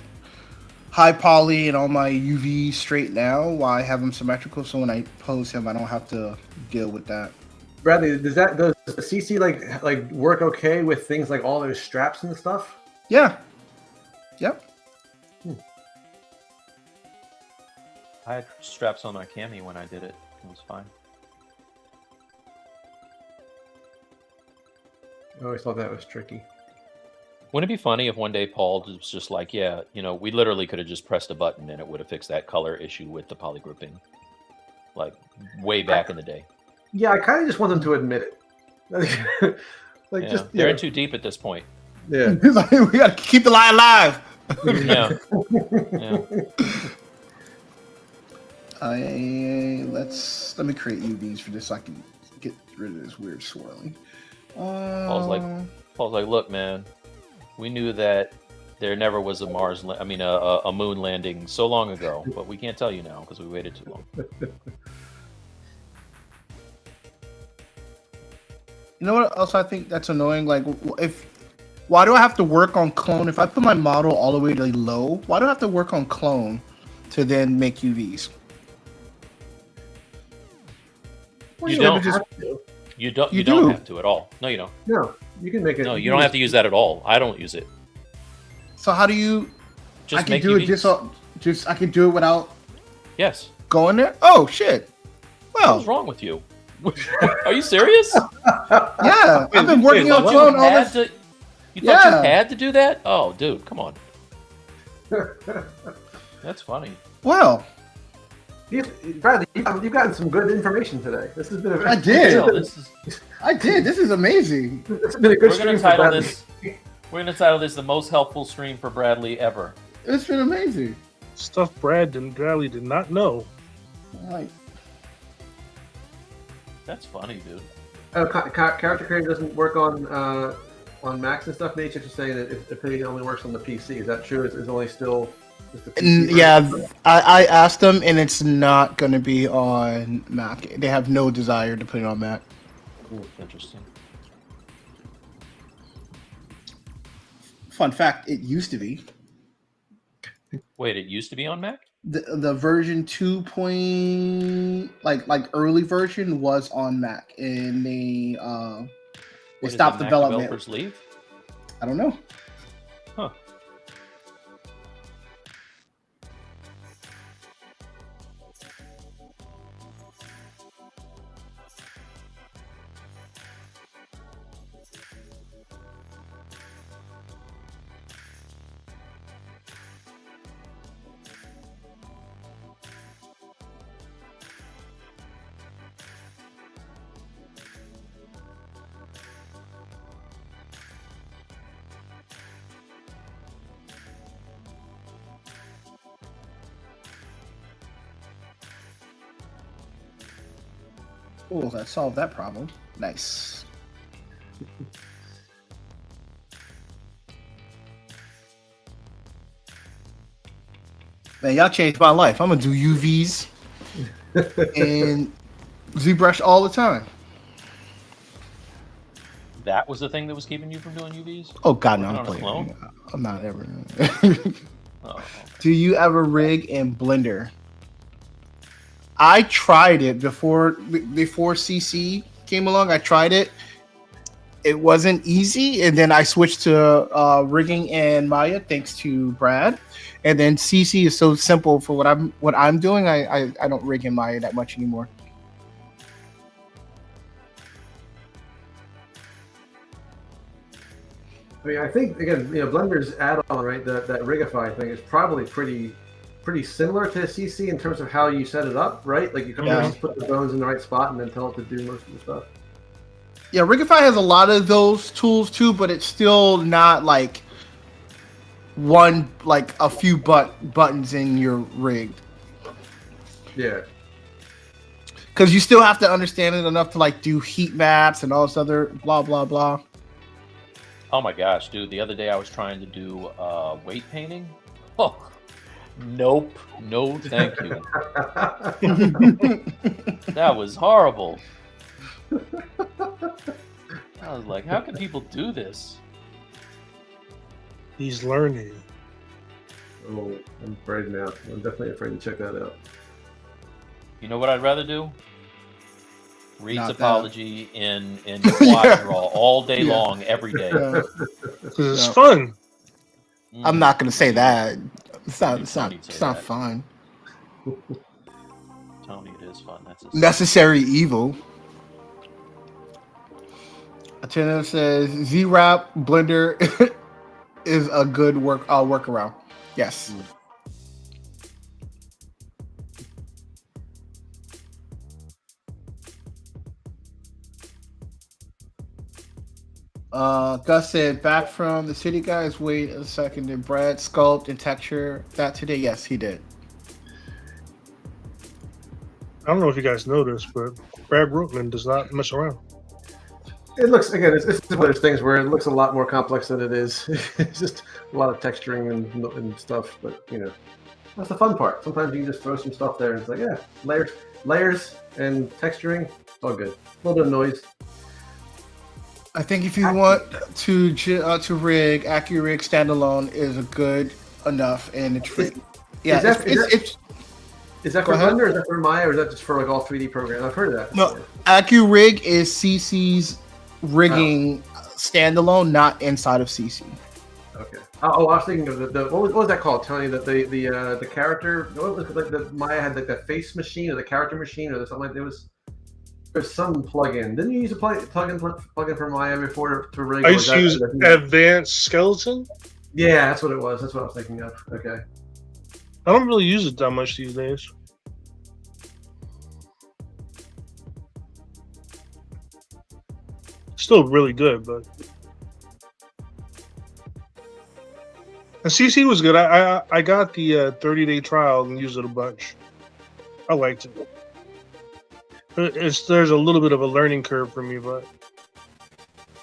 high poly and all my UV straight now while I have them symmetrical, so when I pose him I don't have to deal with that. Bradley, does the CC like work okay with things like all those straps and stuff? Yeah. Yep. I had straps on my cami when I did it. It was fine. I always thought that was tricky. Wouldn't it be funny if one day Paul was just like, yeah, you know, we literally could have just pressed a button and it would have fixed that color issue with the polygrouping, like way back in the day. Yeah, I kind of just want them to admit it. Like, Yeah, just they're in too deep at this point. Yeah. We gotta keep the lie alive. Yeah. Yeah. Let me create UVs for this so I can get rid of this weird swirling. Paul's like, look, man, we knew that there never was a a moon landing so long ago, but we can't tell you now because we waited too long. You know what else I think that's annoying? Like, why do I have to work on clone? If I put my model all the way to low, why do I have to work on clone to then make UVs? You don't. You don't have to at all. No, you don't. No, you can make it. No, you don't have to use that at all. I don't use it. So how do you? Just I can make do UVs. it just I can do it without Yes. going there. Oh shit! Well, What's wrong with you? Are you serious? Yeah, I've been working on what? clone all this. You thought Yeah. you had to do that? Oh, dude, come on. That's funny. Well, Bradley, you've gotten some good information today. This has been a I did. Still, this is, I did. This is amazing. this has been a good we're gonna stream for title Bradley. this. We're gonna title this the most helpful stream for Bradley ever. It's been amazing. Stuff Bradley did not know. Like, That's funny, dude. Character creator doesn't work on Macs and stuff. Nature just saying that if it only works on the PC. Is that true? Is only still just the PC? yeah, I asked them, and it's not going to be on Mac. They have no desire to put it on Mac. Ooh, interesting. Fun fact: it used to be. Wait, it used to be on Mac? The version 2 point like early version was on Mac, and they What, did stopped the Mac development. developers leave? I don't know. Huh. Oh, that solved that problem. Nice. Man, y'all changed my life. I'm gonna do UVs and ZBrush all the time. That was the thing that was keeping you from doing UVs? Oh God, no! Working I'm on a playing. clone? I'm not ever. Oh. Do you ever rig in Blender? I tried it before CC came along. I tried it. It wasn't easy, and then I switched to rigging in Maya thanks to Brad. And then CC is so simple for what I'm doing. I don't rig in Maya that much anymore. I mean, I think again, Blender's add-on, right? That Rigify thing is probably pretty similar to CC in terms of how you set it up, right? Like you can just put the bones in the right spot and then tell it to do most of the stuff. Yeah, Rigify has a lot of those tools too, but it's still not like a few buttons in your rig. Yeah. Because you still have to understand it enough to like do heat maps and all this other blah blah blah. Oh my gosh, dude! The other day I was trying to do weight painting. Oh, nope, no, thank you. That was horrible. I was like, how can people do this? He's learning. Oh, I'm afraid now. I'm definitely afraid to check that out. You know what I'd rather do? Reed's Not that. apology in quad draw all day Yeah. long, every day. Because it's No. fun. I'm not gonna say that. It's not. It's not. Tony say It's not that. fun. Tony, it is fun. That's Necessary evil. Attendant says Z-Wrap Blender is a good workaround. Yes. Gus said back from the city guys. Wait a second. Did Brad sculpt and texture that today? Yes, he did. I don't know if you guys know this, but Brad Rootman does not mess around. It looks again. It's one of those things where it looks a lot more complex than it is. It's just a lot of texturing and stuff. But that's the fun part. Sometimes you can just throw some stuff there and it's like, yeah, layers and texturing. It's all good. A little bit of noise. I think if you want to rig, AccuRig standalone is a good enough, and it's free. Yeah, Is that Go for ahead. Blender? Or is that for Maya? Or is that just for like all 3D programs? I've heard of that. no. AccuRig is CC's rigging standalone, not inside of CC. Okay. Oh, I was thinking of the what was that called, Tony? The character. What was it, like the Maya had like the face machine or the character machine or something like that. there's some plugin. Didn't you use a plugin from Maya before to rig? I used to use Advanced Skeleton. Yeah, that's what it was. That's what I was thinking of. Okay. I don't really use it that much these days. Still really good, but and CC was good. I got the 30-day trial and used it a bunch. I liked it. There's a little bit of a learning curve for me, but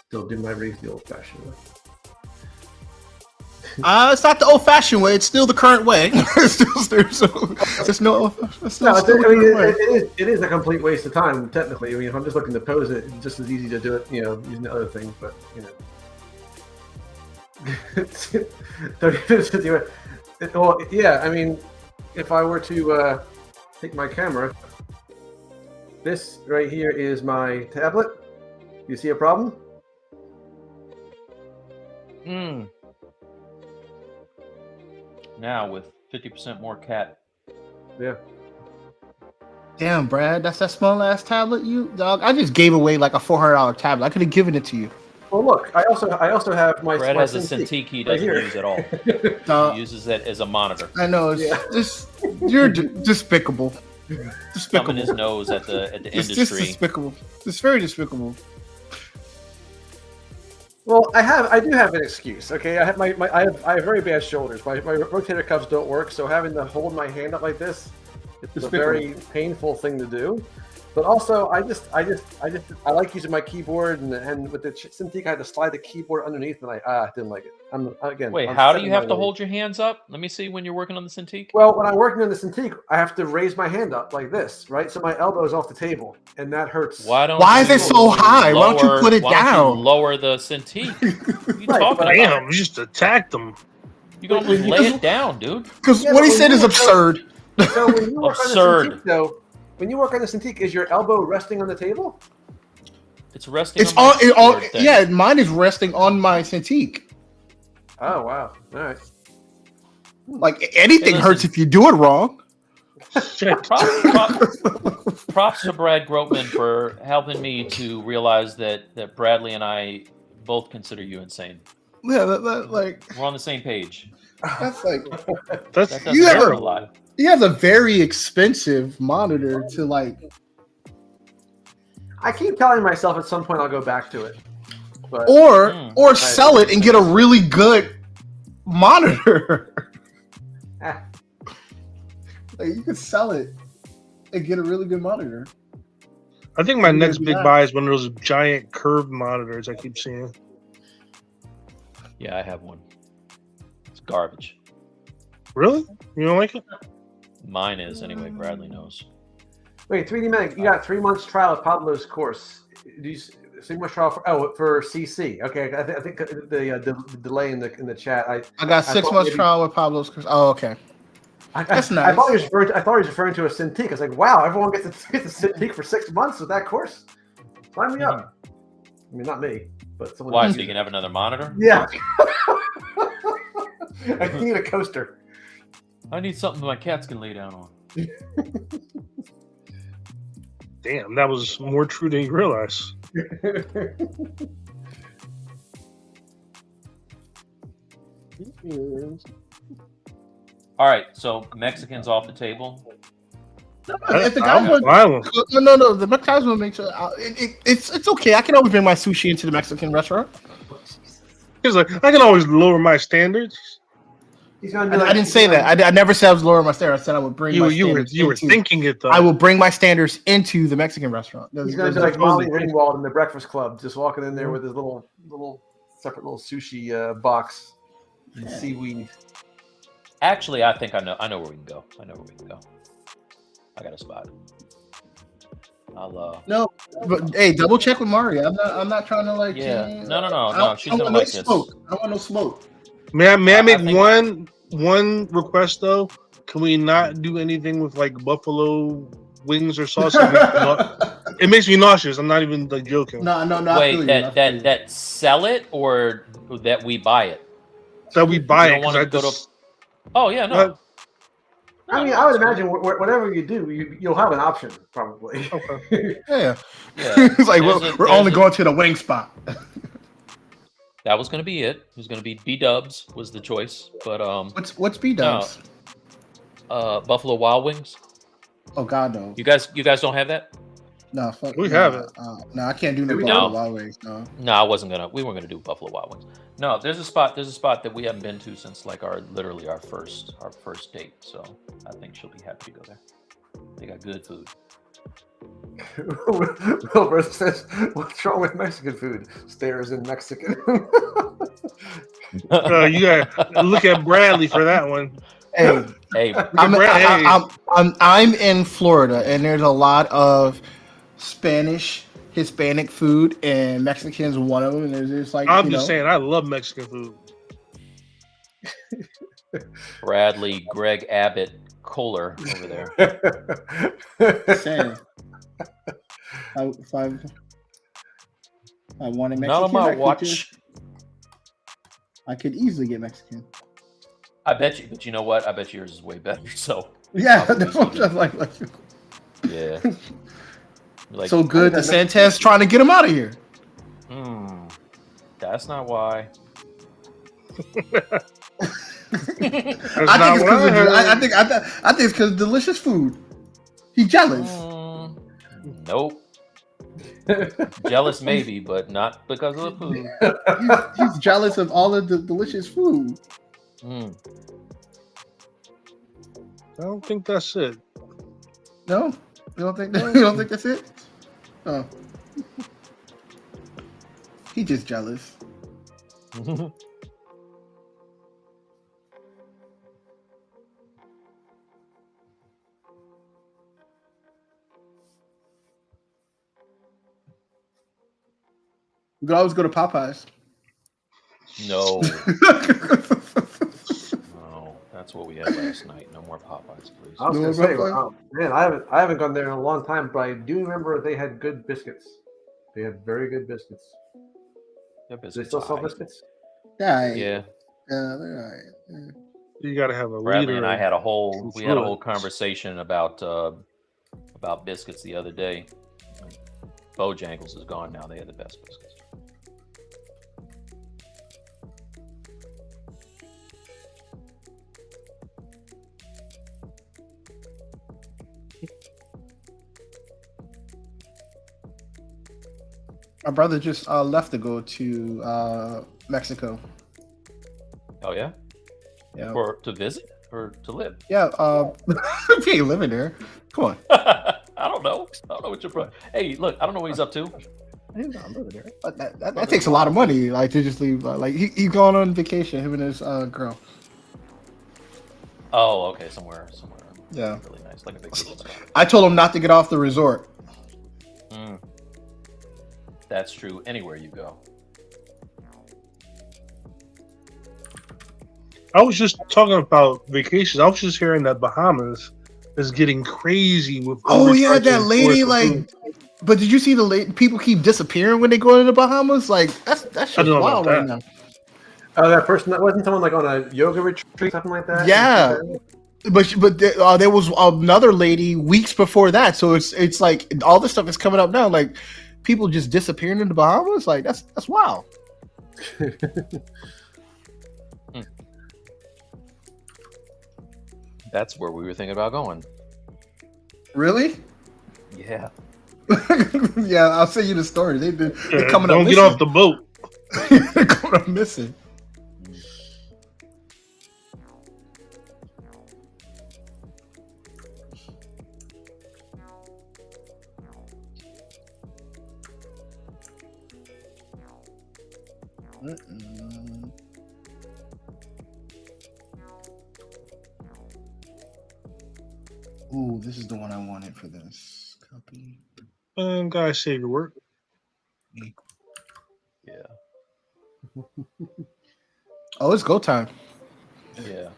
Still do my rigs the old-fashioned way. It's not the old-fashioned way. It's still the current way. There's no. It is a complete waste of time. Technically, I mean, if I'm just looking to pose it, it's just as easy to do it, using other things. But 30 minutes to do it. Well, yeah. I mean, if I were to take my camera, this right here is my tablet. You see a problem? Now with 50% more cat. Yeah. Damn, Brad, that's that small ass tablet, you dog. I just gave away like a $400 tablet. I could have given it to you. Well, look, I also have my. Brad my has a Cintiq he doesn't use at all. He uses it as a monitor. I know. You're despicable. Thumbing his nose at the industry. It's despicable. It's very despicable. Well, I do have an excuse. Okay, I have I have very bad shoulders. My rotator cuffs don't work, so having to hold my hand up like this, it's a very painful thing to do. But also, I like using my keyboard, and with the Cintiq, I had to slide the keyboard underneath, and I didn't like it. Wait, how do you have to hold your hands up? Let me see when you're working on the Cintiq. Well, when I'm working on the Cintiq, I have to raise my hand up like this, right? So my elbow is off the table, and that hurts. Why is it so high? Why don't you put it down? Lower the Cintiq. You Right, talking but about? damn, you just attacked them. You can almost lay it down, dude. Because what he said is absurd. So when you work Absurd. on the Cintiq, though, when you work on the Cintiq, is your elbow resting on the table? It's resting. It's on on. my keyboard thing. Yeah, mine is resting on my Cintiq. Oh wow! All right. Like anything Hey, hurts listen. if you do it wrong. Props to Brad Grotman for helping me to realize that Bradley and I both consider you insane. Yeah, like We're on the same page. that's like That doesn't You have hurt a- a lot. he has a very expensive monitor to like. I keep telling myself at some point I'll go back to it. But Or sell it and get a really good monitor. Like you could sell it and get a really good monitor. I think my Yeah, next big yeah. buy is one of those giant curved monitors I keep seeing. Yeah, I have one. It's garbage. Really? You don't like it? Mine is anyway. Bradley knows. wait, 3D Mag, you got 3 months trial of Pablo's course. Do you 3 months trial for CC? Okay, I think the delay in the chat. I got 6 thought months maybe- trial with Pablo's. Oh, okay. That's I nice. thought he was referring to a Cintiq. I was like, wow, everyone gets the Cintiq for 6 months with that course. Sign me up. I mean, not me, but someone. Why? else. So you can have another monitor? Yeah. I need a coaster. I need something my cats can lay down on. Damn, that was more true than you realize. All right, so Mexicans off the table. If the guy I'm was- fine with it. No. The guys will make sure. It's okay. I can always bring my sushi into the Mexican restaurant. He's like, I can always lower my standards. He's gonna do I didn't say that. I never said I was lowering my standards. I said I would bring my You were standards into- thinking it though. I will bring my standards into the Mexican restaurant. He's gonna do like Molly Ringwald in the Breakfast Club, just walking in there with his little separate little sushi box and seaweed. Actually, I think I know where we can go. I got a spot. I'll No, but hey, double check with Mario. I'm not trying to like. yeah. No. I She's don't gonna want no like this. smoke. I don't want no smoke. May I I make think- one request though? Can we not do anything with like buffalo wings or sausage? It makes me nauseous. I'm not even like joking. No. I feel Wait, you, that sell it or that we buy it? That we buy You it don't 'cause wanna I go to- just Oh yeah, no. I mean, I would imagine whatever you do, you'll have an option probably. Okay. Yeah. Yeah. It's like we're only going to the wing spot. That was going to be it. It was going to be B-dubs was the choice, but What's B dubs? Buffalo Wild Wings. Oh God, no. You guys don't have that? No, fuck. We have it. No, I can't do no We Buffalo do? Wild Wings. No. No, we weren't gonna do Buffalo Wild Wings. No, there's a spot that we haven't been to since like literally our first date. So I think she'll be happy to go there. They got good food. Wilbur says, "What's wrong with Mexican food?" Stares in Mexican. You gotta look at Bradley for that one. Hey, Hey, I'm in Florida, and there's a lot of Spanish, Hispanic food, and Mexican's one of them. And there's like I'm just saying, I love Mexican food. Bradley, Greg Abbott, Kohler over there. saying. If I wanted Mexican, None of my watch. I could easily get Mexican. I bet you, but you know what? I bet yours is way better. So Yeah, that's what I'm like. yeah, like So good, the Santas trying to get him out of here. That's not why. I think it's because of delicious food. He's jealous. Nope. Jealous maybe, but not because of the food. He's jealous of all of the delicious food. I don't think that's it. No, you don't think that's it? Oh, he just jealous. We could always go to Popeyes. No. No, that's what we had last night. No more Popeyes, please. I was gonna say, man, I haven't gone there in a long time, but I do remember they had good biscuits. They had very good biscuits. Yeah, Do they still sell biscuits? Yeah, Yeah. they're all right. Yeah. You gotta have a Bradley leader. and I had a whole Influence. conversation about biscuits the other day. Bojangles is gone now. They had the best biscuits. My brother just left to go to Mexico. Oh yeah, Yeah, to visit or to live? yeah. He ain't living there. Come on. I don't know. I don't know what your brother. Hey, look, I don't know what he's up to. He's not living there. But that takes a lot of money, like to just leave. Like he's going on vacation. Him and his girl. Oh, okay, somewhere. Yeah. Really nice, like a vacation spot. I told him not to get off the resort. That's true. Anywhere you go. I was just talking about vacations. I was just hearing that Bahamas is getting crazy with. Oh yeah, that overcharging lady. for Like, food. but did you see the people keep disappearing when they go to the Bahamas? Like that's I don't know wild about right that. now. Oh, that person that wasn't someone like on a yoga retreat, something like that. Yeah. But there was another lady weeks before that, so it's like all this stuff is coming up now. Like people just disappearing in the Bahamas, like that's wild. That's where we were thinking about going. Really? Yeah. Yeah, I'll send you the story. They're coming up Don't missing. get off the boat. They're coming up missing. Ooh, this is the one I wanted for this. Copy. Guys, save your work. Yeah. Oh, it's go time. Yeah.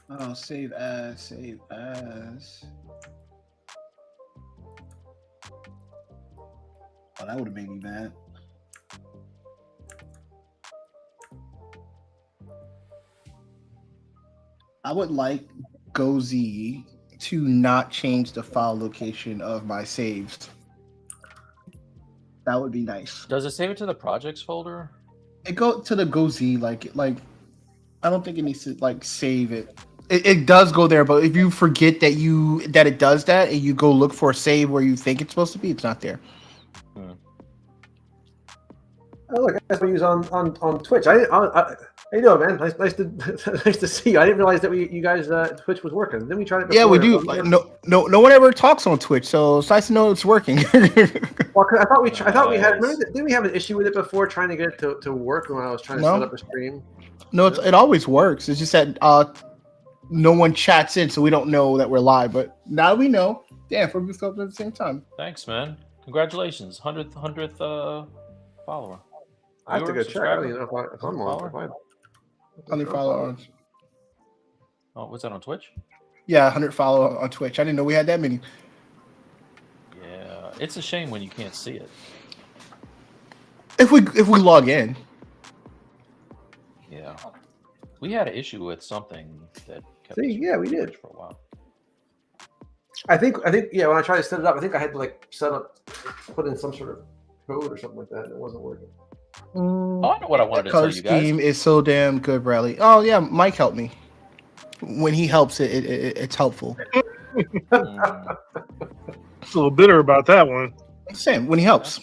Oh, save as, save as. Oh, that would have made me mad. I would like GoZ to not change the file location of my saves. That would be nice. Does it save it to the projects folder? It go to the GoZ, like I don't think it needs to like save it. It does go there, but if you forget that it does that and you go look for a save where you think it's supposed to be, it's not there. Oh, look, that's what we use on Twitch. How you doing, man? Nice to nice to see you. I didn't realize that you guys Twitch was working. Then we tried it. Yeah, we do. Like, no one ever talks on Twitch, so it's nice to know it's working. Well, I thought we had. Remember, didn't we have an issue with it before trying to get it to work when I was trying to set up a stream? No, it always works. It's just that no one chats in, so we don't know that we're live. But now we know. Damn, we're both up at the same time. Thanks, man. Congratulations, 100th follower. I have to go check. I don't even know if I'm on. 100 followers. Oh, was that on Twitch? Yeah, 100 follow on Twitch. I didn't know we had that many. Yeah, it's a shame when you can't see it. If we log in. Yeah, we had an issue with something that kept. Yeah, we did for a while. I think yeah. When I tried to set it up, I think I had to like put in some sort of code or something like that, and it wasn't working. Oh, I know what I wanted to tell Color you guys. scheme is so damn good, Bradley. Oh yeah, Mike helped me. When he helps, it's helpful. A little bitter about that one. Same when he helps.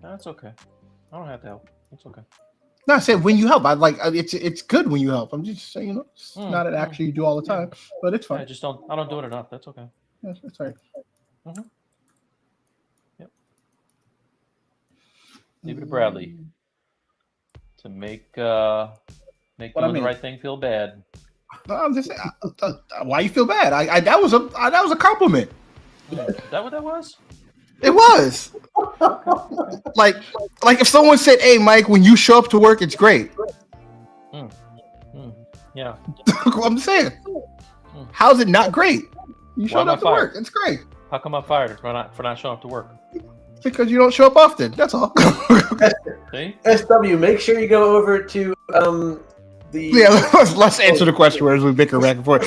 That's okay. I don't have to help. It's okay. No, I said when you help. I like it's good when you help. I'm just saying, it's not an action you do all the time, but it's fine. I don't do it enough. That's okay. Yeah, that's all right. Mm-hmm. Yep. Leave it to Bradley to make doing the right thing feel bad. No, I'm just saying, why you feel bad? That was a compliment. Is that what that was? It was. like if someone said, "Hey, Mike, when you show up to work, it's great." Yeah. I'm just saying. How's it not great? You showed up to work. It's great. How come I'm fired for not showing up to work? Because you don't show up often. That's all. See? SW, make sure you go over to let's answer the question as we bicker back and forth.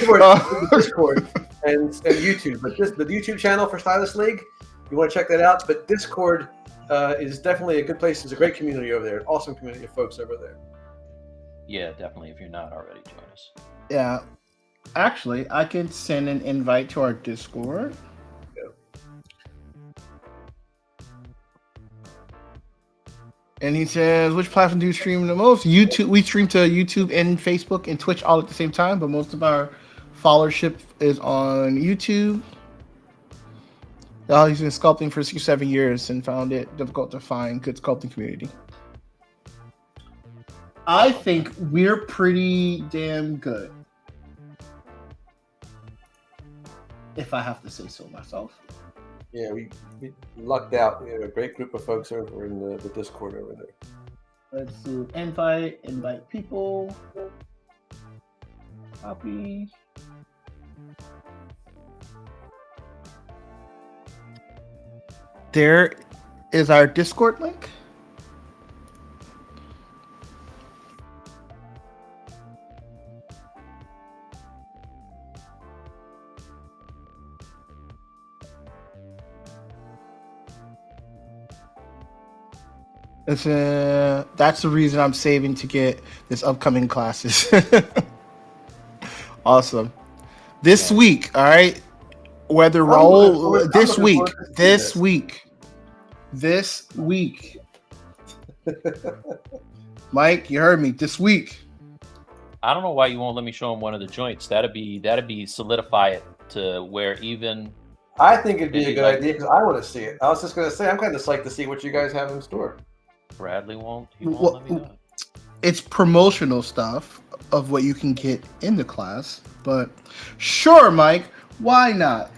Discord and YouTube, but the YouTube channel for Stylus League, you want to check that out. But Discord is definitely a good place. It's a great community over there. Awesome community of folks over there. Yeah, definitely. If you're not already, join us. Yeah. Actually, I can send an invite to our Discord. And he says, which platform do you stream the most? YouTube. We stream to YouTube and Facebook and Twitch all at the same time, but most of our followership is on YouTube. He's been sculpting for 6 or 7 years and found it difficult to find good sculpting community. I think we're pretty damn good. If I have to say so myself. Yeah, we lucked out. We have a great group of folks over in the Discord over there. Let's do invite people. Copy. There is our Discord link. That's the reason I'm saving to get this upcoming classes. Awesome. This week, all right. Whether roll this week. Mike, you heard me. This week. I don't know why you won't let me show him one of the joints. That'd be solidify it to where even. I think it'd be a good idea because I want to see it. I was just gonna say I'm kind of psyched to see what you guys have in store. Bradley won't. He won't let me know. It's promotional stuff of what you can get in the class, but sure, Mike. Why not?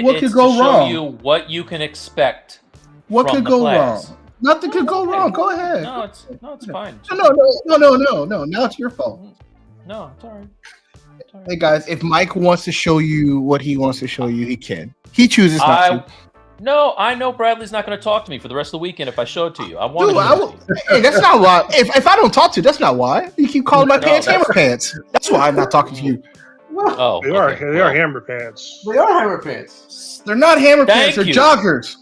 What could go wrong? Show you what you can expect. What could go class. wrong? Nothing could go wrong. Go ahead. No, it's fine. No. Now it's your fault. No, it's all right. Hey guys, if Mike wants to show you what he wants to show you, he can. He chooses not to. No, I know Bradley's not going to talk to me for the rest of the weekend if I show it to you. I want Dude, hey, that's not why. If I don't talk to you, that's not why. You keep calling my pants hammer pants. That's why I'm not talking to you. Oh, they are hammer pants. They are hammer pants. They're not hammer pants. They're you. joggers.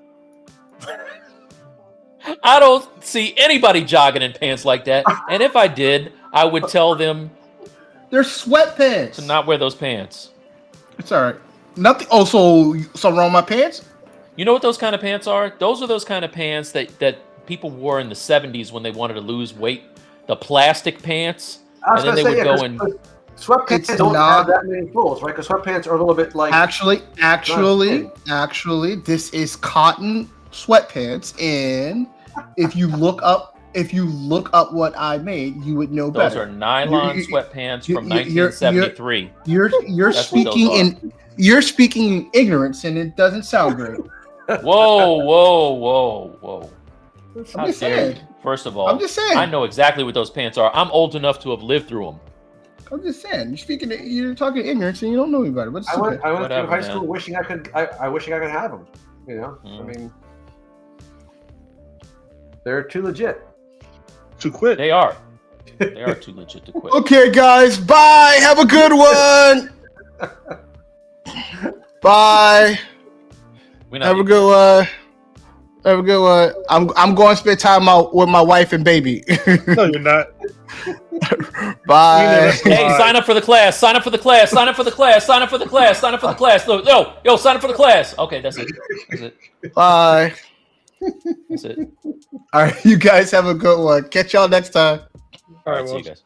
I don't see anybody jogging in pants like that. And if I did, I would tell them they're sweatpants. to not wear those pants. It's all right. Nothing. Oh, so something wrong with my pants? You know what those kind of pants are? Those are those kind of pants that people wore in the 70s when they wanted to lose weight. The plastic pants. And then they would go and... Sweatpants don't have that many folds, right? Because sweatpants are a little bit like... Actually, this is cotton sweatpants. And if you look up what I made, you would know better. Those are nylon sweatpants from 1973. You're speaking in ignorance, and it doesn't sound great. Whoa. I'm just saying. First of all, I'm just saying. I know exactly what those pants are. I'm old enough to have lived through them. I'm just saying. You're talking ignorance, and you don't know about it. But I went Whatever, through high school man. wishing I could. I wishing I could have them. You know, I mean, they're too legit to quit. They are. They are too legit to quit. Okay, guys. Bye. Have a good one. Bye. Have a good one. Have a good one. I'm going to spend time out with my wife and baby. No, you're not. Bye. Hey, sign up for the class. Sign up for the class. Sign up for the class. Sign up for the class. Sign up for the class. Yo, sign up for the class. Okay, that's it. Bye. That's it. All right, you guys have a good one. Catch y'all next time. All right, see you guys.